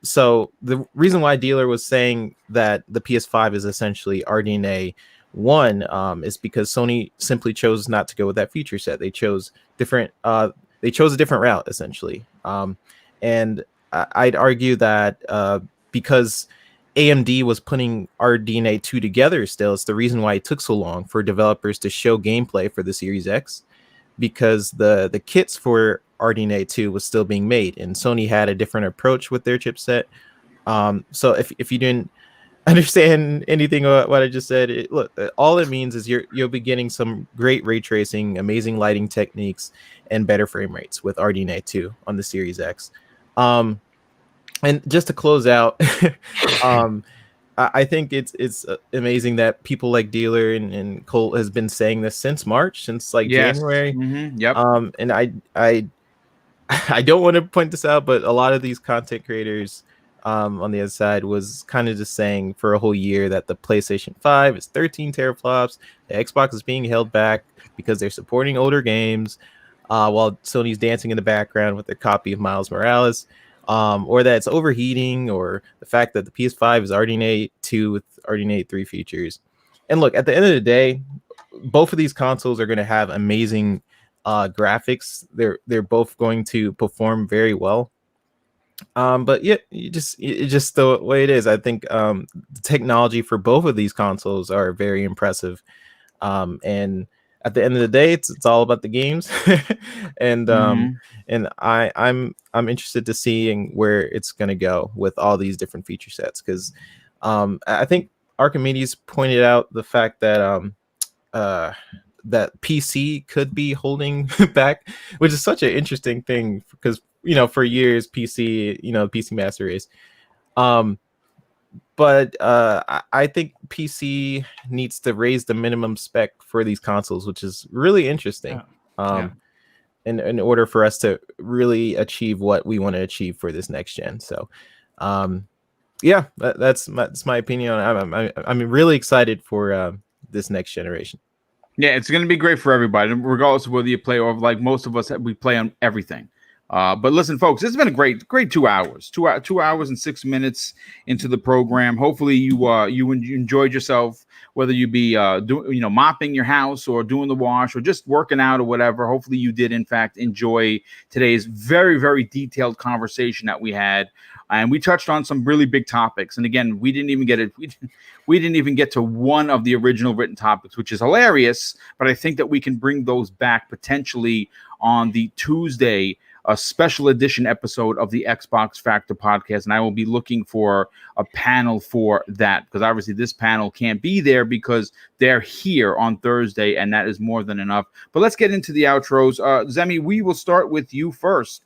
So the reason why Dealer was saying that the PS5 is essentially RDNA1 is because Sony simply chose not to go with that feature set. They chose different. They chose a different route essentially, and I'd argue that because AMD was putting RDNA2 together still, it's the reason why it took so long for developers to show gameplay for the Series X, because the kits for RDNA2 was still being made, and Sony had a different approach with their chipset. So if you didn't understand anything about what I just said, look, all it means is you'll be getting some great ray tracing, amazing lighting techniques, and better frame rates with RDNA2 on the Series X. And just to close out, I think it's amazing that people like Dealer and Colt has been saying this since March, since like January. Mm-hmm. Yep. And I don't want to point this out, but a lot of these content creators on the other side was kind of just saying for a whole year that the PlayStation 5 is 13 teraflops, the Xbox is being held back because they're supporting older games, while Sony's dancing in the background with their copy of Miles Morales. Or that it's overheating, or the fact that the PS5 is RDNA2 with RDNA3 features. And look, at the end of the day, both of these consoles are going to have amazing graphics. They're both going to perform very well. But yeah, it's just the way it is. I think the technology for both of these consoles are very impressive. And at the end of the day, it's all about the games. And and I'm interested to seeing where it's gonna go with all these different feature sets, because I think Archimedes pointed out the fact that that PC could be holding back, which is such an interesting thing, because for years PC Master Race. But I think PC needs to raise the minimum spec for these consoles, which is really interesting. In order for us to really achieve what we want to achieve for this next gen. So, yeah, that's my opinion on it. I'm really excited for this next generation. Yeah, it's going to be great for everybody, regardless of whether you play or like most of us, we play on everything. But listen, folks, this has been a great 2 hours, 2 hours and 6 minutes into the program. Hopefully you enjoyed yourself, whether you be mopping your house or doing the wash or just working out or whatever. Hopefully you did, in fact, enjoy today's very, very detailed conversation that we had. And we touched on some really big topics. And again, we didn't even get to one of the original written topics, which is hilarious. But I think that we can bring those back potentially on the Tuesday, a special edition episode of the Xbox Factor podcast. And I will be looking for a panel for that, because obviously this panel can't be there because they're here on Thursday, and that is more than enough. But let's get into the outros. Zemi, we will start with you first.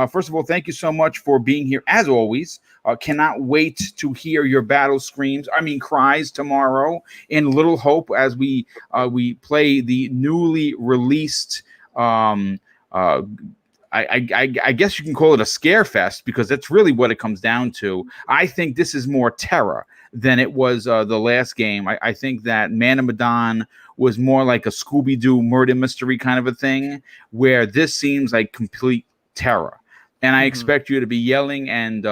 First of all, thank you so much for being here as always. Cannot wait to hear your battle cries tomorrow in Little Hope as we play the newly released I guess you can call it a scare fest, because that's really what it comes down to. I think this is more terror than it was the last game. I think that Man of Medan was more like a Scooby-Doo murder mystery kind of a thing, where this seems like complete terror. And I expect you to be yelling and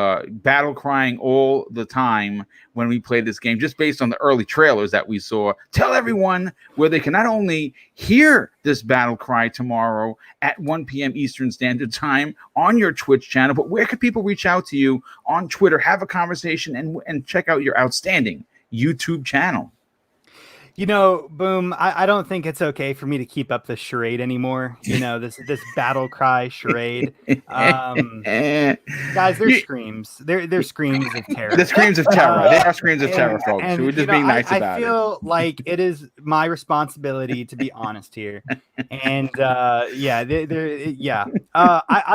battle crying all the time when we play this game, just based on the early trailers that we saw. Tell everyone where they can not only hear this battle cry tomorrow at 1 p.m. Eastern Standard Time on your Twitch channel, but where can people reach out to you on Twitter, have a conversation, and check out your outstanding YouTube channel? You know, Boom, I don't think it's okay for me to keep up this charade anymore. You know, this battle cry charade. Guys, they're screams. They're screams of terror. The screams of terror. They are screams of terror, folks. And, We're just being nice about it. I feel like it is my responsibility to be honest here. And I'm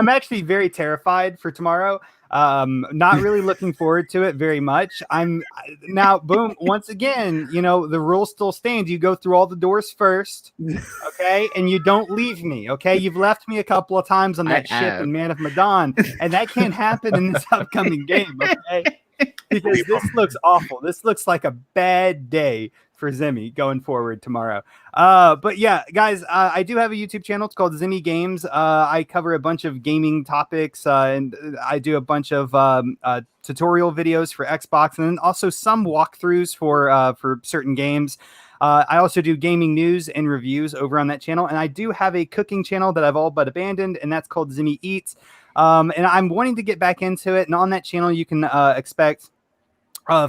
actually very terrified for tomorrow. Not really looking forward to it very much. I'm now, Boom, once again, you know, the rule still stands. You go through all the doors first, okay? And you don't leave me, okay? You've left me a couple of times on that ship in Man of Medan, and that can't happen in this upcoming game, okay? Because this looks awful. This looks like a bad day for Zimmy going forward tomorrow. But yeah, guys, I do have a YouTube channel. It's called Zimmy Games. I cover a bunch of gaming topics, and I do a bunch of tutorial videos for Xbox, and then also some walkthroughs for certain games. I also do gaming news and reviews over on that channel, and I do have a cooking channel that I've all but abandoned, and that's called Zimmy Eats. And I'm wanting to get back into it, and on that channel you can expect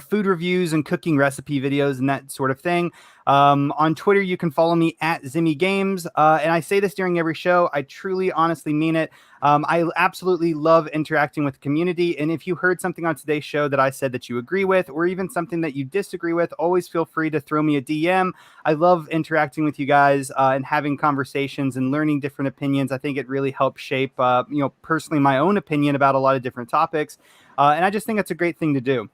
food reviews and cooking recipe videos and that sort of thing. On Twitter, you can follow me at Zimmy Games. And I say this during every show. I truly, honestly mean it. I absolutely love interacting with the community. And if you heard something on today's show that I said that you agree with, or even something that you disagree with, always feel free to throw me a DM. I love interacting with you guys and having conversations and learning different opinions. I think it really helps shape, personally, my own opinion about a lot of different topics. And I just think it's a great thing to do.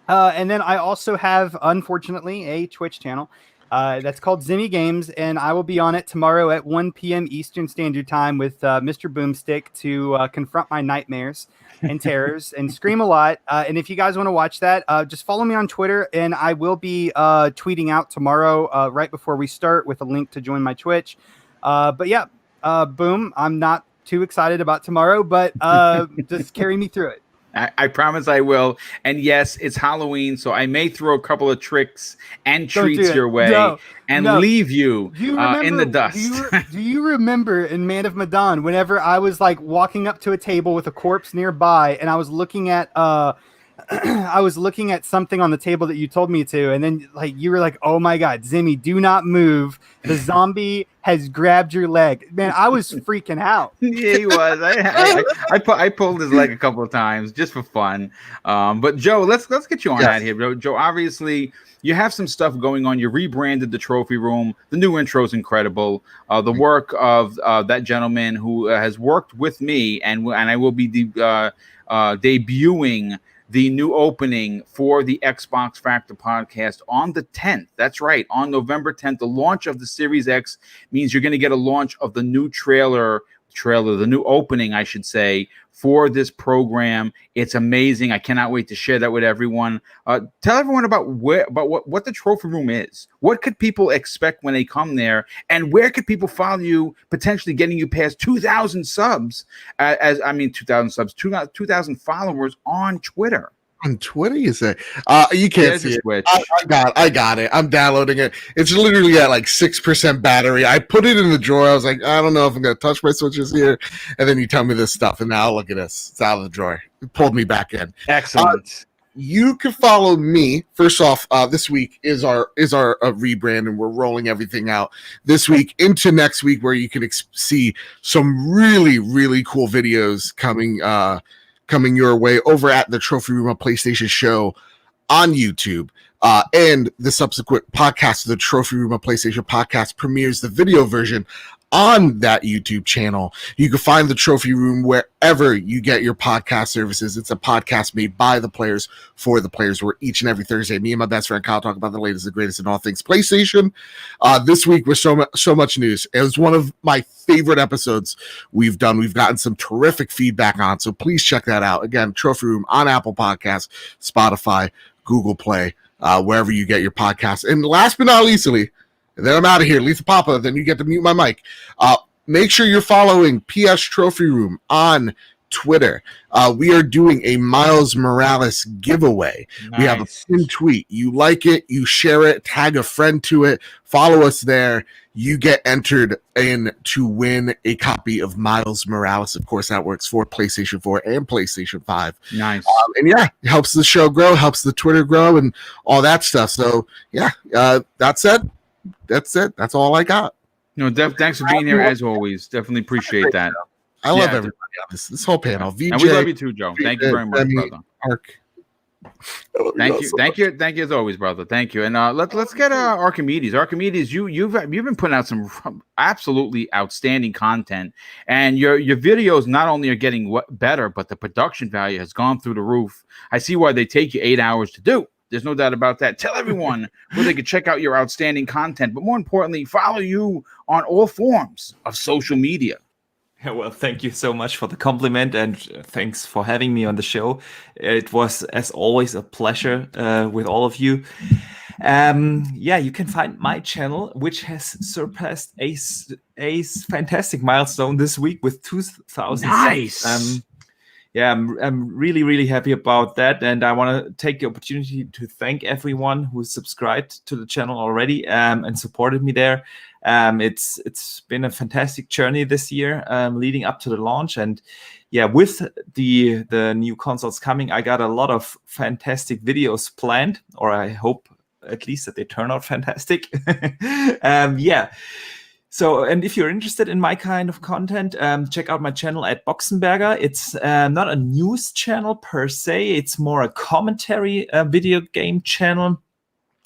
And then I also have, unfortunately, a Twitch channel that's called Zimmy Games, and I will be on it tomorrow at 1 p.m. Eastern Standard Time with Mr. Boomstick to confront my nightmares and terrors and scream a lot. And if you guys want to watch that, just follow me on Twitter, and I will be tweeting out tomorrow right before we start with a link to join my Twitch. But yeah, Boom, I'm not too excited about tomorrow, but just carry me through it. I promise I will. And yes, it's Halloween, so I may throw a couple of tricks and treats your way leave you in the dust. Do you remember in Man of Medan, whenever I was like walking up to a table with a corpse nearby, and I was looking at something on the table that you told me to, and then like you were like, "Oh my God, Zimmy, do not move. The zombie has grabbed your leg." Man, I was freaking out. Yeah, he was. I pulled his leg a couple of times just for fun. But Joe, let's get you on that here, Joe. Obviously, you have some stuff going on. You rebranded the trophy room. The new intro is incredible. The work of that gentleman who has worked with me, and I will be debuting the new opening for the Xbox Factor podcast on the 10th. That's right, on November 10th. The launch of the Series X means you're going to get a launch of the new trailer, the new opening, I should say, for this program. It's amazing. I cannot wait to share that with everyone. Tell everyone about what the trophy room is. What could people expect when they come there, and where could people follow you, potentially getting you past 2,000 subs? 2,000 subs, 2,000 followers on Twitter. On Twitter, you say? You can't see it. I got it. I'm downloading it. It's literally at like 6% battery. I put it in the drawer. I was like, I don't know if I'm going to touch my switches here. And then you tell me this stuff. And now look at this. It's out of the drawer. It pulled me back in. Excellent. You can follow me. First off, this week is our rebrand, and we're rolling everything out this week into next week, where you can see some really, really cool videos coming your way over at the Trophy Room of PlayStation show on YouTube. And the subsequent podcast, the Trophy Room of PlayStation podcast, premieres the video version on that YouTube channel. You can find the Trophy Room wherever you get your podcast services. It's a podcast made by the players for the players, where each and every Thursday, me and my best friend Kyle talk about the latest and greatest in all things PlayStation. This week was so much news. It was one of my favorite episodes we've done. We've gotten some terrific feedback on, so please check that out. Again, Trophy Room on Apple Podcasts, Spotify, Google Play, wherever you get your podcasts. And last but not leastly, and then I'm out of here. Letha Papa, then you get to mute my mic. Make sure you're following PS Trophy Room on Twitter. We are doing a Miles Morales giveaway. Nice. We have a pinned tweet. You like it, you share it, tag a friend to it, follow us there. You get entered in to win a copy of Miles Morales. Of course, that works for PlayStation 4 and PlayStation 5. Nice. And yeah, it helps the show grow, helps the Twitter grow, and all that stuff. So yeah, that's it. That's it. That's all I got. No, thanks for being here as always. Definitely appreciate that. I love everybody on this whole panel. VJ, and we love you too, Joe. Thank you very much, brother. Ark. Thank you as always, brother. Thank you. And let's get Archimedes. Archimedes, you've been putting out some absolutely outstanding content, and your videos not only are getting better, but the production value has gone through the roof. I see why they take you 8 hours to do. There's no doubt about that. Tell everyone where they can check out your outstanding content, but more importantly, follow you on all forms of social media. Well, thank you so much for the compliment, and thanks for having me on the show. It was, as always, a pleasure with all of you. Yeah, you can find my channel, which has surpassed a fantastic milestone this week with 2,000 Nice. subs. Yeah, I'm really, really happy about that, and I want to take the opportunity to thank everyone who subscribed to the channel already and supported me there. It's been a fantastic journey this year, leading up to the launch, and yeah, with the new consoles coming, I got a lot of fantastic videos planned, or I hope at least that they turn out fantastic. Yeah. So, and if you're interested in my kind of content, check out my channel at Boxenberger. It's not a news channel per se. It's more a commentary video game channel.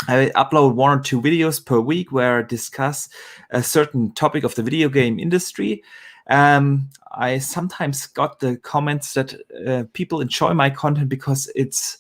I upload 1 or 2 videos per week where I discuss a certain topic of the video game industry. I sometimes got the comments that people enjoy my content because it's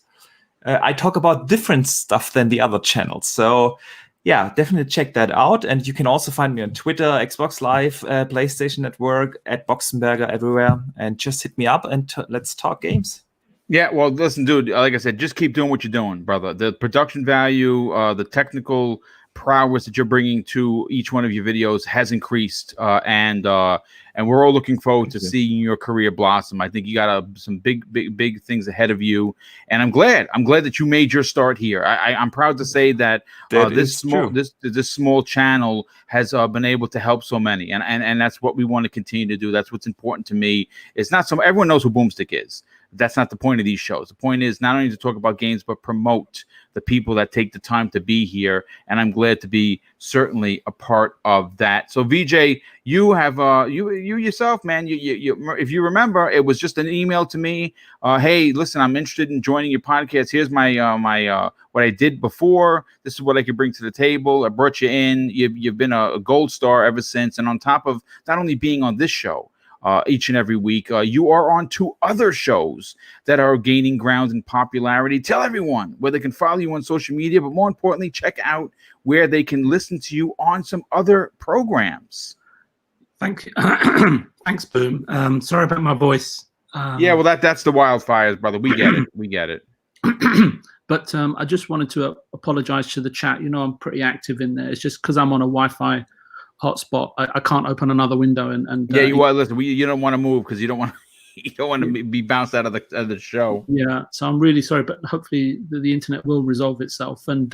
I talk about different stuff than the other channels. So yeah, definitely check that out. And you can also find me on Twitter, Xbox Live, PlayStation Network, at Boxenberger everywhere. And just hit me up and let's talk games. Yeah, well, listen, dude, like I said, just keep doing what you're doing, brother. The production value, the technical prowess that you're bringing to each one of your videos has increased, and we're all looking forward to seeing your career blossom. I think you got some big things ahead of you, and I'm glad that you made your start here. I'm proud to say that this small channel has been able to help so many, and that's what we want to continue to do. That's what's important to me. It's not everyone knows who Boomstick is. That's not the point of these shows. The point is not only to talk about games, but promote the people that take the time to be here. And I'm glad to be certainly a part of that. So VJ, you have you yourself, man. You if you remember, it was just an email to me. Hey, listen, I'm interested in joining your podcast. Here's my what I did before. This is what I could bring to the table. I brought you in. You've been a gold star ever since. And on top of not only being on this show, each and every week, you are on 2 other shows that are gaining ground in popularity. Tell everyone where they can follow you on social media, but more importantly, check out where they can listen to you on some other programs. Thank you. Thanks, Boom. Sorry about my voice. Yeah, well, that's the wildfires, brother. We get it. We get it. But I just wanted to apologize to the chat. You know, I'm pretty active in there. It's just because I'm on a Wi-Fi hotspot. I can't open another window and yeah, listen. You don't want to move because you don't want to be bounced out of the show. Yeah, so I'm really sorry, but hopefully the internet will resolve itself. And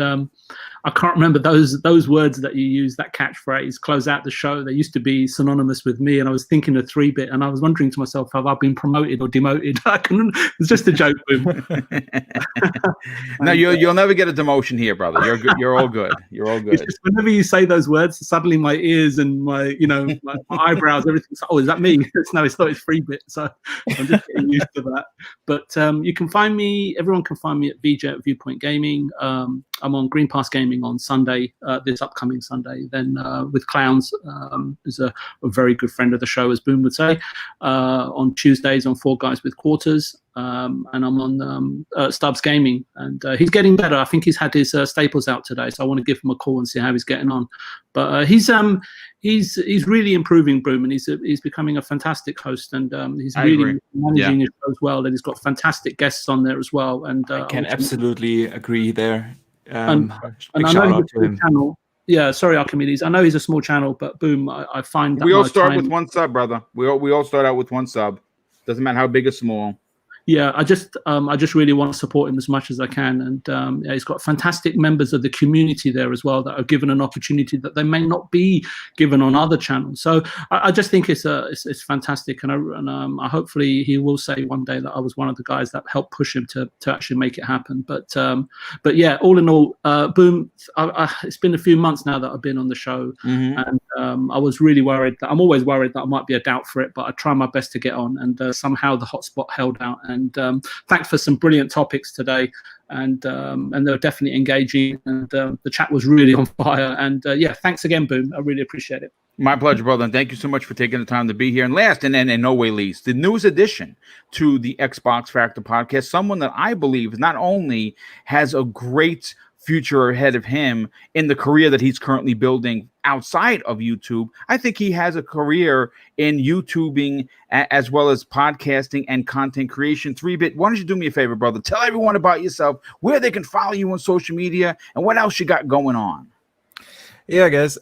I can't remember those words that you use, that catchphrase, close out the show. They used to be synonymous with me, and I was thinking of 3-bit, and I was wondering to myself, have I been promoted or demoted? It's just a joke. No, you'll never get a demotion here, brother. You're good. You're all good. You're all good. It's just whenever you say those words, suddenly my ears and my my eyebrows, everything's, oh, is that me? No, it's not. It's 3-bit. So I'm just getting used to that. But you can find me. Everyone can find me at VJ at Viewpoint Gaming. I'm on Green Pass Gaming on Sunday, this upcoming Sunday. Then with Clowns, who's a very good friend of the show, as Boom would say. On Tuesdays on Four Guys with Quarters. And I'm on Stubbs Gaming, and he's getting better. I think he's had his staples out today, so I want to give him a call and see how he's getting on. But he's really improving, Boom, and he's becoming a fantastic host, and he's really managing his show as well. And he's got fantastic guests on there as well. And I can absolutely agree there. And I know he's a small channel. Yeah, sorry, Archimedes. I know he's a small channel, but Boom, I find that we all start with 1 sub, brother. We all start out with 1 sub. Doesn't matter how big or small. Yeah, I just really want to support him as much as I can, and he's got fantastic members of the community there as well that are given an opportunity that they may not be given on other channels. So I just think it's fantastic, and I hopefully he will say one day that I was one of the guys that helped push him to actually make it happen. But yeah, all in all, Boom, it's been a few months now that I've been on the show, and I was really worried that I'm always worried that I might be a doubt for it, but I try my best to get on, and somehow the hotspot held out. And thanks for some brilliant topics today, and they were definitely engaging, and the chat was really on fire. And yeah, thanks again, Boom. I really appreciate it. My pleasure, brother, and thank you so much for taking the time to be here. And last, and in no way least, the newest addition to the Xbox Factor podcast, someone that I believe not only has a great future ahead of him in the career that he's currently building outside of YouTube. I think he has a career in YouTubing as well as podcasting and content creation. 3-Bit, why don't you do me a favor, brother? Tell everyone about yourself, where they can follow you on social media, and what else you got going on. Yeah, guys.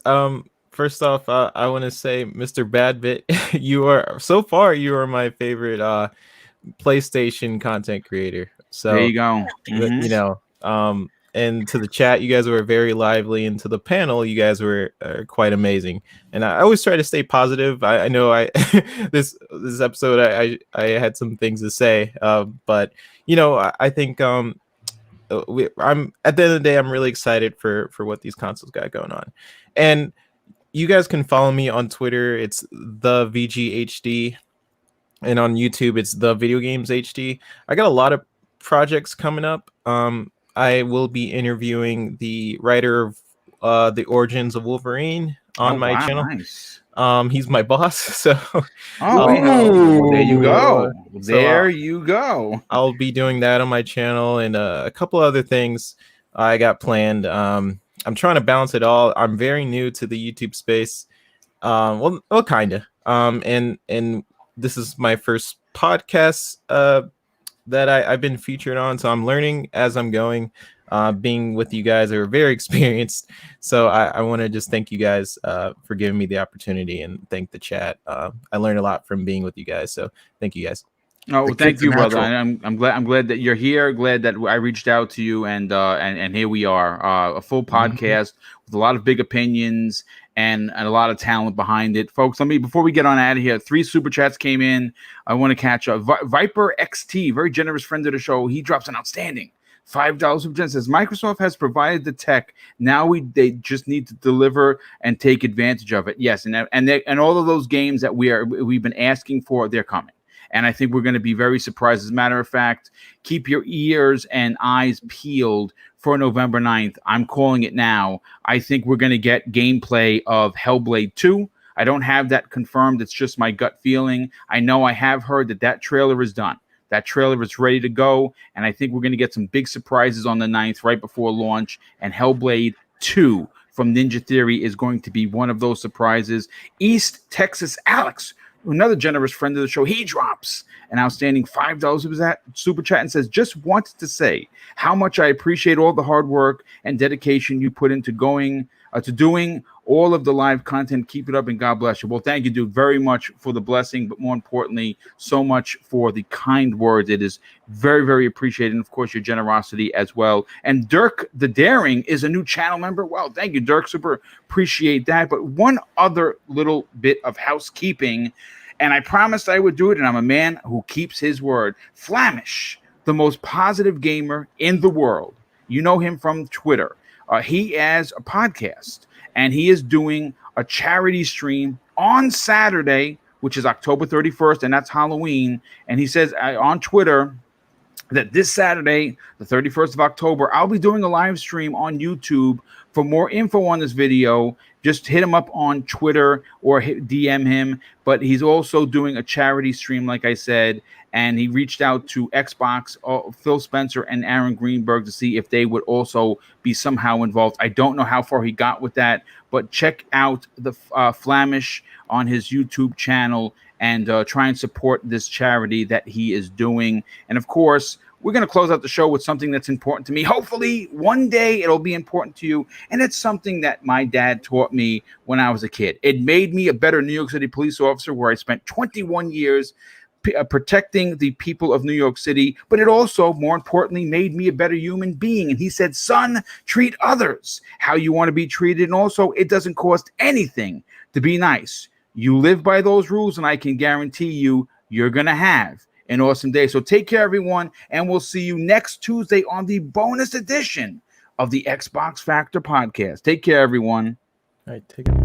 First off, I want to say, Mr. Badbit, you are my favorite PlayStation content creator. So there you go. You know, and to the chat, you guys were very lively, and to the panel, you guys were quite amazing. And I always try to stay positive. I know this episode I had some things to say, but you know, I think I'm at the end of the day, I'm really excited for what these consoles got going on. And you guys can follow me on Twitter. It's the VGHD, and on YouTube, it's the Video Games HD. I got a lot of projects coming up. I will be interviewing the writer of The Origins of Wolverine on my channel. Nice. He's my boss, so there you go. There you go. I'll be doing that on my channel, and a couple other things I got planned. I'm trying to balance it all. I'm very new to the YouTube space. Well, kind of. And this is my first podcast that I've been featured on, so I'm learning as I'm going. Being with you guys are very experienced, so I want to just thank you guys for giving me the opportunity, and thank the chat. I learned a lot from being with you guys, so thank you guys. Oh, thank you, brother. I'm glad that you're here. Glad that I reached out to you, and here we are, a full podcast with a lot of big opinions and a lot of talent behind it, folks. Before we get on out of here, 3 super chats came in. I want to catch up. Viper XT, very generous friend of the show. He drops an outstanding $5 super chat. Says Microsoft has provided the tech. Now they just need to deliver and take advantage of it. Yes, and all of those games that we've been asking for, they're coming. And I think we're going to be very surprised. As a matter of fact, keep your ears and eyes peeled for November 9th. I'm calling it now. I think we're going to get gameplay of Hellblade 2. I don't have that confirmed. It's just my gut feeling. I know I have heard that trailer is done. That trailer is ready to go. And I think we're going to get some big surprises on the 9th right before launch. And Hellblade 2 from Ninja Theory is going to be one of those surprises. East Texas Alex, another generous friend of the show, he drops an outstanding $5 super chat and says, just wanted to say how much I appreciate all the hard work and dedication you put into doing all of the live content. Keep it up, and God bless you. Well, thank you, dude, very much for the blessing, but more importantly, so much for the kind words. It is very, very appreciated, and of course, your generosity as well. And Dirk the Daring is a new channel member. Well, thank you, Dirk. Super appreciate that. But one other little bit of housekeeping, and I promised I would do it, and I'm a man who keeps his word. Flamish, the most positive gamer in the world. You know him from Twitter. He has a podcast, and he is doing a charity stream on Saturday, which is October 31st, and that's Halloween. And he says on Twitter that this Saturday, the 31st of October, I'll be doing a live stream on YouTube. For more info on this video, just hit him up on Twitter or DM him. But he's also doing a charity stream, like I said, and he reached out to Xbox, Phil Spencer and Aaron Greenberg to see if they would also be somehow involved. I don't know how far he got with that, but check out the Flamish on his YouTube channel and try and support this charity that he is doing. And of course, we're going to close out the show with something that's important to me. Hopefully, one day it'll be important to you. And it's something that my dad taught me when I was a kid. It made me a better New York City police officer, where I spent 21 years protecting the people of New York City, but it also, more importantly, made me a better human being. And he said, son, treat others how you want to be treated. And also, it doesn't cost anything to be nice. You live by those rules, and I can guarantee you, you're going to have an awesome day. So take care, everyone, and we'll see you next Tuesday on the bonus edition of the Xbox Factor podcast. Take care, everyone. All right, take it.